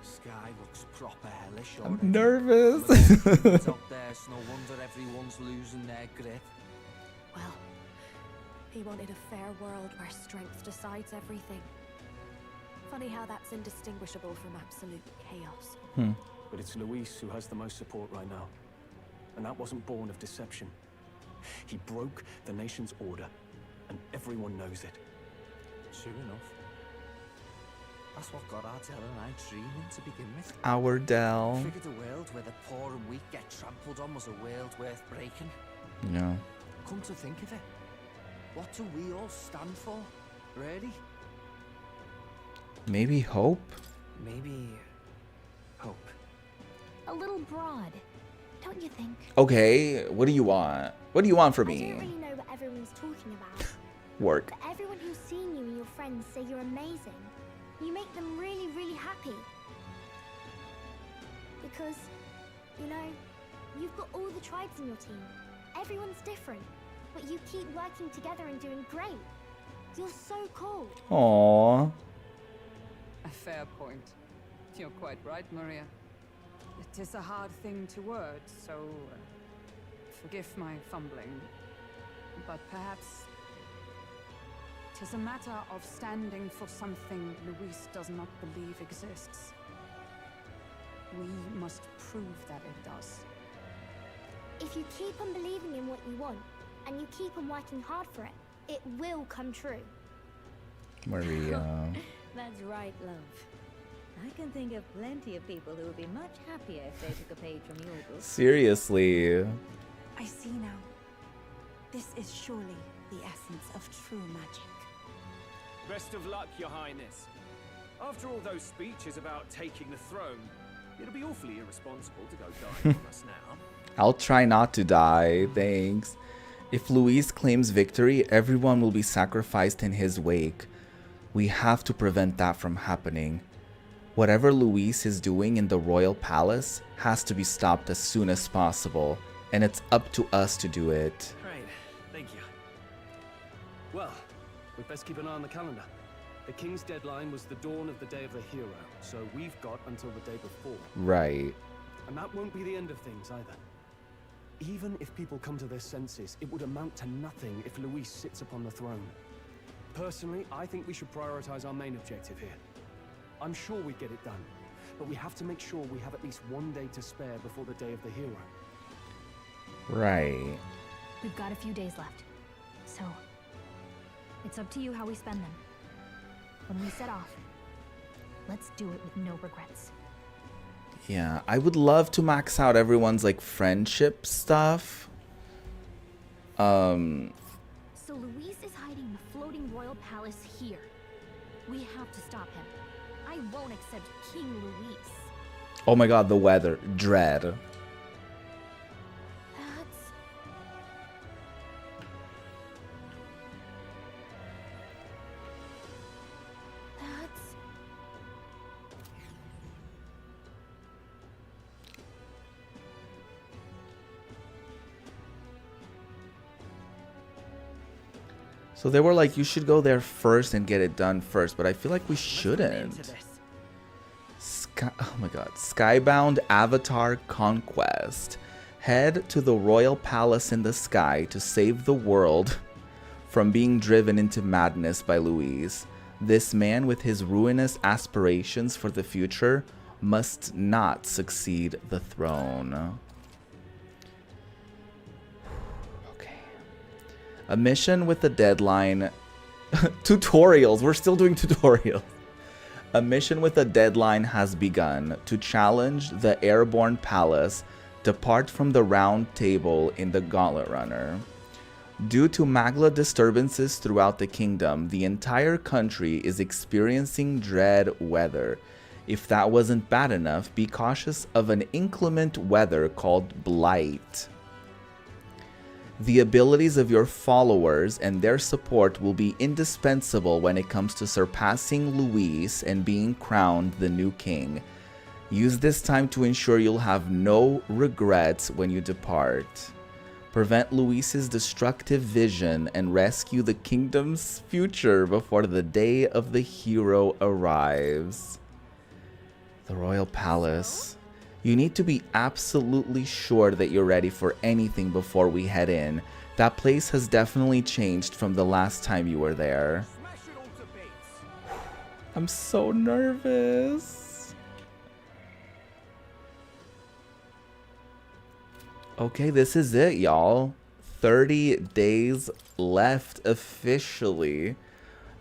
Sky looks proper hellish. I'm nervous. It's up there, it's no wonder everyone's losing their grip. Well, he wanted a fair world where strength decides everything. Funny how that's indistinguishable from absolute chaos. But it's Luis who has the most support right now. And that wasn't born of deception. He broke the nation's order, and everyone knows it. True enough. That's what got our Dell and I dreaming to begin with. Our Dell. Figured a world where the poor and weak get trampled on was a world worth breaking. Yeah. Come to think of it, what do we all stand for, really? Maybe hope? Maybe hope. A little broad, don't you think? Okay, what do you want? What do you want from I me? don't really know what everyone's talking about. Work. But everyone who's seen you and your friends say you're amazing. You make them really, really happy. Because, you know, you've got all the tribes in your team. Everyone's different, but you keep working together and doing great. You're so cool. Aww. A fair point. You're quite right, Maria. It is a hard thing to word, so forgive my fumbling. But perhaps it is a matter of standing for something Luis does not believe exists. We must prove that it does. If you keep on believing in what you want, and you keep on working hard for it, it will come true. Maria. That's right, love. I can think of plenty of people who would be much happier if they took a page from your book. Seriously. I see now. This is surely the essence of true magic. Best of luck, Your Highness. After all those speeches about taking the throne, it'll be awfully irresponsible to go dying on us now. I'll try not to die, thanks. If Luis claims victory, everyone will be sacrificed in his wake. We have to prevent that from happening. Whatever Luis is doing in the royal palace has to be stopped as soon as possible, and it's up to us to do it. Great, thank you. Well, we'd best keep an eye on the calendar. The king's deadline was the dawn of the day of the hero, so we've got until the day before. Right. And that won't be the end of things either. Even if people come to their senses, it would amount to nothing if Luis sits upon the throne. Personally, I think we should prioritize our main objective here. I'm sure we'd get it done, but we have to make sure we have at least one day to spare before the day of the hero. Right. We've got a few days left, so it's up to you how we spend them. When we set off, let's do it with no regrets. Yeah, I would love to max out everyone's like friendship stuff. So Luis is hiding in the floating royal palace here. We have to stop him. I won't accept King Luis. Oh my god, the weather. Dread. So they were like, you should go there first and get it done first, but I feel like we shouldn't. Oh my god. Skybound Avatar Conquest. Head to the royal palace in the sky to save the world from being driven into madness by Luis. This man with his ruinous aspirations for the future must not succeed the throne. A mission with a deadline. Tutorials. We're still doing tutorials. A mission with a deadline has begun. To challenge the airborne palace, depart from the round table in the Gauntlet Runner. Due to Magla disturbances throughout the kingdom, the entire country is experiencing dread weather. If that wasn't bad enough, be cautious of an inclement weather called Blight. The abilities of your followers and their support will be indispensable when it comes to surpassing Luis and being crowned the new king. Use this time to ensure you'll have no regrets when you depart. Prevent Luis's destructive vision and rescue the kingdom's future before the day of the hero arrives. The Royal Palace. You need to be absolutely sure that you're ready for anything before we head in. That place has definitely changed from the last time you were there. I'm so nervous. Okay, this is it, y'all. 30 days left officially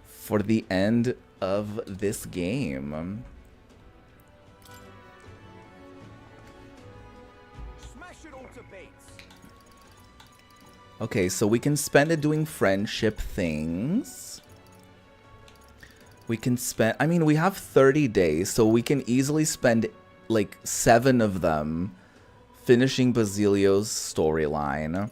for the end of this game. Okay, so we can spend it doing friendship things. We can spend, I mean, we have 30 days, so we can easily spend like 7 of them finishing Basilio's storyline.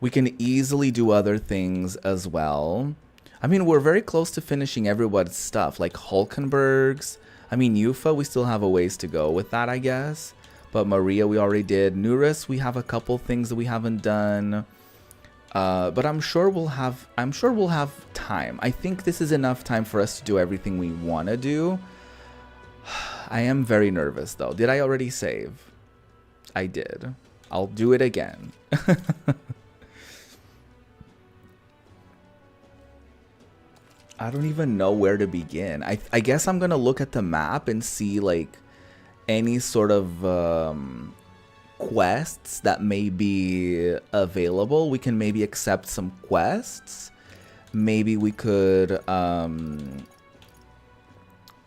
We can easily do other things as well. I mean, we're very close to finishing everyone's stuff, like Hulkenberg's. I mean, Yufa, we still have a ways to go with that, I guess. But Maria, we already did. Nuris, we have a couple things that we haven't done. But I'm sure we'll have time. I think this is enough time for us to do everything we want to do. I am very nervous though. Did I already save? I did. I'll do it again. I don't even know where to begin. I guess I'm gonna look at the map and see like any sort of quests that may be available. We can maybe accept some quests. maybe we could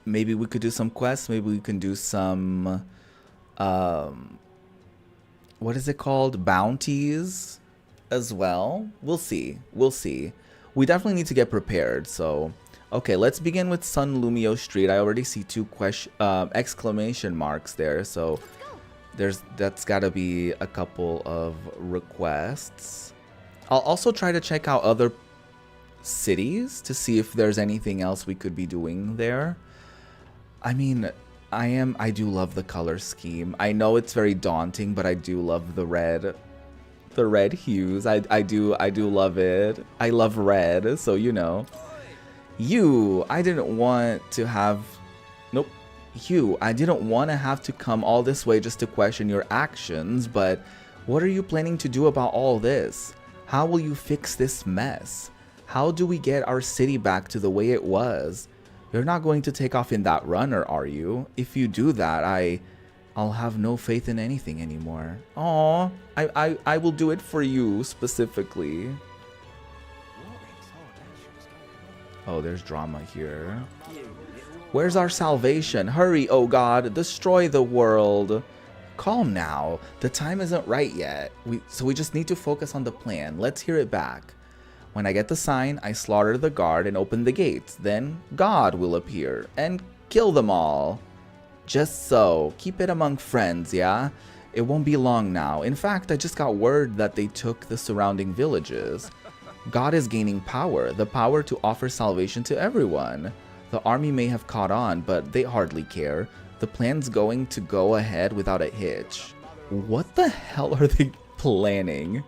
do some quests. Maybe we can do some what is it called, bounties as well. We'll see. We definitely need to get prepared. So okay, let's begin with Sun Lumio Street. I already see 2 exclamation marks there, so that's got to be a couple of requests. I'll also try to check out other cities to see if there's anything else we could be doing there. I mean, I do love the color scheme. I know it's very daunting, but I do love the red hues. I do love it. I love red, so you know. I didn't want to have to come all this way just to question your actions, but what are you planning to do about all this? How will you fix this mess? How do we get our city back to the way it was? You're not going to take off in that runner, are you? If you do that, I'll have no faith in anything anymore. Aw, I will do it for you specifically. Oh, there's drama here. Where's our salvation? Hurry, oh God, destroy the world. Calm now. The time isn't right yet. So we just need to focus on the plan. Let's hear it back. When I get the sign, I slaughter the guard and open the gates. Then God will appear and kill them all. Just so. Keep it among friends, yeah? It won't be long now. In fact, I just got word that they took the surrounding villages. God is gaining power, the power to offer salvation to everyone. The army may have caught on, but they hardly care. The plan's going to go ahead without a hitch. What the hell are they planning?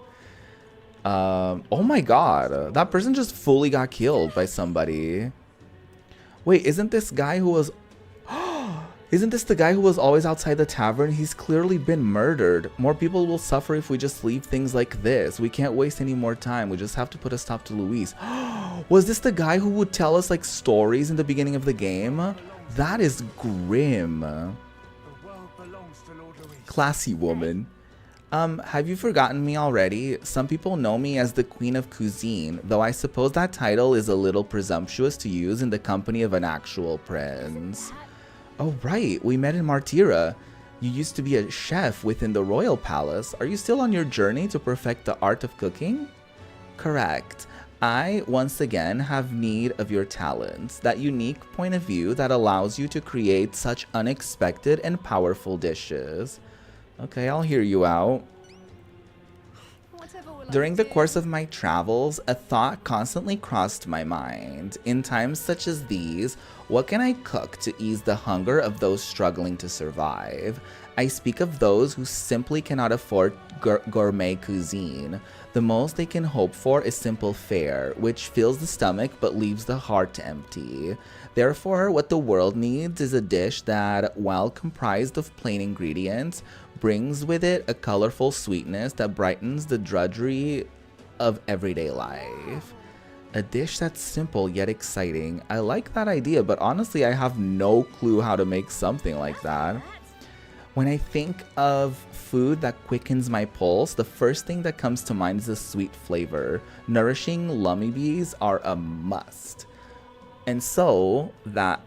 Oh my god, that person just fully got killed by somebody. Wait, isn't this the guy who was always outside the tavern? He's clearly been murdered. More people will suffer if we just leave things like this. We can't waste any more time. We just have to put a stop to Luis. Was this the guy who would tell us like stories in the beginning of the game? That is grim. Classy woman. Have you forgotten me already? Some people know me as the Queen of Cuisine, though I suppose that title is a little presumptuous to use in the company of an actual prince. Oh right, we met in Martira. You used to be a chef within the royal palace. Are you still on your journey to perfect the art of cooking? Correct. I, once again, have need of your talents, that unique point of view that allows you to create such unexpected and powerful dishes. Okay, I'll hear you out. During the course of my travels, a thought constantly crossed my mind. In times such as these, what can I cook to ease the hunger of those struggling to survive? I speak of those who simply cannot afford gourmet cuisine. The most they can hope for is simple fare, which fills the stomach but leaves the heart empty. Therefore, what the world needs is a dish that, while comprised of plain ingredients, brings with it a colorful sweetness that brightens the drudgery of everyday life. A dish that's simple yet exciting. I like that idea, but honestly, I have no clue how to make something like that. When I think of food that quickens my pulse, the first thing that comes to mind is a sweet flavor. Nourishing lummibes are a must. And so that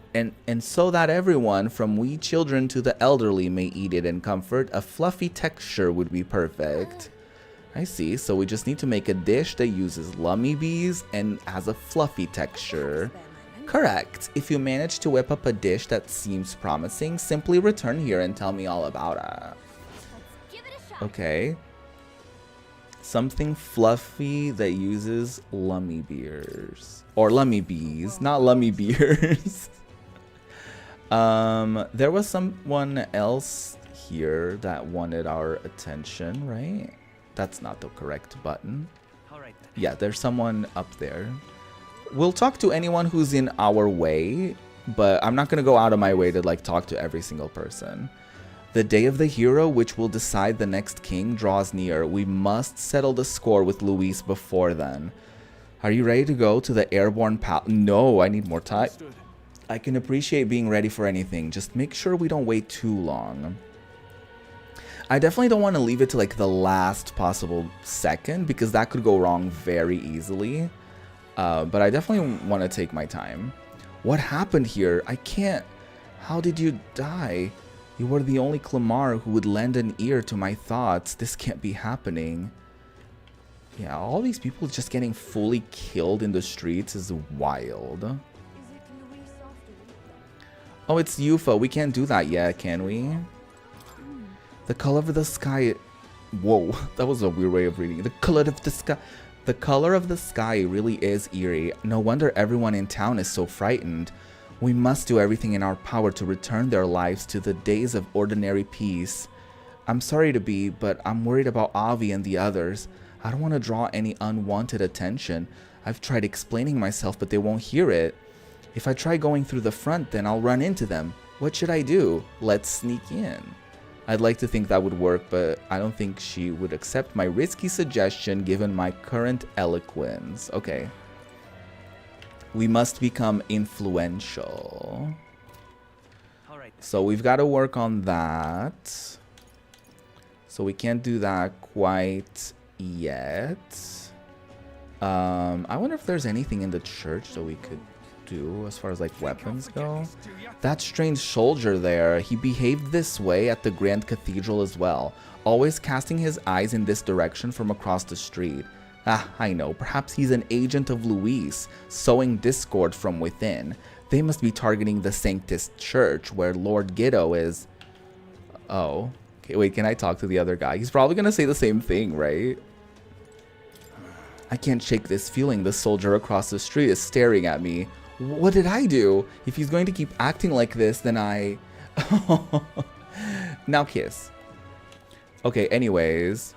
everyone from wee children to the elderly may eat it in comfort, a fluffy texture would be perfect. I see, so we just need to make a dish that uses lummibes and has a fluffy texture. Correct. If you manage to whip up a dish that seems promising, simply return here and tell me all about it. Okay. Something fluffy that uses lummibes. Or lummibes, not lummibeers. There was someone else here that wanted our attention, right? That's not the correct button. Yeah, there's someone up there. We'll talk to anyone who's in our way, but I'm not going to go out of my way to like talk to every single person. The day of the hero, which will decide the next king, draws near. We must settle the score with Luis before then. Are you ready to go to the airborne palace? No, I need more time. I can appreciate being ready for anything. Just make sure we don't wait too long. I definitely don't want to leave it to like the last possible second because that could go wrong very easily. But I definitely want to take my time. What happened here? I can't... How did you die? You were the only Clamar who would lend an ear to my thoughts. This can't be happening. Yeah, all these people just getting fully killed in the streets is wild. Oh, it's Yufa. We can't do that yet, can we? The color of the sky... Whoa, that was a weird way of reading. The color of the sky... The color of the sky really is eerie. No wonder everyone in town is so frightened. We must do everything in our power to return their lives to the days of ordinary peace. I'm sorry to be, but I'm worried about Avi and the others. I don't want to draw any unwanted attention. I've tried explaining myself, but they won't hear it. If I try going through the front, then I'll run into them. What should I do? Let's sneak in. I'd like to think that would work, but I don't think she would accept my risky suggestion given my current eloquence. Okay. We must become influential. So we've got to work on that. So we can't do that quite yet. I wonder if there's anything in the church that we could do as far as like weapons go. That strange soldier there, he behaved this way at the Grand Cathedral as well, always casting his eyes in this direction from across the street. Ah, I know, perhaps he's an agent of Luis, sowing discord from within. They must be targeting the Sanctus Church, where Lord Guido is... Oh. Okay, wait, can I talk to the other guy? He's probably gonna say the same thing, right? I can't shake this feeling. The soldier across the street is staring at me. What did I do? If he's going to keep acting like this, then I... Now kiss. Okay, anyways...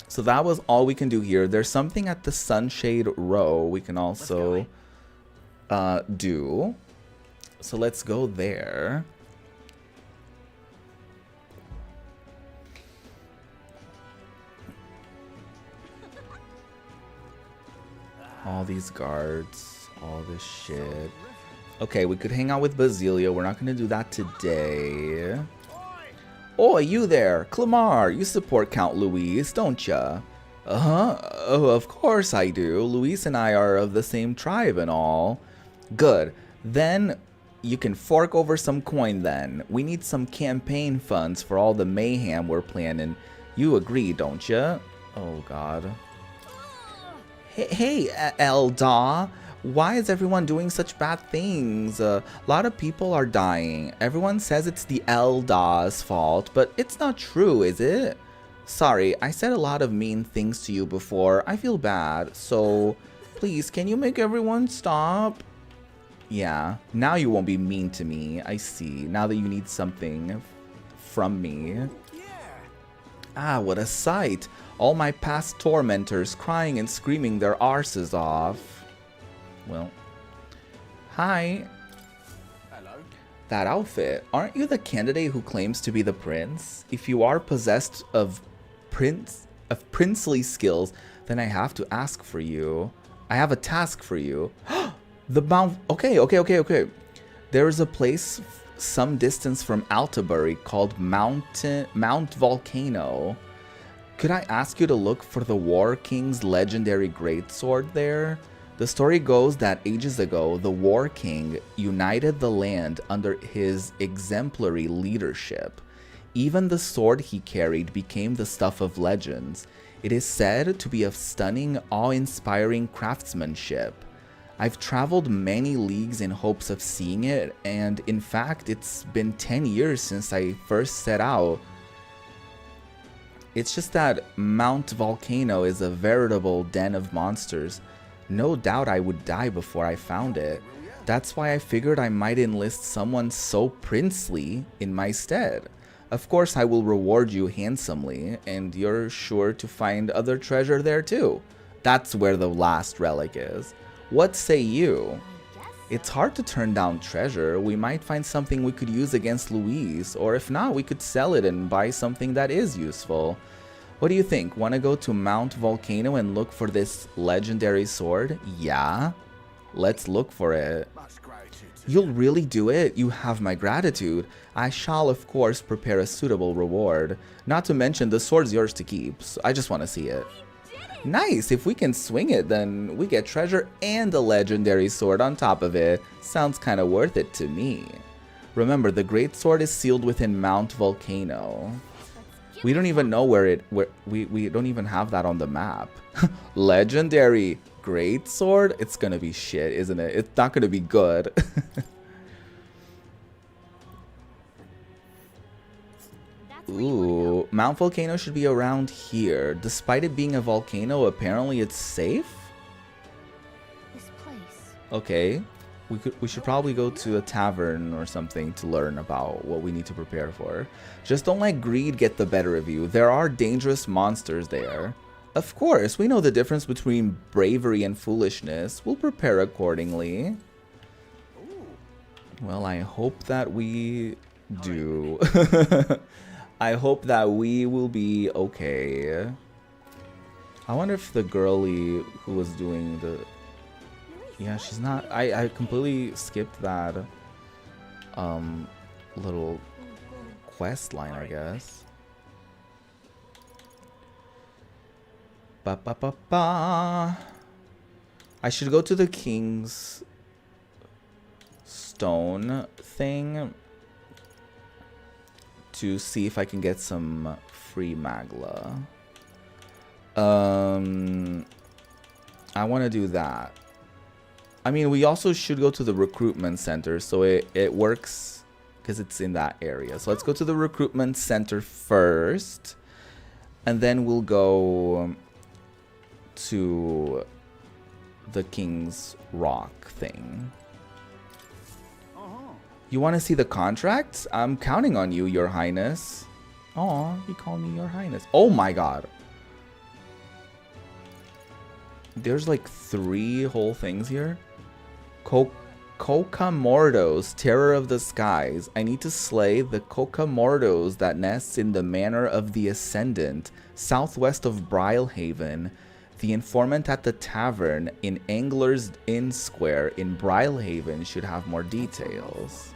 So that was all we can do here. There's something at the Sunshade Row we can also do. So let's go there. All these guards, all this shit. Okay, we could hang out with Basilio. We're not going to do that today. Oh, you there, Clamar, you support Count Luis, don't ya? Uh-huh, oh, of course I do. Luis and I are of the same tribe and all. Good, then you can fork over some coin then. We need some campaign funds for all the mayhem we're planning. You agree, don't ya? Oh, God. Hey, Elda. Why is everyone doing such bad things? A lot of people are dying. Everyone says it's the Elda's fault, but it's not true, is it? Sorry, I said a lot of mean things to you before. I feel bad. So, please, can you make everyone stop? Yeah, now you won't be mean to me. I see. Now that you need something from me. Ah, what a sight. All my past tormentors crying and screaming their arses off. Well, hi. Hello. That outfit. Aren't you the candidate who claims to be the prince? If you are possessed of princely skills, then I have to ask for you. I have a task for you. The Mount... Okay. There is a place some distance from Altabury called Mount Volcano. Could I ask you to look for the War King's legendary greatsword there? The story goes that ages ago, the War King united the land under his exemplary leadership. Even the sword he carried became the stuff of legends. It is said to be of stunning, awe-inspiring craftsmanship. I've traveled many leagues in hopes of seeing it, and in fact, it's been 10 years since I first set out. It's just that Mount Volcano is a veritable den of monsters. No doubt I would die before I found it. That's why I figured I might enlist someone so princely in my stead. Of course I will reward you handsomely, and you're sure to find other treasure there too. That's where the last relic is. What say you? It's hard to turn down treasure. We might find something we could use against Luis, or if not, we could sell it and buy something that is useful. What do you think? Want to go to Mount Volcano and look for this legendary sword? Yeah? Let's look for it. You'll really do it? You have my gratitude. I shall, of course, prepare a suitable reward. Not to mention, the sword's yours to keep, so I just want to see it. Nice. If we can swing it, then we get treasure and a legendary sword on top of it. Sounds kind of worth it to me. Remember, the great sword is sealed within Mount Volcano. We don't even know we don't even have that on the map. Legendary great sword? It's gonna be shit, isn't it? It's not gonna be good. Ooh, Mount Volcano should be around here. Despite it being a volcano, apparently it's safe? This place. Okay. We should probably go to a tavern or something to learn about what we need to prepare for. Just don't let greed get the better of you. There are dangerous monsters there. Of course, we know the difference between bravery and foolishness. We'll prepare accordingly. Well, I hope that we do. I hope that we will be okay. I wonder if the girlie who was doing the... Yeah, she's not... I completely skipped that little quest line, I guess. Ba ba ba ba. I should go to the King's Stone thing to see if I can get some free Magla. I want to do that. I mean, we also should go to the recruitment center, so it works because it's in that area. So let's go to the recruitment center first, and then we'll go to the King's Rock thing. You want to see the contracts? I'm counting on you, Your Highness. Aw, you call me Your Highness. Oh my god. There's like 3 whole things here. Kokamordos, Terror of the Skies. I need to slay the Kokamordos that nests in the Manor of the Ascendant, southwest of Brilehaven. The informant at the tavern in Angler's Inn Square in Brilehaven should have more details.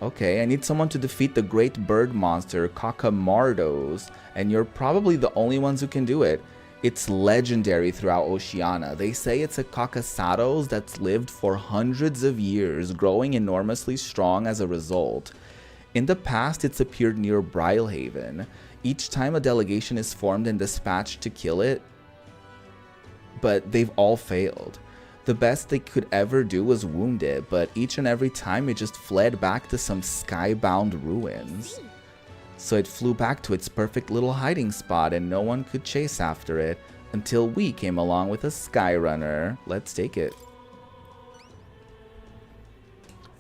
Okay, I need someone to defeat the great bird monster, Kokamordos, and you're probably the only ones who can do it. It's legendary throughout Oceania. They say it's a Caucasados that's lived for hundreds of years, growing enormously strong as a result. In the past, it's appeared near Brilehaven. Each time a delegation is formed and dispatched to kill it, but they've all failed. The best they could ever do was wound it, but each and every time it just fled back to some skybound ruins. So it flew back to its perfect little hiding spot and no one could chase after it until we came along with a Skyrunner. Let's take it.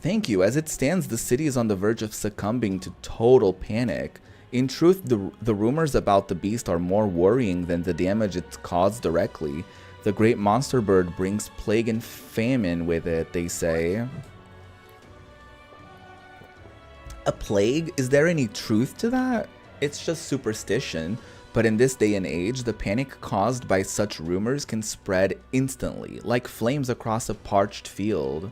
Thank you. As it stands, the city is on the verge of succumbing to total panic. In truth, the rumors about the beast are more worrying than the damage it's caused directly. The great monster bird brings plague and famine with it, they say. A plague? Is there any truth to that? It's just superstition. But in this day and age, the panic caused by such rumors can spread instantly, like flames across a parched field.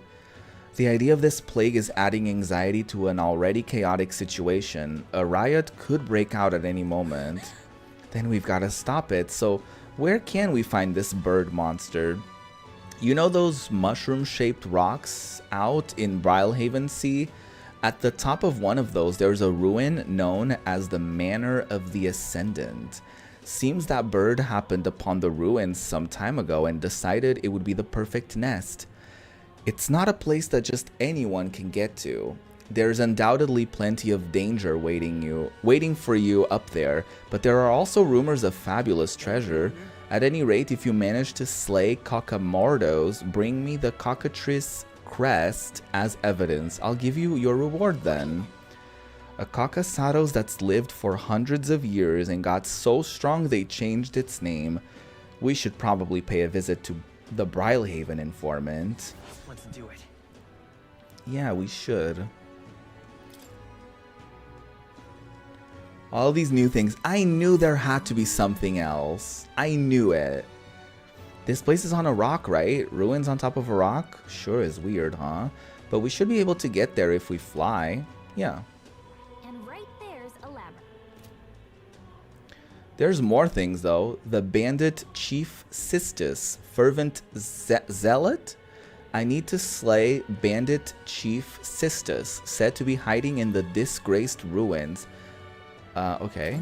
The idea of this plague is adding anxiety to an already chaotic situation. A riot could break out at any moment. Then we've got to stop it, so where can we find this bird monster? You know those mushroom-shaped rocks out in Brilehaven Sea? At the top of one of those, there's a ruin known as the Manor of the Ascendant. Seems that bird happened upon the ruins some time ago and decided it would be the perfect nest. It's not a place that just anyone can get to. There's undoubtedly plenty of danger waiting for you up there, but there are also rumors of fabulous treasure. At any rate, if you manage to slay Kokamordos, bring me the cockatrice crest as evidence. I'll give you your reward then. A Caucasados that's lived for hundreds of years and got so strong they changed its name. We should probably pay a visit to the Brilehaven informant. Let's do it. Yeah, we should. All these new things. I knew there had to be something else. I knew it. This place is on a rock, right? Ruins on top of a rock? Sure is weird, huh? But we should be able to get there if we fly. Yeah. And right there's a labyrinth. There's more things though. The bandit chief Sistis, fervent zealot. I need to slay bandit chief Sistis, said to be hiding in the disgraced ruins. Okay.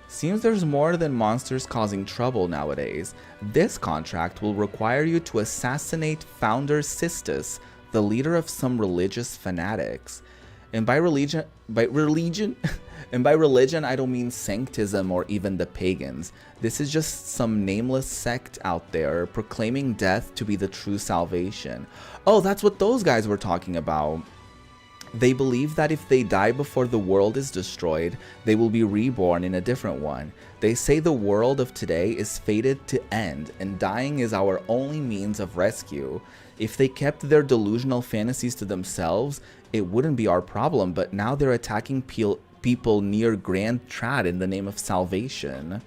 Seems there's more than monsters causing trouble nowadays. This contract will require you to assassinate Founder Sistis, the leader of some religious fanatics. And by religion, I don't mean sanctism or even the pagans. This is just some nameless sect out there proclaiming death to be the true salvation. Oh, that's what those guys were talking about. They believe that if they die before the world is destroyed, they will be reborn in a different one. They say the world of today is fated to end, and dying is our only means of rescue. If they kept their delusional fantasies to themselves, it wouldn't be our problem, but now they're attacking people near Grand Trad in the name of salvation.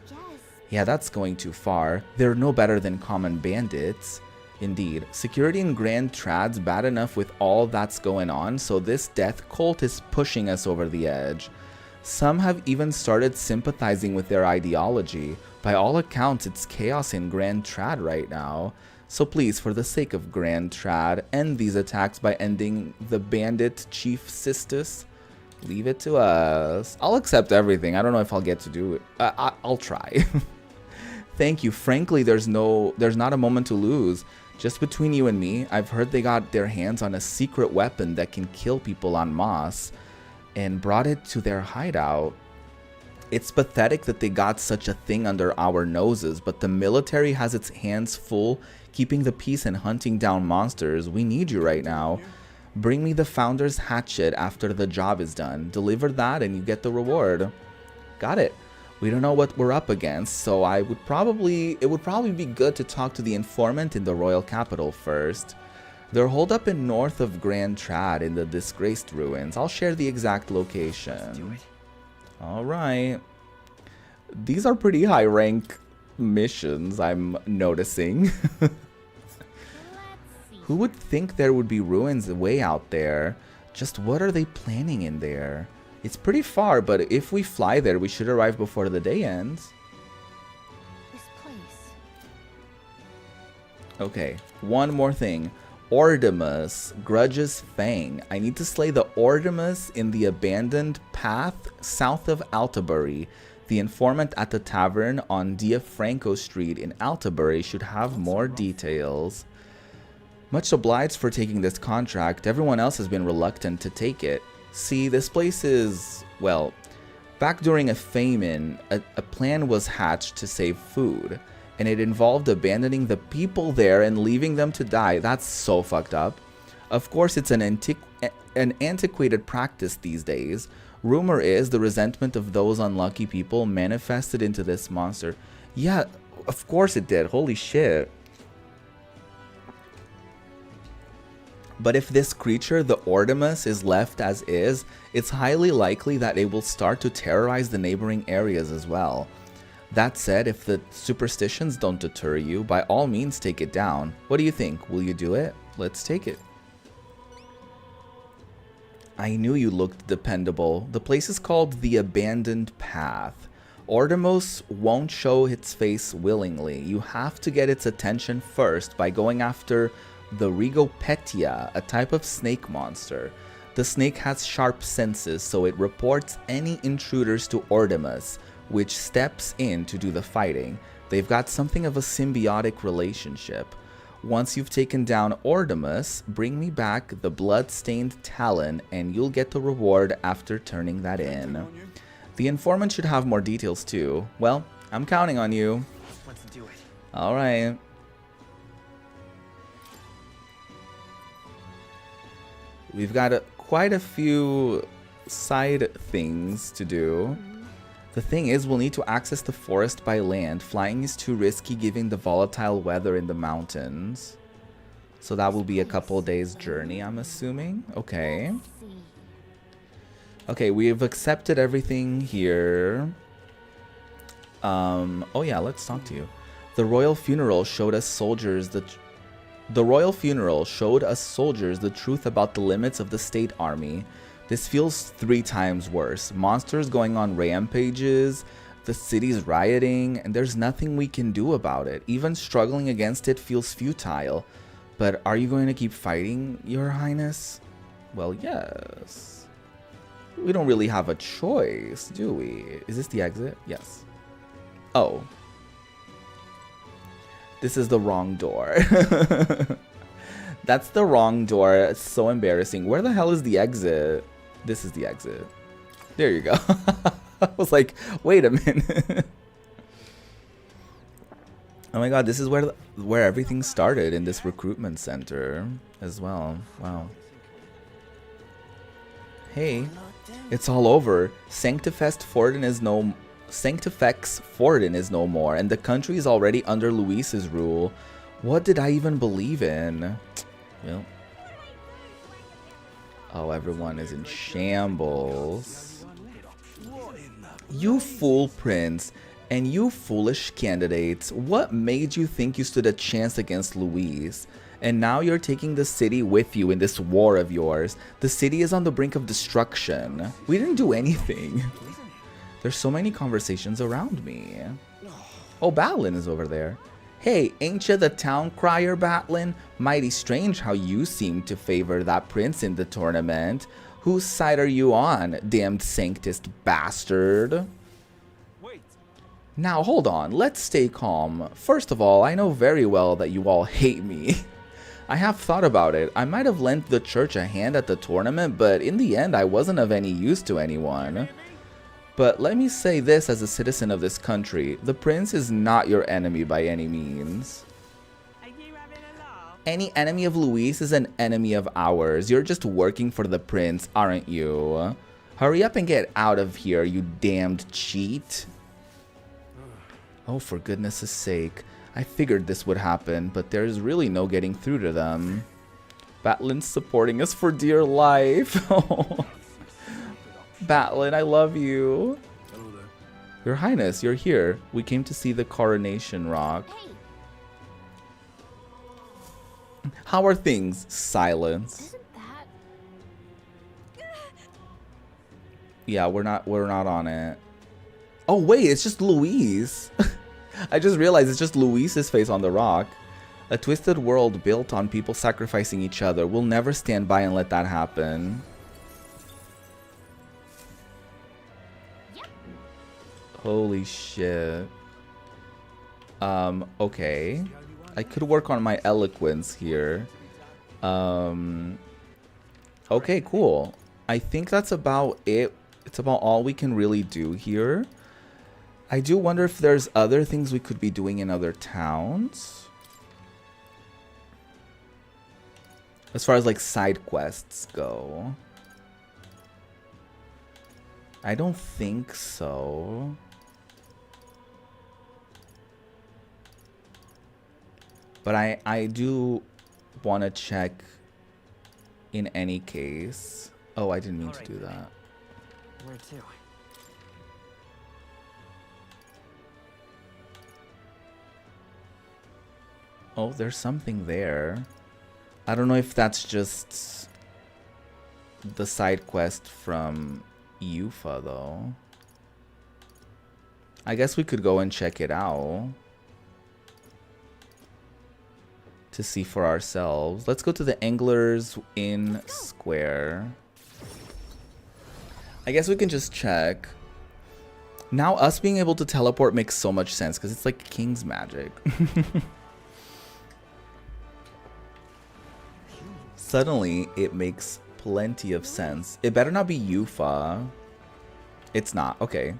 Yeah, that's going too far. They're no better than common bandits. Indeed, security in Grand Trad's bad enough with all that's going on, so this death cult is pushing us over the edge. Some have even started sympathizing with their ideology. By all accounts, it's chaos in Grand Trad right now. So please, for the sake of Grand Trad, end these attacks by ending the bandit chief Sistis. Leave it to us. I'll accept everything. I don't know if I'll get to do it. I'll try. Thank you. Frankly, there's not a moment to lose. Just between you and me, I've heard they got their hands on a secret weapon that can kill people en masse and brought it to their hideout. It's pathetic that they got such a thing under our noses, but the military has its hands full keeping the peace and hunting down monsters. We need you right now. Bring me the Founder's hatchet after the job is done. Deliver that and you get the reward. Got it. We don't know what we're up against, so it would probably be good to talk to the informant in the royal capital first. They're holed up in north of Grand Trad in the disgraced ruins. I'll share the exact location. Alright. These are pretty high rank missions, I'm noticing. Who would think there would be ruins way out there? Just what are they planning in there? It's pretty far, but if we fly there, we should arrive before the day ends. This place. Okay, one more thing. Ordemus, Grudge's Fang. I need to slay the Ordemus in the abandoned path south of Altabury. The informant at the tavern on Diafranco Street in Altabury should have more details. Much obliged for taking this contract. Everyone else has been reluctant to take it. See, this place is, well, back during a famine, a plan was hatched to save food, and it involved abandoning the people there and leaving them to die. That's so fucked up. Of course, it's an antiquated practice these days. Rumor is the resentment of those unlucky people manifested into this monster. Yeah, of course it did. Holy shit. But if this creature, the Ordemus, is left as is, it's highly likely that it will start to terrorize the neighboring areas as well. That said, if the superstitions don't deter you, by all means take it down. What do you think? Will you do it? Let's take it. I knew you looked dependable. The place is called the Abandoned Path. Ordemus won't show its face willingly. You have to get its attention first by going after the Rigopetia, a type of snake monster. The snake has sharp senses, so it reports any intruders to Ordemus, which steps in to do the fighting. They've got something of a symbiotic relationship. Once you've taken down Ordemus, bring me back the blood-stained talon and you'll get the reward after turning that in. The informant should have more details too. Well, I'm counting on you. Let's do it. Alright. We've got quite a few side things to do. The thing is, we'll need to access the forest by land. Flying is too risky given the volatile weather in the mountains. So that will be a couple days journey, I'm assuming. Okay. Okay, we've accepted everything here. Oh yeah, let's talk to you. The royal funeral showed us soldiers the truth about the limits of the state army. This feels 3 times worse. Monsters going on rampages, The city's rioting, and there's nothing we can do about it. Even struggling against it feels futile. But are you going to keep fighting, Your Highness? Well, yes. We don't really have a choice, do we? Is this the exit? Yes. Oh. This is the wrong door. That's the wrong door. It's so embarrassing. Where the hell is the exit? This is the exit. There you go. I was like, wait a minute. Oh my god, this is where everything started, in this recruitment center as well. Wow. Hey, it's all over. Sanctifex Forden is no more, and the country is already under Luis's rule. What did I even believe in? Well. Oh, everyone is in shambles. You fool, Prince. And you foolish candidates. What made you think you stood a chance against Luis? And now you're taking the city with you in this war of yours. The city is on the brink of destruction. We didn't do anything. There's so many conversations around me. Oh, Batlin is over there. Hey, ain't ya the town crier, Batlin? Mighty strange how you seem to favor that prince in the tournament. Whose side are you on, damned sanctist bastard? Now, hold on. Let's stay calm. First of all, I know very well that you all hate me. I have thought about it. I might have lent the church a hand at the tournament, but in the end, I wasn't of any use to anyone. But let me say this as a citizen of this country. The prince is not your enemy by any means. Any enemy of Luis is an enemy of ours. You're just working for the prince, aren't you? Hurry up and get out of here, you damned cheat. Oh, for goodness' sake. I figured this would happen, but there's really no getting through to them. Batlin's supporting us for dear life. Batlin, I love you. Your Highness, you're here. We came to see the coronation rock. How are things? Silence. Yeah, we're not on it. Oh wait, it's just Luis. I just realized it's just Luis's face on the rock. A twisted world built on people sacrificing each other. We'll never stand by and let that happen. Yep. Holy shit. Okay. I could work on my eloquence here. Okay, cool. I think that's about it. It's about all we can really do here. I do wonder if there's other things we could be doing in other towns. As far as like side quests go. I don't think so. But I do want to check in any case. Oh, I didn't mean to do that. Where to? Oh, there's something there. I don't know if that's just the side quest from Yufa, though. I guess we could go and check it out to see for ourselves. Let's go to the Angler's Inn Square. I guess we can just check. Now, us being able to teleport makes so much sense because it's like King's magic. Suddenly, it makes plenty of sense. It better not be Yufa. It's not. Okay.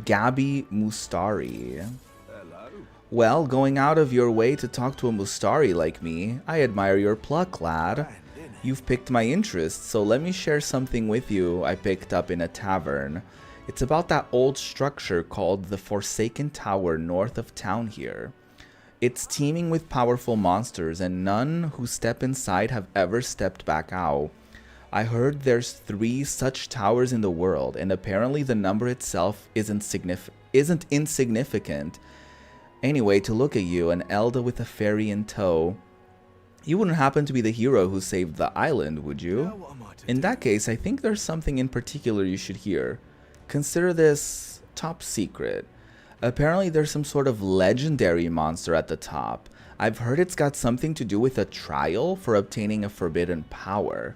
Gabby Mustari. Hello. Well, going out of your way to talk to a Mustari like me, I admire your pluck, lad. You've piqued my interest, so let me share something with you I picked up in a tavern. It's about that old structure called the Forsaken Tower north of town here. It's teeming with powerful monsters, and none who step inside have ever stepped back out. I heard there's 3 such towers in the world, and apparently the number itself isn't insignificant. Anyway, to look at you, an Elder with a fairy in tow. You wouldn't happen to be the hero who saved the island, would you? In that case, I think there's something in particular you should hear. Consider this Top secret. Apparently there's some sort of legendary monster at the top. I've heard it's got something to do with a trial for obtaining a forbidden power.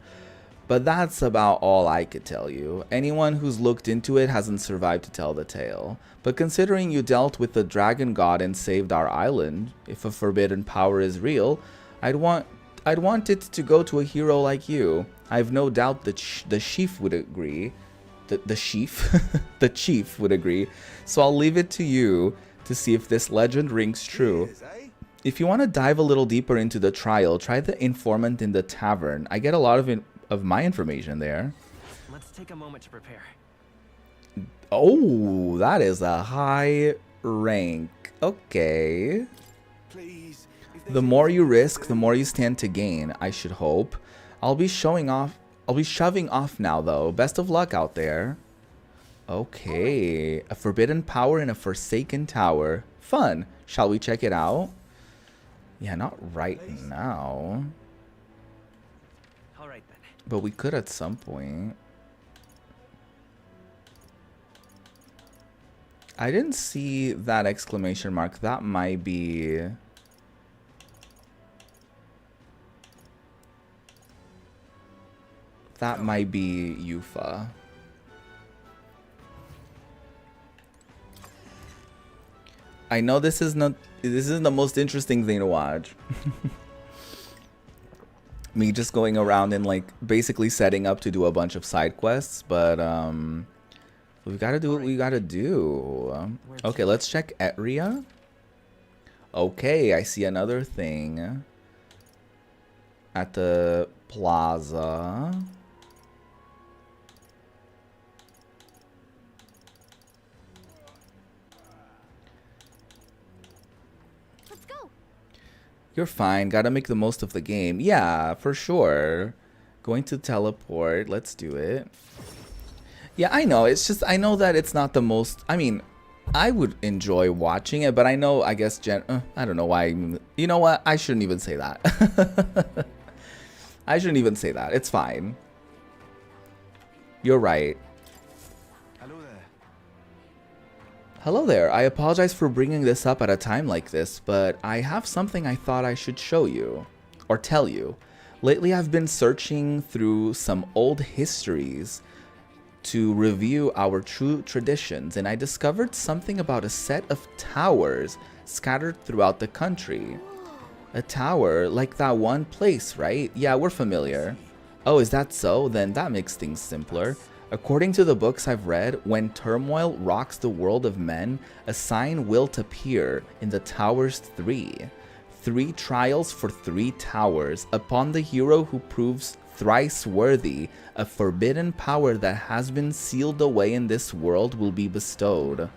But that's about all I could tell you. Anyone who's looked into it hasn't survived to tell the tale. But considering you dealt with the dragon god and saved our island, if a forbidden power is real, I'd want it to go to a hero like you. I've no doubt that the chief would agree. The chief? The chief would agree. So I'll leave it to you to see if this legend rings true. If you want to dive a little deeper into the trial, try the informant in the tavern. I get a lot of my information there. Let's take a moment to prepare. Oh, that is a high rank. Okay. The more you risk, the more you stand to gain, I should hope. I'll be shoving off now, though. Best of luck out there. Okay. A forbidden power in a forsaken tower. Fun. Shall we check it out? Yeah, not right now. All right then. But we could at some point. I didn't see that exclamation mark. That might be... That might be Yufa. I know this isn't the most interesting thing to watch. Me just going around and like basically setting up to do a bunch of side quests, but we gotta do what we gotta do. Okay, let's check Etria. Okay, I see another thing at the plaza. You're fine. Gotta make the most of the game. Yeah, for sure. Going to teleport. Let's do it. Yeah, I know. It's just, I know that it's not the most... I mean, I would enjoy watching it, but I know, I guess, I don't know why. You know what? I shouldn't even say that. I shouldn't even say that. It's fine. You're right. Hello there. I apologize for bringing this up at a time like this, but I have something I thought I should show you, or tell you. Lately I've been searching through some old histories to review our true traditions, and I discovered something about a set of towers scattered throughout the country. A tower like that one place, right? Yeah, we're familiar. Oh, is that so? Then that makes things simpler. According to the books I've read, when turmoil rocks the world of men, a sign will appear in the towers 3. 3 trials for 3 towers. Upon the hero who proves thrice worthy, a forbidden power that has been sealed away in this world will be bestowed.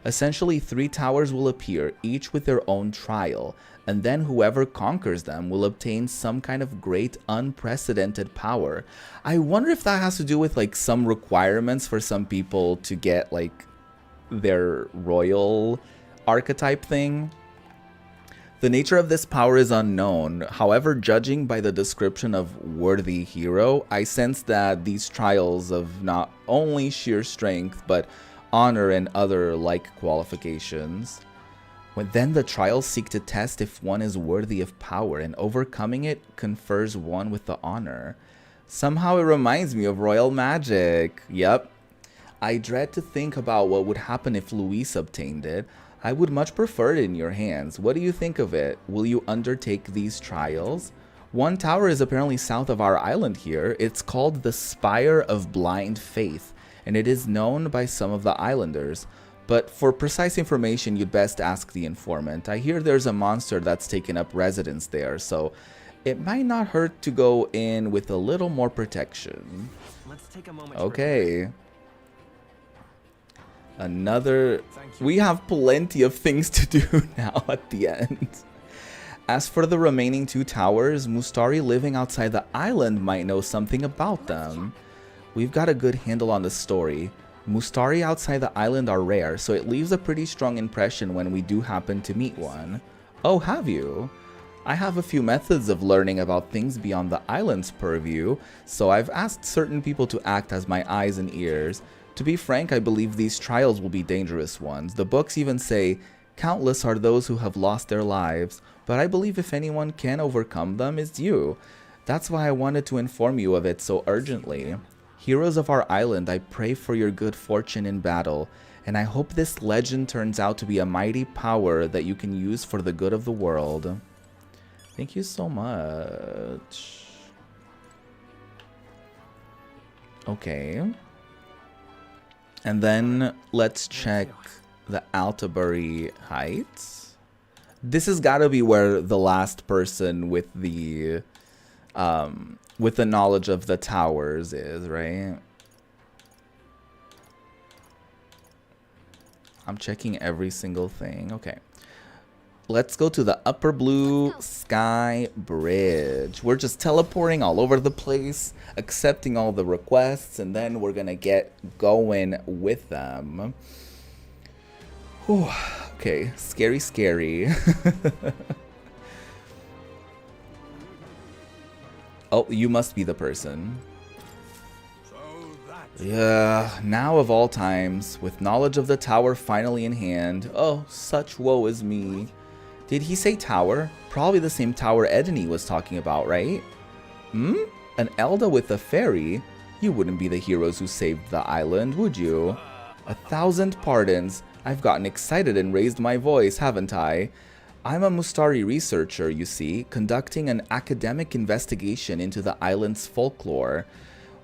Essentially, 3 towers will appear, each with their own trial, and then whoever conquers them will obtain some kind of great unprecedented power. I wonder if that has to do with like some requirements for some people to get like their royal archetype thing. The nature of this power is unknown. However, judging by the description of worthy hero, I sense that these trials of not only sheer strength, but honor and other like qualifications. When then the trials seek to test if one is worthy of power, and overcoming it confers one with the honor. Somehow it reminds me of royal magic. Yep. I dread to think about what would happen if Luis obtained it. I would much prefer it in your hands. What do you think of it? Will you undertake these trials? One tower is apparently south of our island here. It's called the Spire of Blind Faith, and it is known by some of the islanders. But for precise information, you'd best ask the informant. I hear there's a monster that's taken up residence there, so it might not hurt to go in with a little more protection. Let's take a moment. Okay. Another... We have plenty of things to do now at the end. As for the remaining 2 towers, Mustari living outside the island might know something about them. We've got a good handle on the story. Mustari outside the island are rare, so it leaves a pretty strong impression when we do happen to meet one. Oh, have you? I have a few methods of learning about things beyond the island's purview, so I've asked certain people to act as my eyes and ears. To be frank, I believe these trials will be dangerous ones. The books even say, countless are those who have lost their lives, but I believe if anyone can overcome them, it's you. That's why I wanted to inform you of it so urgently. Heroes of our island, I pray for your good fortune in battle, and I hope this legend turns out to be a mighty power that you can use for the good of the world. Thank you so much. Okay. And then let's check the Altabury Heights. This has got to be where the last person with the knowledge of the towers is, right? I'm checking every single thing. Okay. Let's go to the Upper Blue Sky Bridge. We're just teleporting all over the place, accepting all the requests, and then we're gonna get going with them. Whew. Okay, scary, scary. Oh, you must be the person. Yeah, now of all times, with knowledge of the tower finally in hand. Oh, such woe is me. Did he say tower? Probably the same tower Edney was talking about, right? Hmm? An Elda with a ferry? You wouldn't be the heroes who saved the island, would you? 1,000 pardons. I've gotten excited and raised my voice, haven't I? I'm a Mustari researcher, you see, conducting an academic investigation into the island's folklore.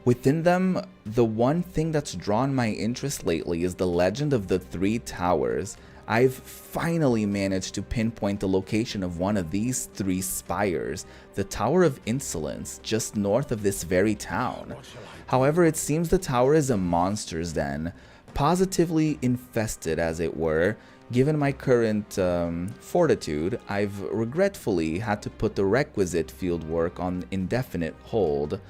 Within them, the one thing that's drawn my interest lately is the legend of the 3 towers. I've finally managed to pinpoint the location of one of these 3 spires, the Tower of Insolence, just north of this very town. However, it seems the tower is a monster's den, positively infested as it were. Given my current fortitude, I've regretfully had to put the requisite fieldwork on indefinite hold.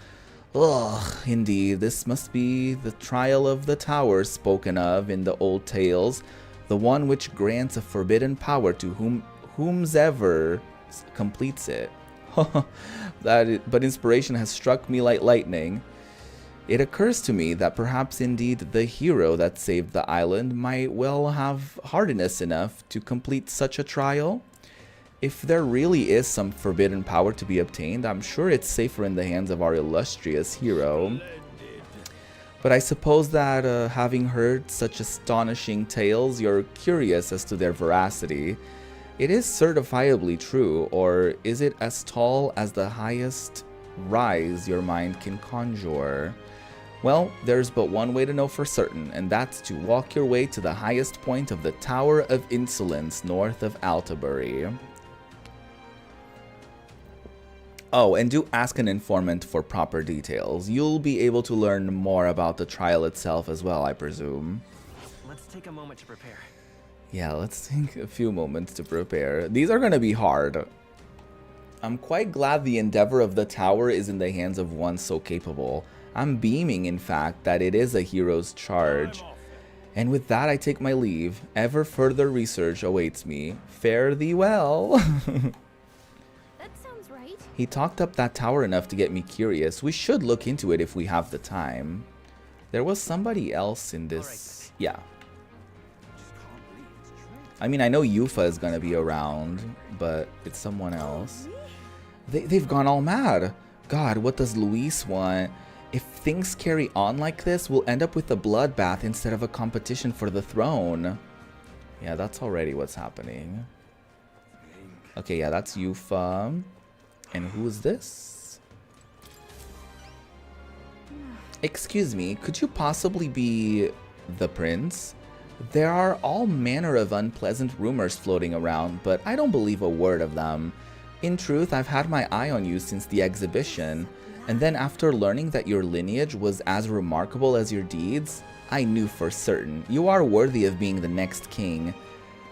Ugh, indeed, this must be the trial of the tower spoken of in the old tales, the one which grants a forbidden power to whomsoever completes it. But inspiration has struck me like lightning. It occurs to me that perhaps indeed the hero that saved the island might well have hardiness enough to complete such a trial. If there really is some forbidden power to be obtained, I'm sure it's safer in the hands of our illustrious hero. But I suppose that having heard such astonishing tales, you're curious as to their veracity. It is certifiably true, or is it as tall as the highest rise your mind can conjure? Well, there's but one way to know for certain, and that's to walk your way to the highest point of the Tower of Insolence north of Altabury. Oh, and do ask an informant for proper details. You'll be able to learn more about the trial itself as well, I presume. Let's take a moment to prepare. Yeah, let's take a few moments to prepare. These are going to be hard. I'm quite glad the endeavor of the tower is in the hands of one so capable. I'm beaming, in fact, that it is a hero's charge. And with that, I take my leave. Ever further research awaits me. Fare thee well. That sounds right. He talked up that tower enough to get me curious. We should look into it if we have the time. There was somebody else in this. Yeah. I mean, I know Yufa is going to be around, but it's someone else. They've gone all mad. God, what does Luis want? If things carry on like this, we'll end up with a bloodbath instead of a competition for the throne. Yeah, that's already what's happening. Okay, yeah, that's Yufa. And who is this? Excuse me, could you possibly be the prince? There are all manner of unpleasant rumors floating around, but I don't believe a word of them. In truth, I've had my eye on you since the exhibition, and then after learning that your lineage was as remarkable as your deeds, I knew for certain you are worthy of being the next king.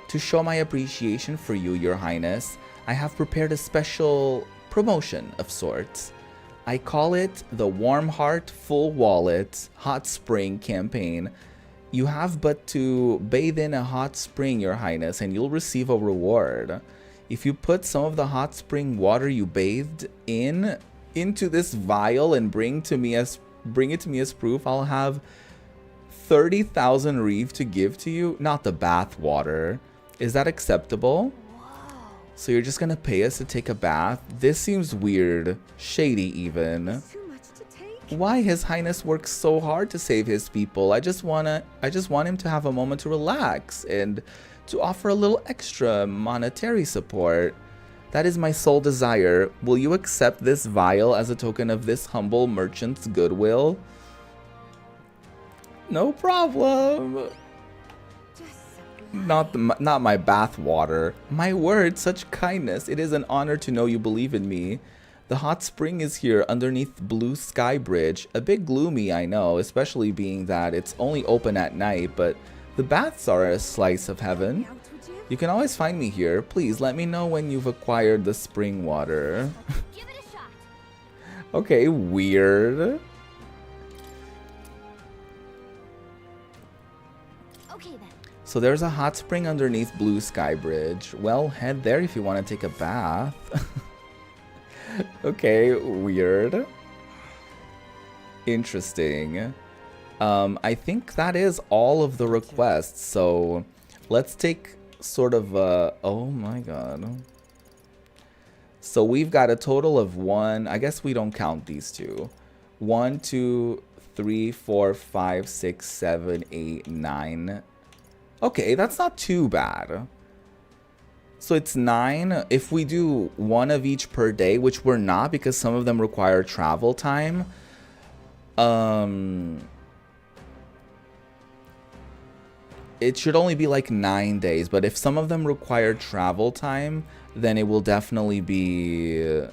To show my appreciation for you, your highness, I have prepared a special promotion of sorts. I call it the Warm Heart Full Wallet Hot Spring Campaign. You have but to bathe in a hot spring, your highness, and you'll receive a reward. If you put some of the hot spring water you bathed into this vial and bring it to me as proof, I'll have 30,000 reef to give to you? Not the bath water. Is that acceptable? So you're just gonna pay us to take a bath? This seems weird. Shady even. Why His Highness works so hard to save his people? I just want him to have a moment to relax and to offer a little extra monetary support. That is my sole desire. Will you accept this vial as a token of this humble merchant's goodwill? No problem. Not my bath water. My word, such kindness. It is an honor to know you believe in me. The hot spring is here underneath Blue Sky Bridge. A bit gloomy, I know, especially being that it's only open at night, but the baths are a slice of heaven. You can always find me here. Please let me know when you've acquired the spring water. Okay, weird. So there's a hot spring underneath Blue Sky Bridge. Well, head there if you want to take a bath. Okay, weird. Interesting. I think that is all of the requests. So let's take sort of oh my god. So we've got a total of 1. I guess we don't count these two. 1, 2, 3, 4, 5, 6, 7, 8, 9. Okay, that's not too bad. So it's 9. If we do 1 of each per day, which we're not because some of them require travel time. It should only be like 9 days, but if some of them require travel time, then it will definitely be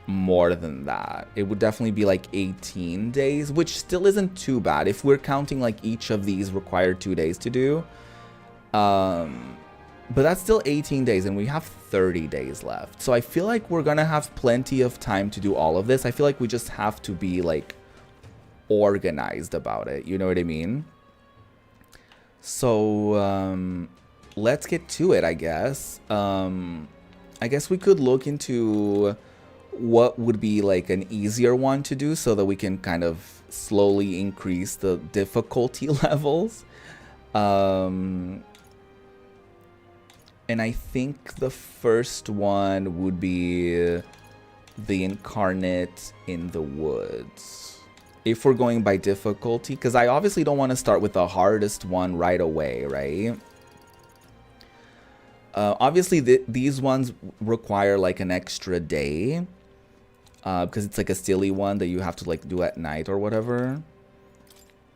more than that. It would definitely be like 18 days, which still isn't too bad if we're counting like each of these required 2 days to do. But that's still 18 days and we have 30 days left. So I feel like we're gonna have plenty of time to do all of this. I feel like we just have to be like organized about it. You know what I mean? So let's get to it, I guess. I guess we could look into what would be like an easier one to do so that we can kind of slowly increase the difficulty levels. And I think the first one would be the Incarnate in the Woods. If we're going by difficulty, because I obviously don't want to start with the hardest one right away, right? Obviously, these ones require like an extra day. Because it's like a silly one that you have to like do at night or whatever.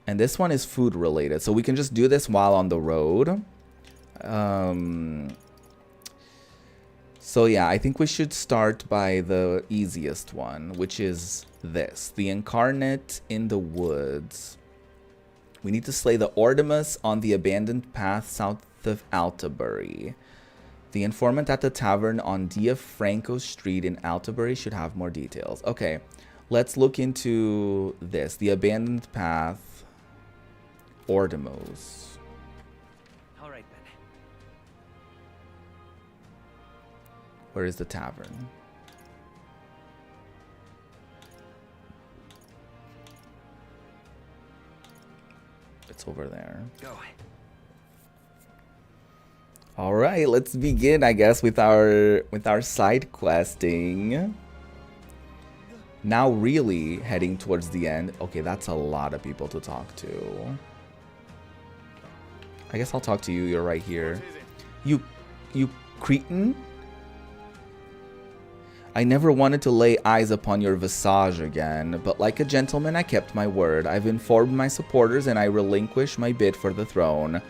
And this one is food related. So we can just do this while on the road. So yeah, I think we should start by the easiest one, which is this. The Incarnate in the Woods. We need to slay the Ordemus on the abandoned path south of Altabury. The informant at the tavern on Dia Franco Street in Altabury should have more details. Okay, let's look into this. The abandoned path, Ordemus. Alright then. Where is the tavern? It's over there. Go. All right, let's begin, I guess, with our side questing. Now really heading towards the end. Okay, that's a lot of people to talk to. I guess I'll talk to you. You're right here. You cretin? I never wanted to lay eyes upon your visage again, but like a gentleman, I kept my word. I've informed my supporters and I relinquish my bid for the throne.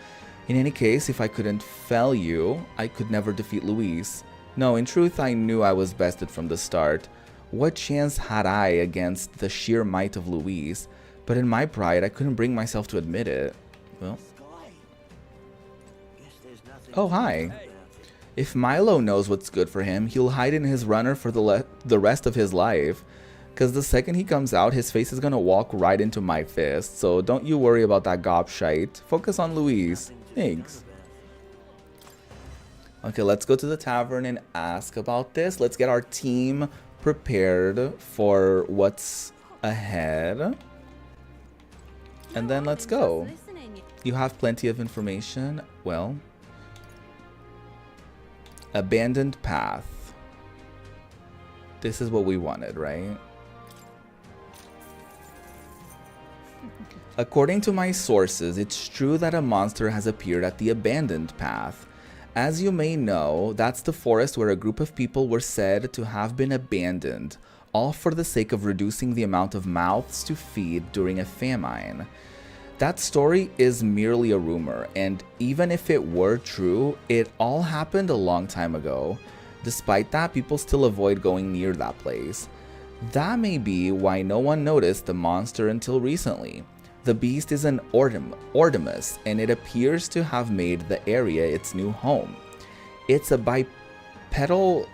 In any case, if I couldn't fell you, I could never defeat Luis. No, in truth, I knew I was bested from the start. What chance had I against the sheer might of Luis? But in my pride, I couldn't bring myself to admit it. Well. Oh, hi. If Milo knows what's good for him, he'll hide in his runner for the rest of his life. Because the second he comes out, his face is going to walk right into my fist. So don't you worry about that gobshite. Focus on Luis. Thanks. Okay, let's go to the tavern and ask about this. Let's get our team prepared for what's ahead. and then let's go. You have plenty of information. Well, abandoned path. This is what we wanted, right? According to my sources, it's true that a monster has appeared at the abandoned path. As you may know, that's the forest where a group of people were said to have been abandoned, all for the sake of reducing the amount of mouths to feed during a famine. That story is merely a rumor, and even if it were true, it all happened a long time ago. Despite that, people still avoid going near that place. That may be why no one noticed the monster until recently. The beast is an Ordemus, and it appears to have made the area its new home. It's a bipedal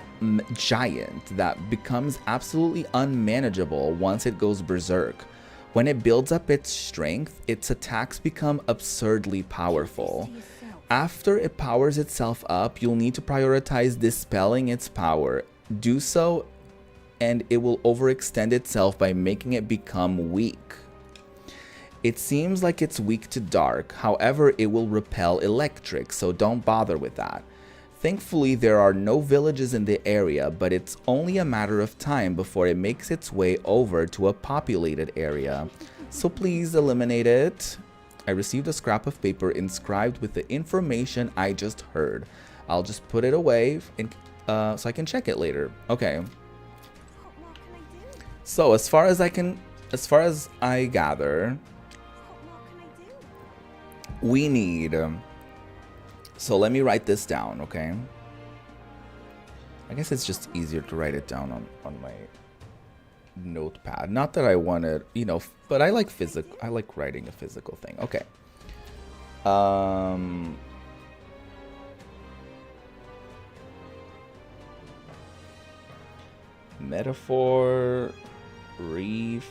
giant that becomes absolutely unmanageable once it goes berserk. When it builds up its strength, its attacks become absurdly powerful. After it powers itself up, you'll need to prioritize dispelling its power. Do so, and it will overextend itself by making it become weak. It seems like it's weak to dark, however it will repel electric, so don't bother with that. Thankfully there are no villages in the area, but it's only a matter of time before it makes its way over to a populated area. So please eliminate it. I received a scrap of paper inscribed with the information I just heard. I'll just put it away so I can check it later. Okay. So as far as I gather, we need, so let me write this down, okay? I guess it's just easier to write it down on my notepad. Not that I wanted, you know, but I like writing a physical thing. Okay. Metaphor ReFantazio.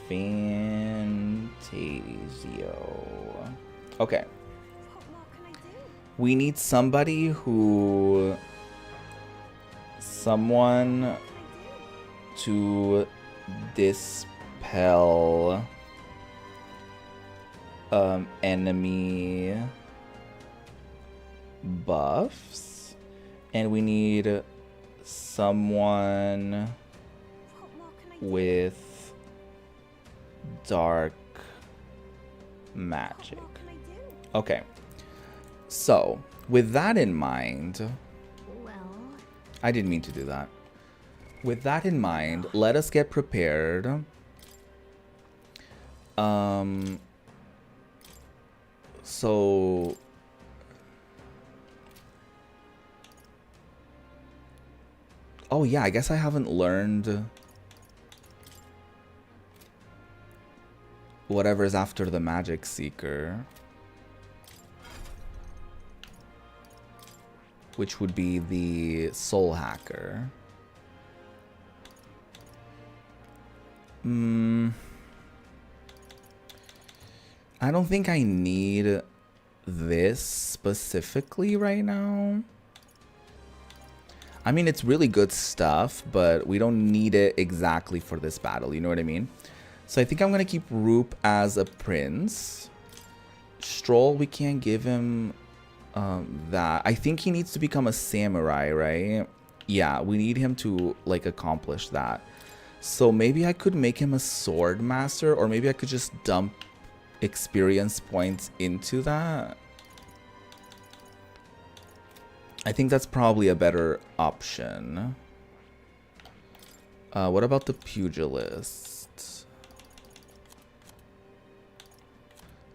Okay. We need somebody someone to dispel enemy buffs, and we need someone with dark magic. Okay. So, with that in mind, I didn't mean to do that. With that in mind, let us get prepared. So oh yeah, I guess I haven't learned whatever's after the Magic Seeker, which would be the Soul Hacker. I don't think I need this specifically right now. I mean, it's really good stuff, but we don't need it exactly for this battle, you know what I mean? So I think I'm gonna keep Roop as a prince. Stroll, we can't give him that. I think he needs to become a samurai, right? Yeah, we need him to like accomplish that. So maybe I could make him a sword master, or maybe I could just dump experience points into that. I think that's probably a better option. What about the pugilist?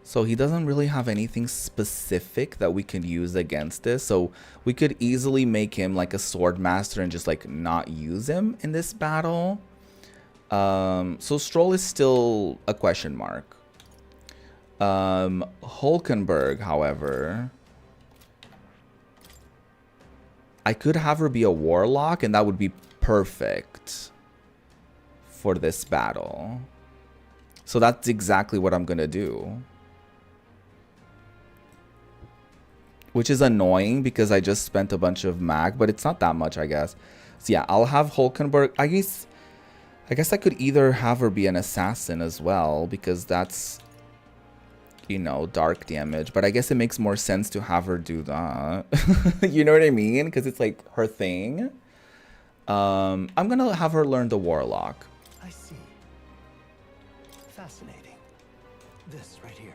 So he doesn't really have anything specific that we could use against this. So we could easily make him like a sword master and just like not use him in this battle. So Stroll is still a question mark. Hulkenberg, however, I could have her be a warlock, and that would be perfect for this battle. So that's exactly what I'm gonna do. Which is annoying because I just spent a bunch of mag, but it's not that much, I guess. So yeah, I'll have Hulkenberg. I guess I could either have her be an assassin as well, because that's you know, dark damage. But I guess it makes more sense to have her do that. You know what I mean? Because it's like her thing. I'm gonna have her learn the Warlock. I see. Fascinating. This right here.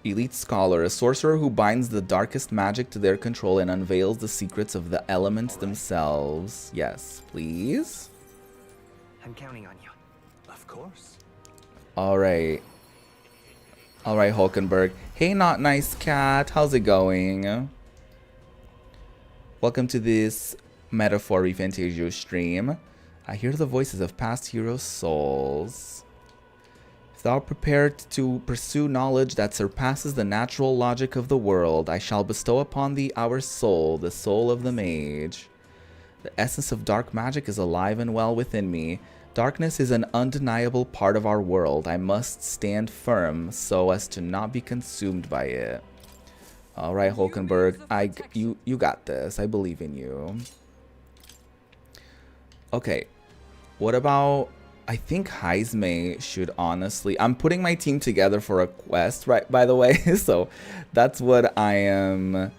Elite Scholar, a sorcerer who binds the darkest magic to their control and unveils the secrets of the elements themselves. Yes, please. I'm counting on you. Of course. Alright. Alright, Hulkenberg. Hey, Not Nice Cat. How's it going? Welcome to this Metaphor ReFantazio stream. I hear the voices of past heroes' souls. If thou art prepared to pursue knowledge that surpasses the natural logic of the world, I shall bestow upon thee our soul, the soul of the mage. The essence of dark magic is alive and well within me. Darkness is an undeniable part of our world. I must stand firm so as to not be consumed by it. All right, Hulkenberg, you got this. I believe in you. Okay, what about? I think Heisme should honestly. I'm putting my team together for a quest, right? By the way, so that's what I am.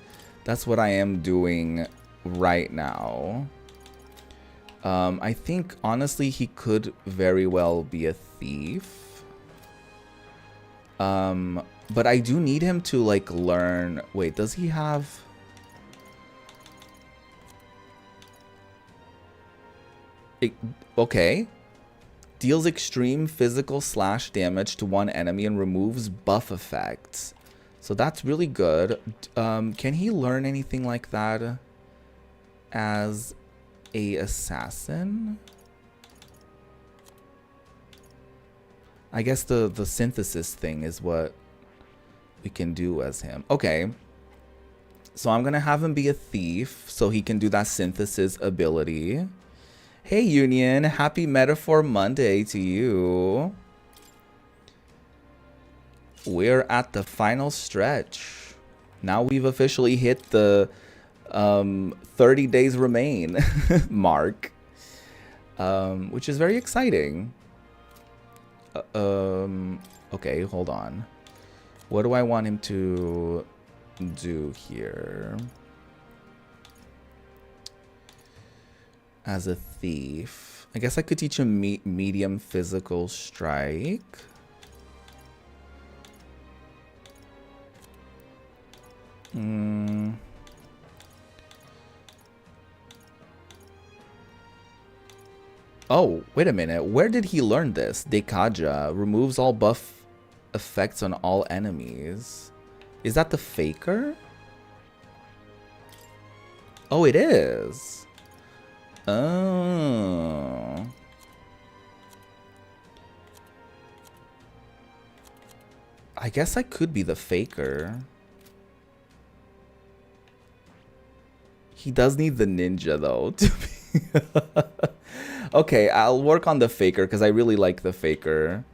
That's what I am doing right now. I think, honestly, he could very well be a thief. But I do need him to, like, learn... Wait, does he have... Okay. Deals extreme physical slash damage to one enemy and removes buff effects. So that's really good. Can he learn anything like that as... a assassin? I guess the synthesis thing is what we can do as him. Okay. So I'm gonna have him be a thief so he can do that synthesis ability. Hey Union, happy Metaphor Monday to you. We're at the final stretch. Now we've officially hit the 30 days remain mark, which is very exciting. Okay, hold on. What do I want him to do here as a thief? I guess I could teach him medium physical strike. Oh, wait a minute. Where did he learn this? Dekaja removes all buff effects on all enemies. Is that the Faker? Oh, it is. Oh. I guess I could be the Faker. He does need the ninja, though, to be... Okay, I'll work on the Faker because I really like the Faker.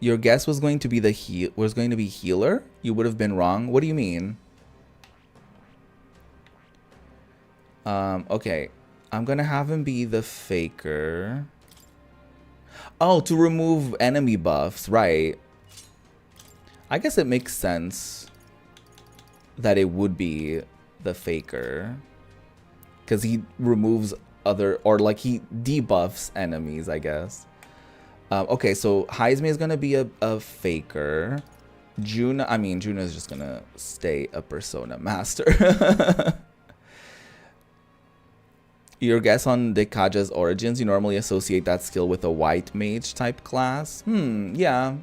Your guess was going to be the healer? You would have been wrong. What do you mean? Okay. I'm gonna have him be the Faker. Oh, to remove enemy buffs, right. I guess it makes sense that it would be the Faker. Because he removes other, or like he debuffs enemies, I guess. Okay, so Heisme is going to be a Faker. Juna is just going to stay a Persona Master. Your guess on Dekaja's origins, you normally associate that skill with a white mage type class? Yeah.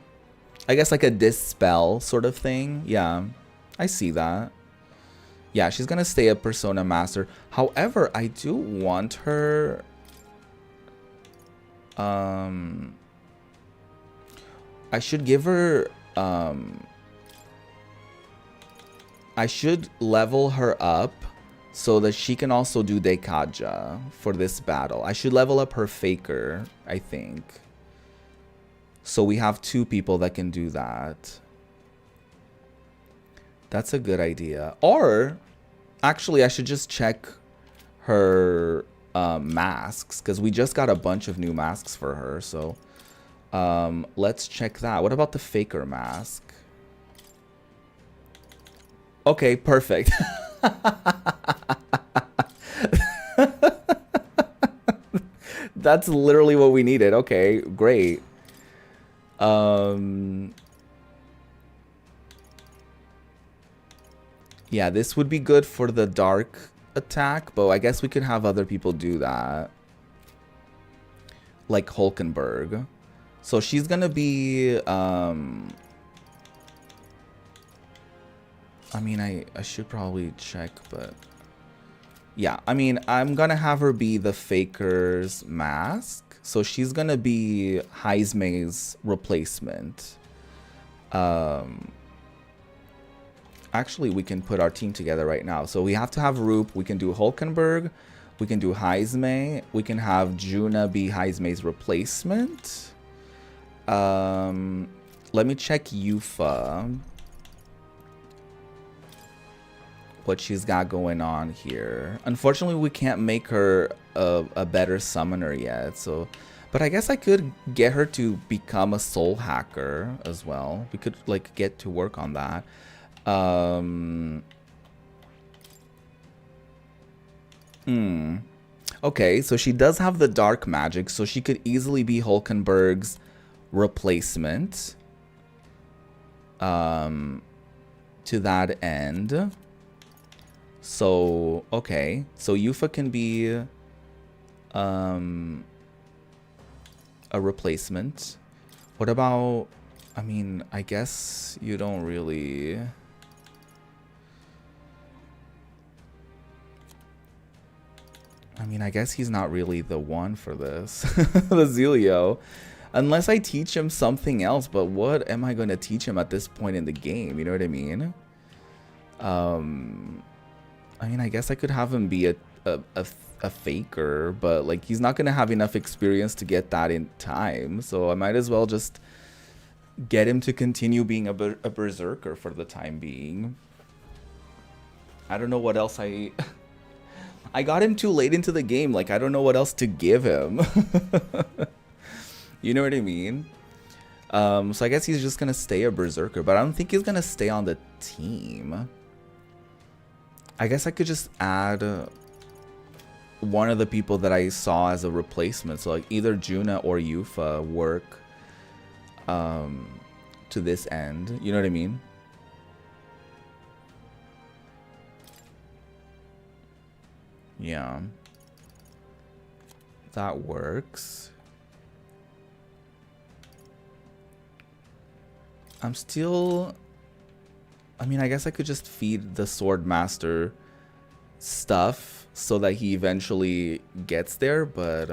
I guess like a dispel sort of thing. Yeah, I see that. Yeah, she's gonna stay a Persona Master. However, I do want her... I should give her... I should level her up so that she can also do Dekaja for this battle. I should level up her Faker, I think. So we have 2 people that can do that. That's a good idea. Or, actually, I should just check her masks, because we just got a bunch of new masks for her. So let's check that. What about the faker mask? Okay, perfect. That's literally what we needed. Okay, great. Yeah, this would be good for the dark attack, but I guess we could have other people do that. Like Hulkenberg. So she's gonna be, I mean, I should probably check, but yeah, I mean, I'm gonna have her be the faker's mask. So she's gonna be Heismay's replacement. Actually, we can put our team together right now. So we have to have Roop. We can do Hulkenberg. We can do Heismay. We can have Juna be Heismay's replacement. Let me check Yufa. What she's got going on here. Unfortunately, we can't make her a better summoner yet. So, but I guess I could get her to become a soul hacker as well. We could like get to work on that. Okay, so she does have the dark magic, so she could easily be Hulkenberg's replacement. To that end. So, okay. So Yufa can be a replacement. What about, I mean, I guess you don't really... I mean, I guess he's not really the one for this. The Zelio. Unless I teach him something else, but what am I going to teach him at this point in the game? You know what I mean? I mean, I guess I could have him be a faker, but like he's not going to have enough experience to get that in time. So I might as well just get him to continue being a berserker for the time being. I don't know what else I got him too late into the game. Like, I don't know what else to give him. You know what I mean? So I guess he's just going to stay a berserker, but I don't think he's going to stay on the team. I guess I could just add one of the people that I saw as a replacement. So like either Juna or Yufa work to this end. You know what I mean? Yeah. That works. I'm still... I mean, I guess I could just feed the Sword Master stuff so that he eventually gets there, but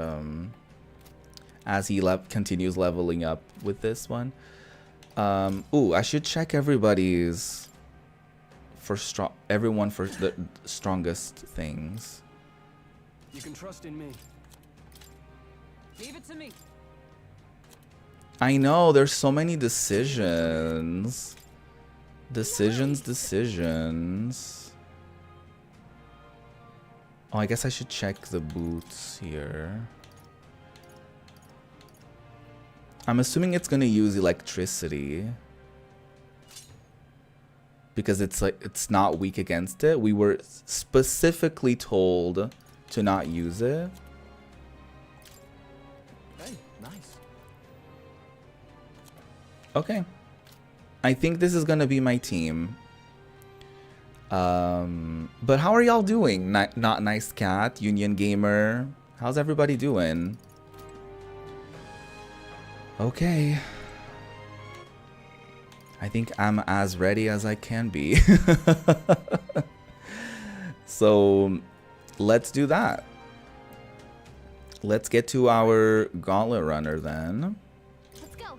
as he continues leveling up with this one. Ooh, I should check everybody's for everyone for the strongest things. You can trust in me. Leave it to me. I know, there's so many decisions. Decisions. Oh, I guess I should check the boots here. I'm assuming it's gonna use electricity. Because it's like it's not weak against it. We were specifically told to not use it. Hey, nice. Okay. I think this is gonna be my team. But how are y'all doing? Not Nice Cat, Union Gamer. How's everybody doing? Okay. I think I'm as ready as I can be. So let's do that. Let's get to our gauntlet runner then. Let's go.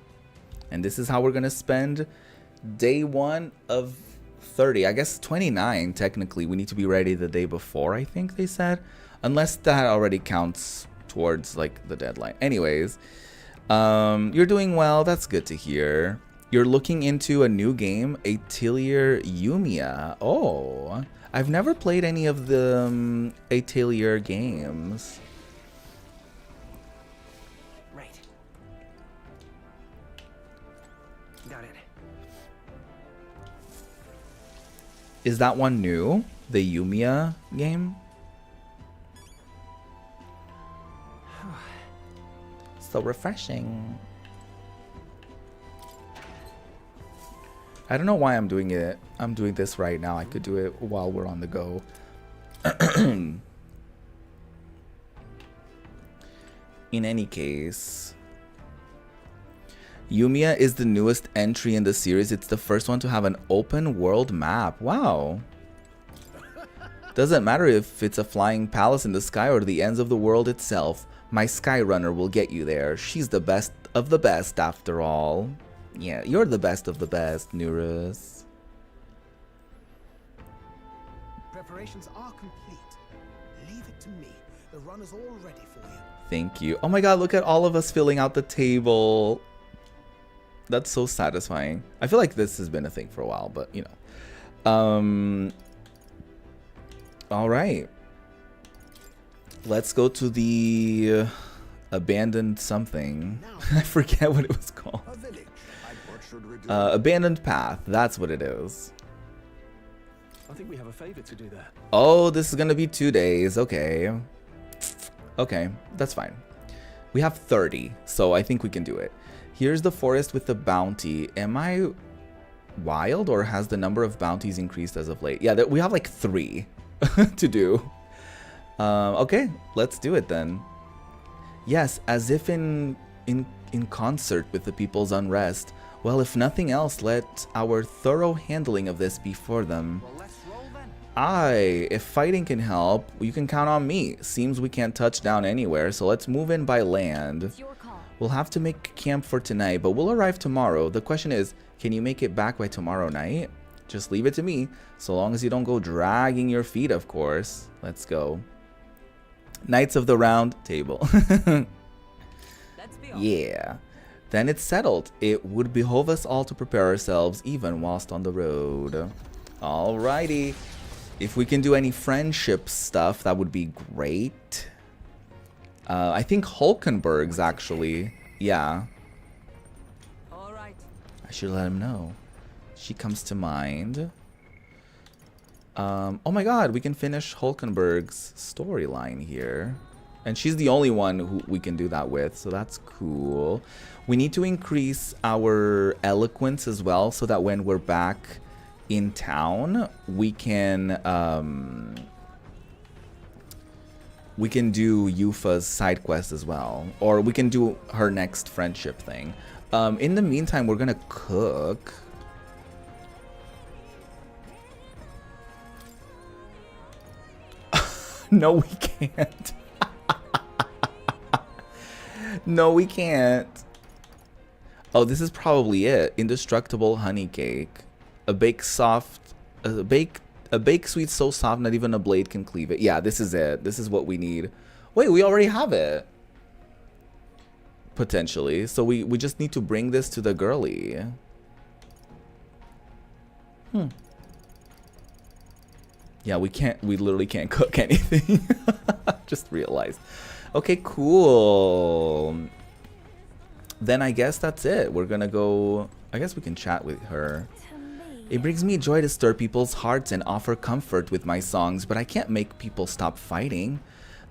And this is how we're gonna spend day 1 of 30. I guess 29 technically. We need to be ready the day before, I think they said. Unless that already counts towards like the deadline. Anyways, you're doing well. That's good to hear. You're looking into a new game, Atelier Yumiya. Oh, I've never played any of the Atelier games. Is that one new? The Yumiya game? So refreshing. I don't know why I'm doing it. I'm doing this right now. I could do it while we're on the go. In any case, Yumiya is the newest entry in the series. It's the first one to have an open world map. Wow. Doesn't matter if it's a flying palace in the sky or the ends of the world itself. My Skyrunner will get you there. She's the best of the best after all. Yeah, you're the best of the best, Nurus. Preparations are complete. Leave it to me. The runner's all ready for you. Thank you. Oh my god, look at all of us filling out the table. That's so satisfying. I feel like this has been a thing for a while, but you know. All right. Let's go to the abandoned something. I forget what it was called. Abandoned path. That's what it is. I think we have a favor to do there. Oh, this is gonna be 2 days. Okay. Okay, that's fine. We have 30, so I think we can do it. Here's the forest with the bounty. Am I wild, or has the number of bounties increased as of late? Yeah, we have like 3 to do. Okay, let's do it then. Yes, as if in concert with the people's unrest. Well, if nothing else, let our thorough handling of this be for them. Aye, if fighting can help, you can count on me. Seems we can't touch down anywhere, so let's move in by land. We'll have to make camp for tonight, but we'll arrive tomorrow. The question is, can you make it back by tomorrow night? Just leave it to me, so long as you don't go dragging your feet, of course. Let's go. Knights of the Round Table. Yeah. Then it's settled. It would behove us all to prepare ourselves, even whilst on the road. Alrighty. If we can do any friendship stuff, that would be great. I think Hulkenberg's actually. Yeah. I should let him know. She comes to mind. Oh my god, we can finish Hulkenberg's storyline here. And she's the only one who we can do that with, so that's cool. We need to increase our eloquence as well, so that when we're back in town, we can do Yufa's side quest as well. Or we can do her next friendship thing. In the meantime, we're gonna cook. No, we can't. No, we can't. Oh, this is probably it. Indestructible honey cake. A bake sweet so soft not even a blade can cleave it. Yeah, this is it. This is what we need. Wait, we already have it. Potentially. So we just need to bring this to the girly. Yeah, we literally can't cook anything. Just realized. Okay, cool. Then I guess that's it. We're gonna go, I guess we can chat with her. It brings me joy to stir people's hearts and offer comfort with my songs, but I can't make people stop fighting.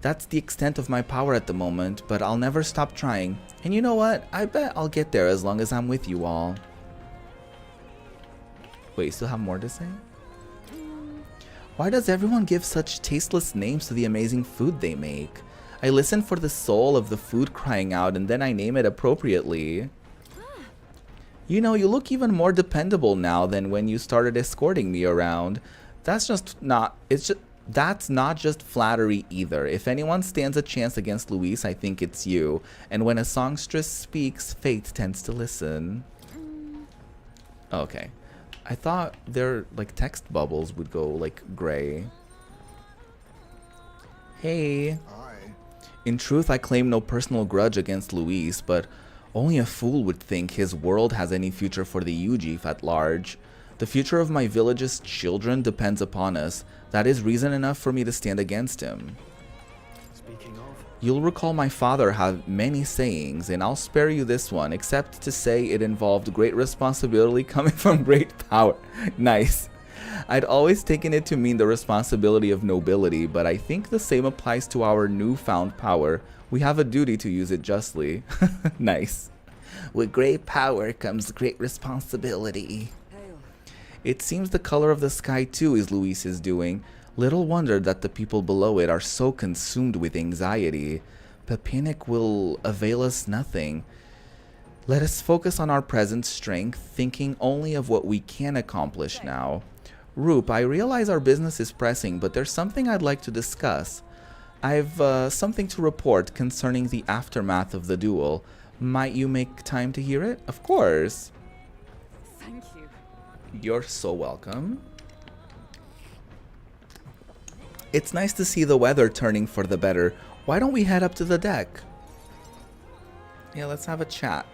That's the extent of my power at the moment, but I'll never stop trying. And you know what? I bet I'll get there as long as I'm with you all. Wait, you still have more to say? Why does everyone give such tasteless names to the amazing food they make? I listen for the soul of the food crying out, and then I name it appropriately. You know, you look even more dependable now than when you started escorting me around. That's not just flattery either. If anyone stands a chance against Luis, I think it's you. And when a songstress speaks, fate tends to listen. Okay. I thought their like text bubbles would go like gray. Hey. In truth, I claim no personal grudge against Luis, but only a fool would think his world has any future for the Ujif at large. The future of my village's children depends upon us. That is reason enough for me to stand against him. Speaking of, You'll recall my father had many sayings, and I'll spare you this one, except to say it involved great responsibility coming from great power. Nice. I'd always taken it to mean the responsibility of nobility, but I think the same applies to our newfound power. We have a duty to use it justly. Nice. With great power comes great responsibility. It seems the color of the sky too is Luis's doing. Little wonder that the people below it are so consumed with anxiety. But panic will avail us nothing. Let us focus on our present strength, thinking only of what we can accomplish now. Roop, I realize our business is pressing, but there's something I'd like to discuss. I've something to report concerning the aftermath of the duel. Might you make time to hear it? Of course. Thank you. You're so welcome. It's nice to see the weather turning for the better. Why don't we head up to the deck? Yeah, let's have a chat.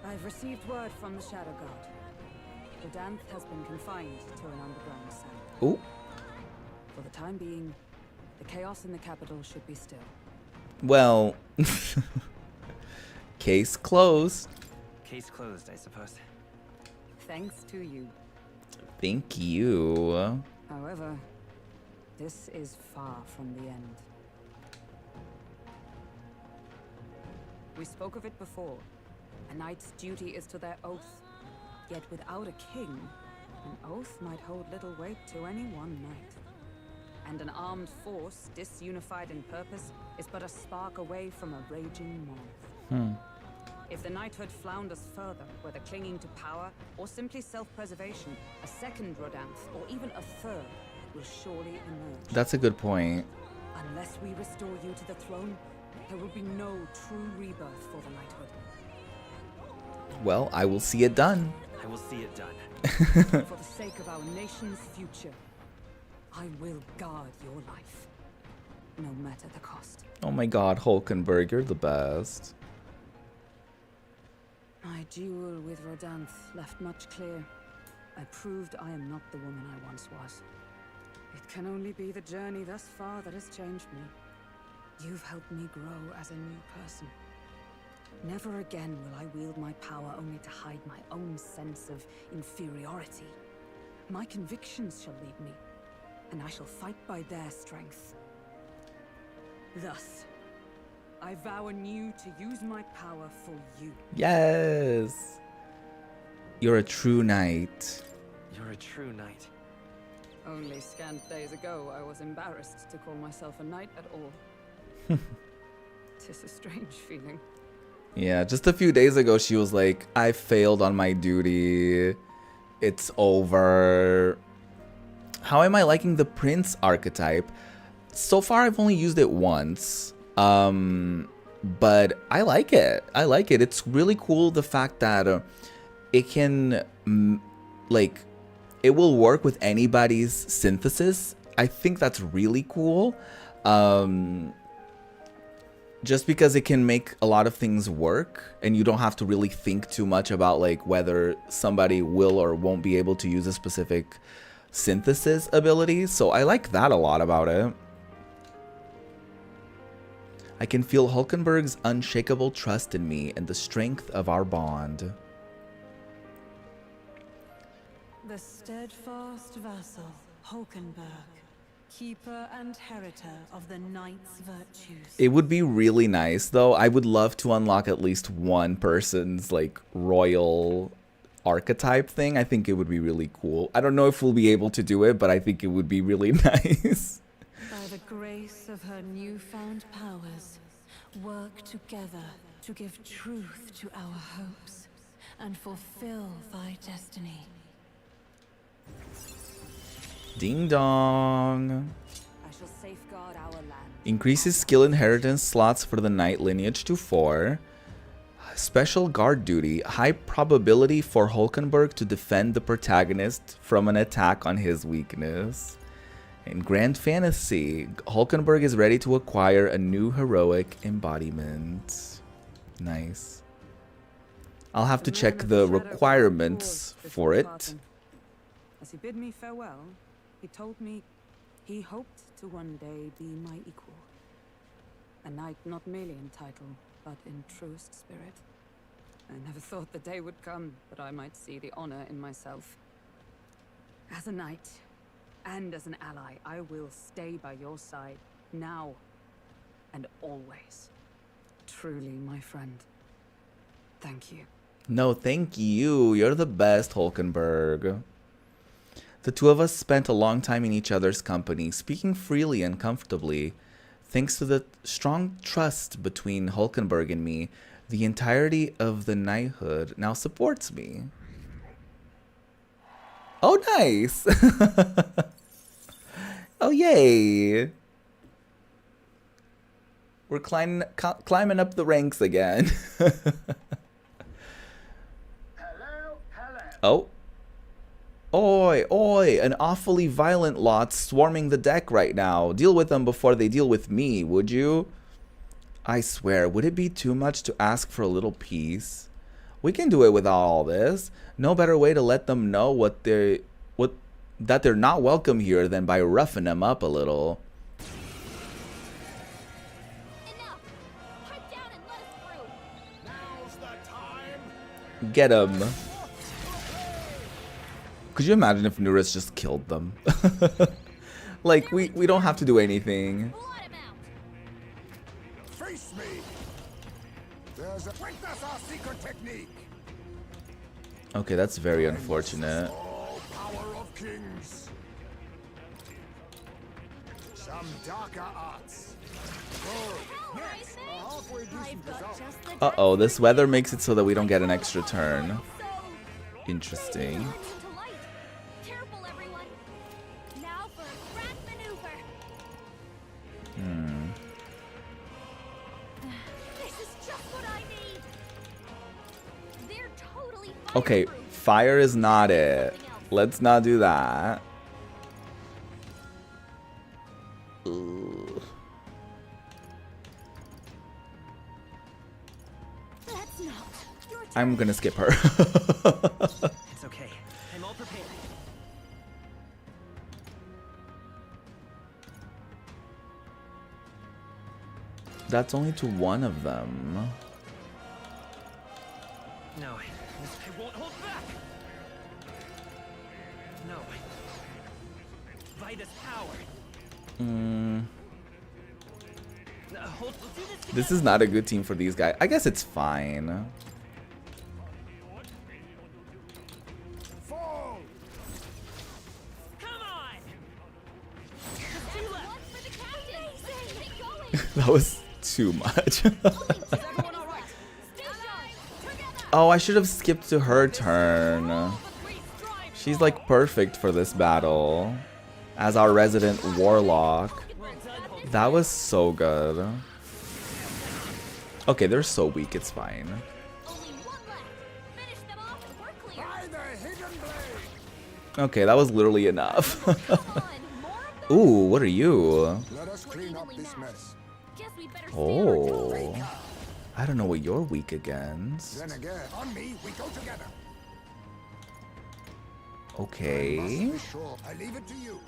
I've received word from the Shadow God. Rodanth has been confined to an underground cell. Ooh. For the time being, the chaos in the capital should be still. Well, case closed. Case closed, I suppose. Thanks to you. Thank you. However, this is far from the end. We spoke of it before. A knight's duty is to their oath. Yet without a king, an oath might hold little weight to any one knight. And an armed force, disunified in purpose, is but a spark away from a raging moth. If the knighthood flounders further, whether clinging to power or simply self-preservation, a second Rodanth, or even a third, will surely emerge. That's a good point. Unless we restore you to the throne, there will be no true rebirth for the knighthood. Well, I will see it done. I will see it done. For the sake of our nation's future, I will guard your life, no matter the cost. Oh my god, Hulkenberg, you're the best. My duel with Rodanth left much clear. I proved I am not the woman I once was. It can only be the journey thus far that has changed me. You've helped me grow as a new person. Never again will I wield my power only to hide my own sense of inferiority. My convictions shall lead me, and I shall fight by their strength. Thus, I vow anew to use my power for you. Yes. You're a true knight. You're a true knight. Only scant days ago, I was embarrassed to call myself a knight at all. 'Tis a strange feeling. Yeah, just a few days ago, she was like, I failed on my duty. It's over. How am I liking the prince archetype? So far, I've only used it once. But I like it. I like it. It's really cool the fact that it can, like, it will work with anybody's synthesis. I think that's really cool. Just because it can make a lot of things work and you don't have to really think too much about like whether somebody will or won't be able to use a specific synthesis ability. So I like that a lot about it. I can feel Hulkenberg's unshakable trust in me and the strength of our bond. The steadfast vassal, Hulkenberg, keeper and heritor of the knight's virtues. It would be really nice though. I would love to unlock at least one person's like royal archetype thing. I think it would be really cool. I don't know if we'll be able to do it, but I think it would be really nice. By the grace of her newfound powers, work together to give truth to our hopes and fulfill thy destiny. Ding dong. I shall safeguard our land. Increases skill inheritance slots for the knight lineage to 4. Special guard duty. High probability for Hulkenberg to defend the protagonist from an attack on his weakness. In Grand Fantasy, Hulkenberg is ready to acquire a new heroic embodiment. Nice. I'll have to check the requirements for it. As he bid me farewell, he told me he hoped to one day be my equal. A knight not merely in title, but in truest spirit. I never thought the day would come that I might see the honor in myself. As a knight, and as an ally, I will stay by your side, now and always. Truly, my friend. Thank you. No, thank you. You're the best, Hulkenberg. The two of us spent a long time in each other's company, speaking freely and comfortably. Thanks to the strong trust between Hulkenberg and me, the entirety of the knighthood now supports me. Oh, nice. Oh, yay. We're climbing up the ranks again. Oh. Oi, oi, an awfully violent lot swarming the deck right now. Deal with them before they deal with me, would you? I swear, would it be too much to ask for a little peace? We can do it without all this. No better way to let them know that they're not welcome here than by roughing them up a little. Get him. Could you imagine if Nuris just killed them? Like, we don't have to do anything. Face me. There's a witness our secret technique. Okay, that's very unfortunate. All power of kings. Some darker arts. Good. Yes, a halfway decent result. Uh-oh, this weather makes it so that we don't get an extra turn. Interesting. Okay, fire is not it. Let's not do that. Ugh. I'm gonna skip her. It's okay. I'm all prepared. That's only to one of them. No, I won't hold back. No. Vitus power. No, we'll do this. This is not a good team for these guys. I guess it's fine. That was too much. Oh, I should have skipped to her turn. She's like perfect for this battle as our resident warlock. That was so good. Okay, they're so weak, it's fine. Okay, that was literally enough. Ooh, what are you? Let us clean up this mess. Oh, I don't know what you're weak against. Then again, on me, we go together. Okay. Sure, I leave it to you.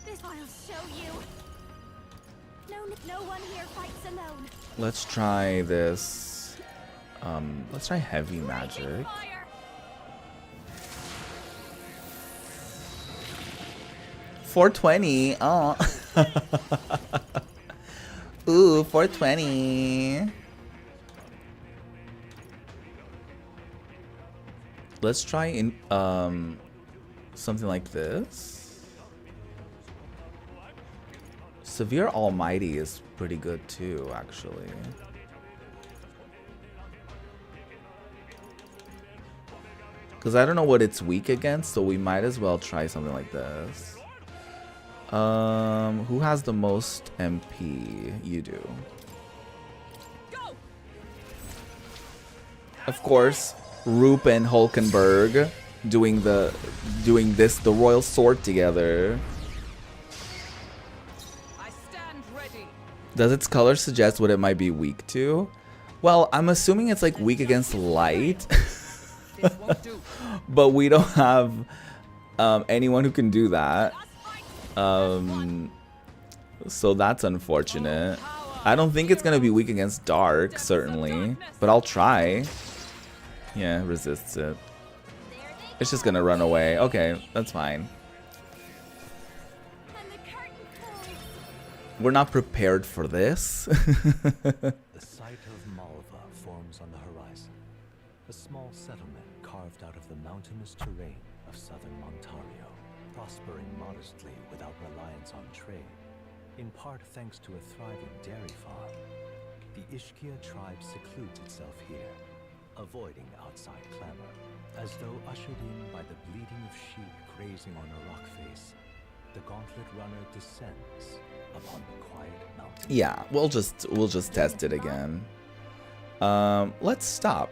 This I'll show you. No one here fights alone. Let's try this. Let's try heavy magic. $420. Oh. Ooh, $420. Let's try in something like this. Severe Almighty is pretty good too, actually. Because I don't know what it's weak against, so we might as well try something like this. Who has the most MP? You do. Of course, Roop and Hulkenberg doing the royal sword together. Does its color suggest what it might be weak to? Well, I'm assuming it's like weak against light. But we don't have anyone who can do that. So that's unfortunate. I don't think it's gonna be weak against dark, certainly, but I'll try. Yeah, resists it. It's just gonna run away. Okay, that's fine. We're not prepared for this. The site of Malva forms on the horizon. A small settlement carved out of the mountainous terrain of southern Ontario, prospering modestly without reliance on trade, in part thanks to a thriving dairy farm. The Ishkia tribe secludes itself here, avoiding outside clamor, as though ushered in by the bleating of sheep grazing on a rock face. The Gauntlet Runner descends upon the quiet mountain. Yeah, we'll just test it again. Let's stop.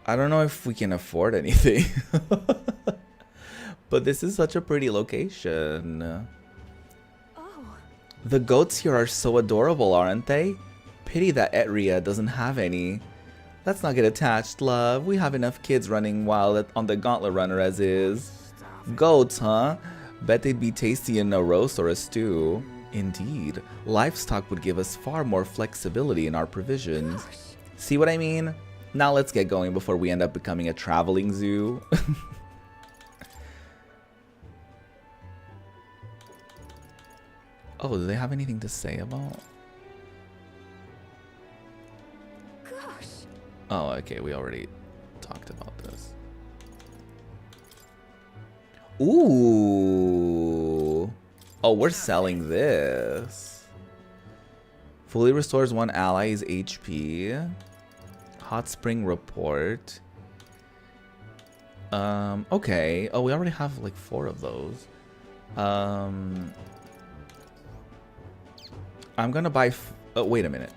I don't know if we can afford anything. But this is such a pretty location. The goats here are so adorable, aren't they? Pity that Etria doesn't have any. Let's not get attached, love. We have enough kids running wild on the Gauntlet Runner as is. Goats, huh? Bet they'd be tasty in a roast or a stew. Indeed, livestock would give us far more flexibility in our provisions. See what I mean? Now let's get going before we end up becoming a traveling zoo. Oh, do they have anything to say about? Gosh. Oh, okay, we already talked about this. Ooh. Oh, we're selling this. Fully restores one ally's HP. Hot spring report. Okay. Oh, we already have like 4 of those. I'm gonna buy. Oh, wait a minute.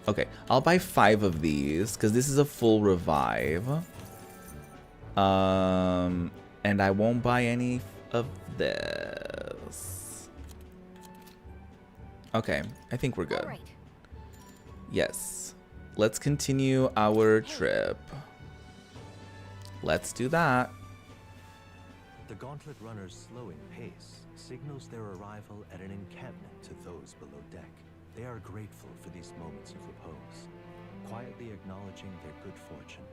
Okay, I'll buy 5 of these because this is a full revive. And I won't buy any of this. Okay, I think we're good. Yes. Let's continue our trip. Let's do that. The Gauntlet Runner's slowing pace signals their arrival at an encampment to those below deck. They are grateful for these moments of repose, quietly acknowledging their good fortune,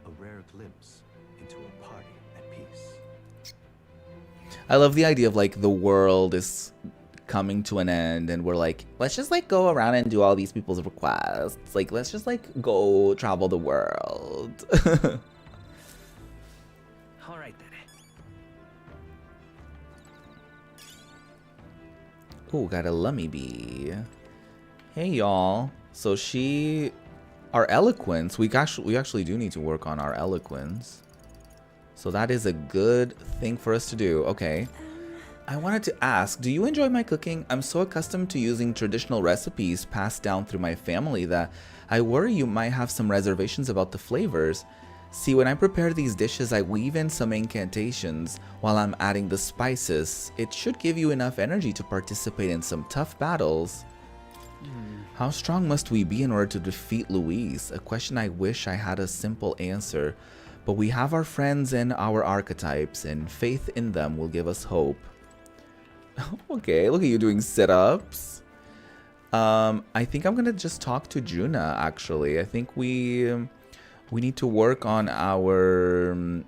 a rare glimpse into a party at peace. I love the idea of like the world is coming to an end and we're like, let's just like go around and do all these people's requests. Like, let's just like go travel the world. All right then. Oh, got a lummy bee. Hey y'all. So our eloquence, we actually do need to work on our eloquence. So that is a good thing for us to do. Okay. I wanted to ask, do you enjoy my cooking? I'm so accustomed to using traditional recipes passed down through my family that I worry you might have some reservations about the flavors. See, when I prepare these dishes, I weave in some incantations while I'm adding the spices. It should give you enough energy to participate in some tough battles. How strong must we be in order to defeat Luis? A question I wish I had a simple answer. But we have our friends and our archetypes, and faith in them will give us hope. Okay, look at you doing sit-ups. I think I'm gonna just talk to Juna, actually. I think we need to work on our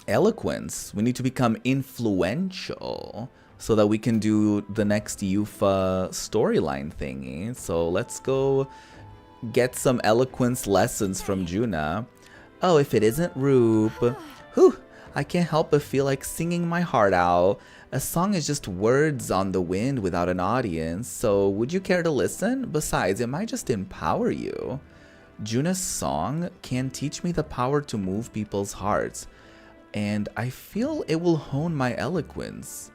eloquence. We need to become influential so that we can do the next Yufa storyline thingy. So let's go get some eloquence lessons from Juna. Oh, if it isn't Roop. Whew, I can't help but feel like singing my heart out. A song is just words on the wind without an audience, so would you care to listen? Besides, it might just empower you. Juna's song can teach me the power to move people's hearts, and I feel it will hone my eloquence.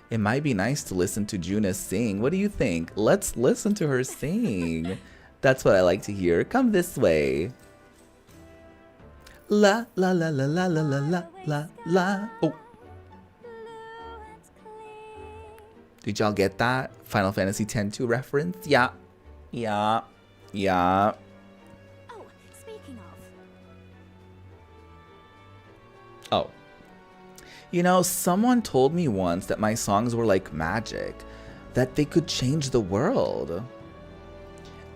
It might be nice to listen to Juna sing. What do you think? Let's listen to her sing. That's what I like to hear. Come this way. La la la la la la la la la la. Oh. Did y'all get that? Final Fantasy X-2 reference? Yeah. Yeah. Yeah. Oh, speaking of. Oh. You know, someone told me once that my songs were like magic, that they could change the world.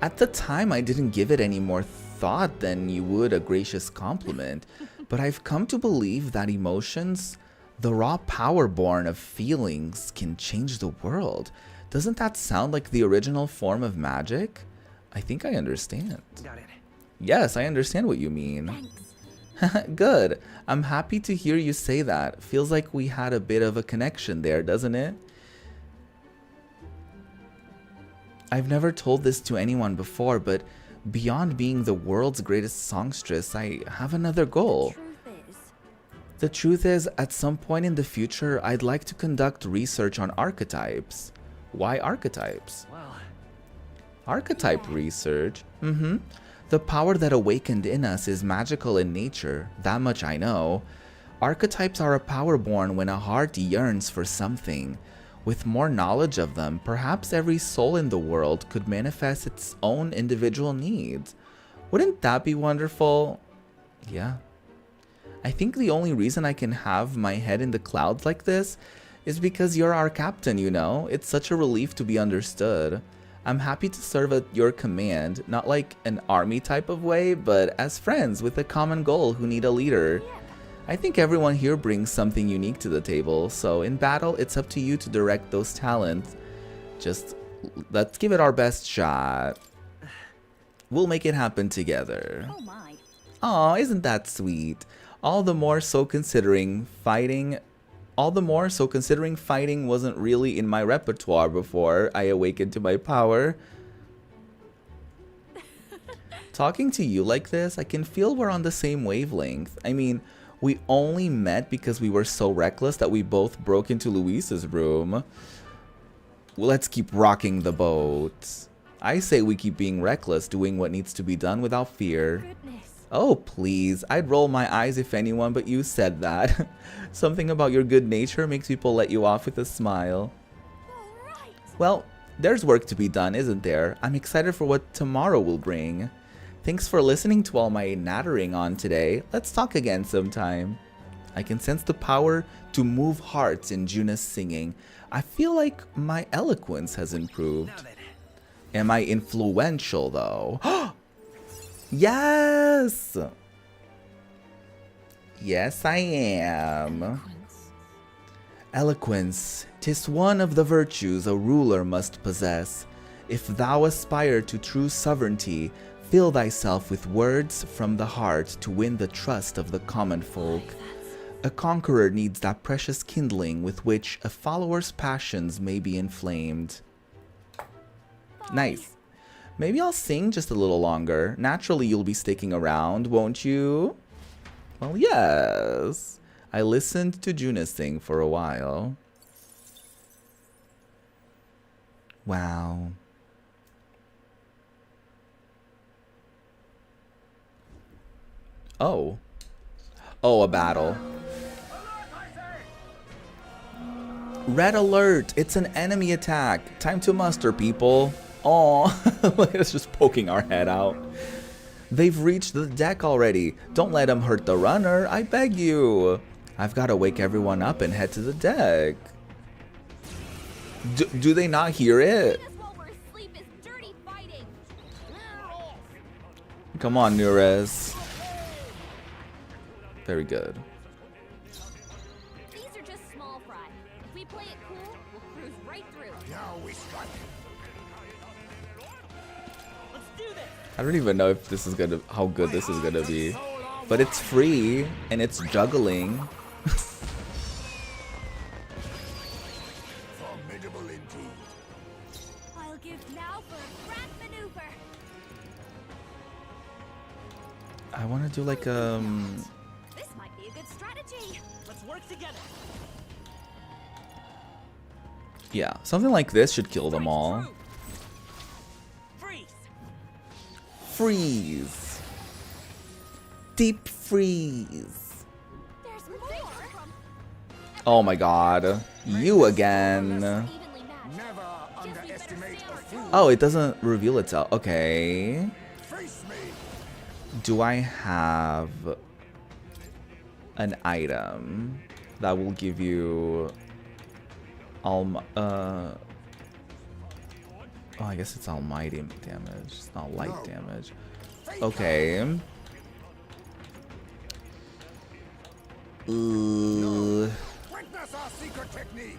At the time, I didn't give it any more thought than you would a gracious compliment, but I've come to believe that emotions, the raw power born of feelings, can change the world. Doesn't that sound like the original form of magic? I think I understand. Got it. Yes, I understand what you mean. Good. I'm happy to hear you say that. Feels like we had a bit of a connection there, doesn't it? I've never told this to anyone before, but beyond being the world's greatest songstress, I have another goal. The truth is, at some point in the future, I'd like to conduct research on archetypes. Why archetypes? Well, Archetype research? The power that awakened in us is magical in nature, that much I know. Archetypes are a power born when a heart yearns for something. With more knowledge of them, perhaps every soul in the world could manifest its own individual needs. Wouldn't that be wonderful? Yeah. I think the only reason I can have my head in the clouds like this is because you're our captain, you know? It's such a relief to be understood. I'm happy to serve at your command, not like an army type of way, but as friends with a common goal who need a leader. I think everyone here brings something unique to the table, so in battle, it's up to you to direct those talents. Just let's give it our best shot. We'll make it happen together. Oh my. Aw, isn't that sweet? All the more so considering fighting wasn't really in my repertoire before I awakened to my power. Talking to you like this, I can feel we're on the same wavelength. I mean, we only met because we were so reckless that we both broke into Luis's room. Let's keep rocking the boat. I say we keep being reckless, doing what needs to be done without fear. Oh, please. I'd roll my eyes if anyone but you said that. Something about your good nature makes people let you off with a smile. Well, there's work to be done, isn't there? I'm excited for what tomorrow will bring. Thanks for listening to all my nattering on today. Let's talk again sometime. I can sense the power to move hearts in Juna's singing. I feel like my eloquence has improved. Am I influential, though? Yes! Yes, I am. Eloquence. 'Tis one of the virtues a ruler must possess. If thou aspire to true sovereignty, fill thyself with words from the heart to win the trust of the common folk. A conqueror needs that precious kindling with which a follower's passions may be inflamed. Nice. Maybe I'll sing just a little longer. Naturally, you'll be sticking around, won't you? Well, yes. I listened to Juna sing for a while. Wow. Oh. Oh, a battle. Red alert! It's an enemy attack! Time to muster, people. Aw, it's just poking our head out. They've reached the deck already. Don't let them hurt the runner, I beg you. I've got to wake everyone up and head to the deck. Do they not hear it? Come on, Nures. Very good. These are just small fry. If we play it cool, we'll cruise right through. Now we strike. Let's do this. I don't even know if this is gonna, how good this is gonna be, but it's free and it's juggling. Formidable indeed. I'll give now for a grand maneuver. I want to do like This might be a good strategy. Let's work together. yeah, something like this should kill them all. Freeze. Freeze. Deep freeze. There's more. Oh my god. You again. Never underestimate a fool. Oh, it doesn't reveal itself. Okay. Face me. Do I have an item that will give you oh, I guess it's almighty damage. It's not light damage. Okay. Witness our secret technique.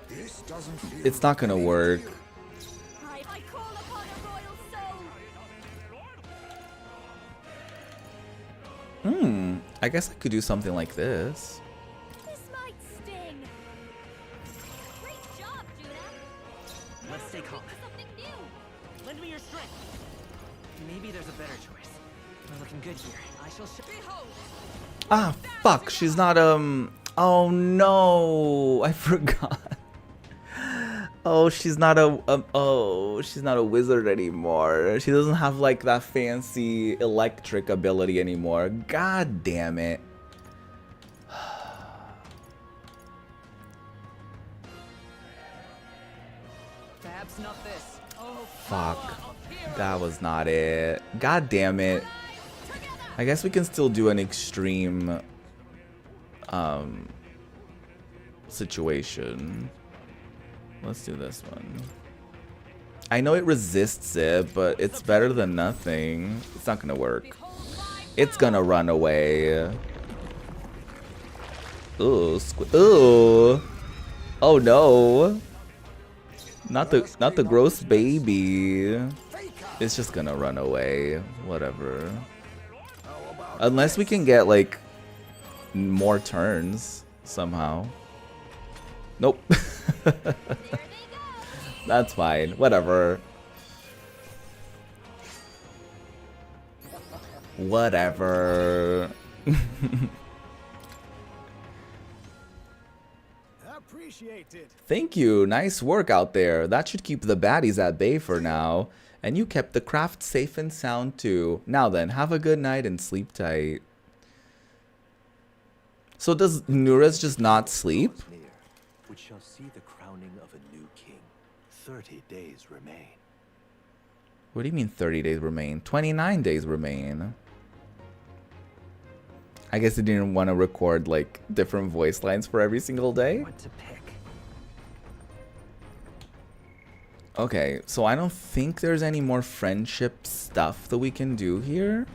This doesn't feel It's not gonna work. I call upon a royal soul. I guess I could do something like this. This might sting. Great job, Judah. Let's stay calm. Lend me your strength. Maybe there's a better choice. We're looking good here. I shall behold. Ah, fuck. She's not, oh no. I forgot. Oh, she's not she's not a wizard anymore. She doesn't have like that fancy electric ability anymore. God damn it. Perhaps not this. Oh, Fuck. That was not it. God damn it. I guess we can still do an extreme situation. Let's do this one. I know it resists it, but it's better than nothing. It's not gonna work. It's gonna run away. Ooh, ooh. Oh no. Not the gross baby. It's just gonna run away. Whatever. Unless we can get like more turns somehow. Nope. That's fine. Whatever. Whatever. Appreciated. Thank you. Nice work out there. That should keep the baddies at bay for now. And you kept the craft safe and sound too. Now then, have a good night and sleep tight. So does Nurez just not sleep? Which shall see the crowning of a new king. 30 days remain. What do you mean 30 days remain? 29 days remain. I guess they didn't want to record like different voice lines for every single day. What to pick? Okay, so I don't think there's any more friendship stuff that we can do here.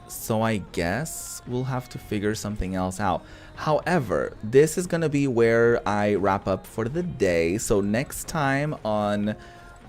So I guess we'll have to figure something else out. However, this is gonna be where I wrap up for the day. So next time on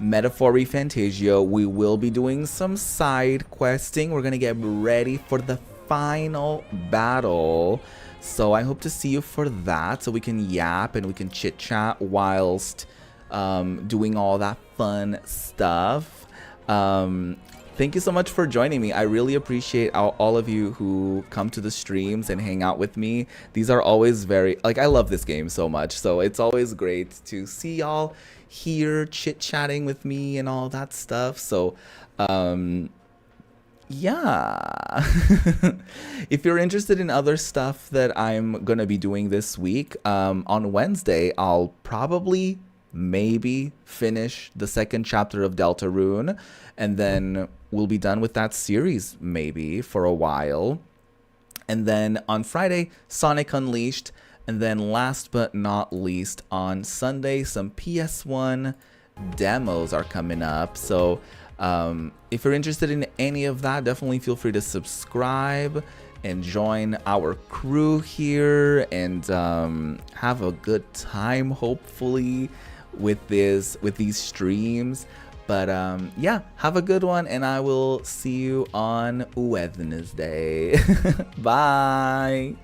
Metaphor ReFantazio, we will be doing some side questing. We're gonna get ready for the final battle. So I hope to see you for that, so we can yap and we can chit chat whilst doing all that fun stuff. Thank you so much for joining me. I really appreciate all of you who come to the streams and hang out with me. These are always very, like, I love this game so much. So it's always great to see y'all here chit-chatting with me and all that stuff. So, yeah. If you're interested in other stuff that I'm going to be doing this week, on Wednesday, I'll probably maybe finish the second chapter of Deltarune, and then we'll be done with that series maybe for a while. And then on Friday, Sonic Unleashed, and then last but not least on Sunday, some PS1 demos are coming up. So if you're interested in any of that, definitely feel free to subscribe and join our crew here and have a good time, hopefully, with these streams. But yeah, have a good one, and I will see you on Wednesday. Bye.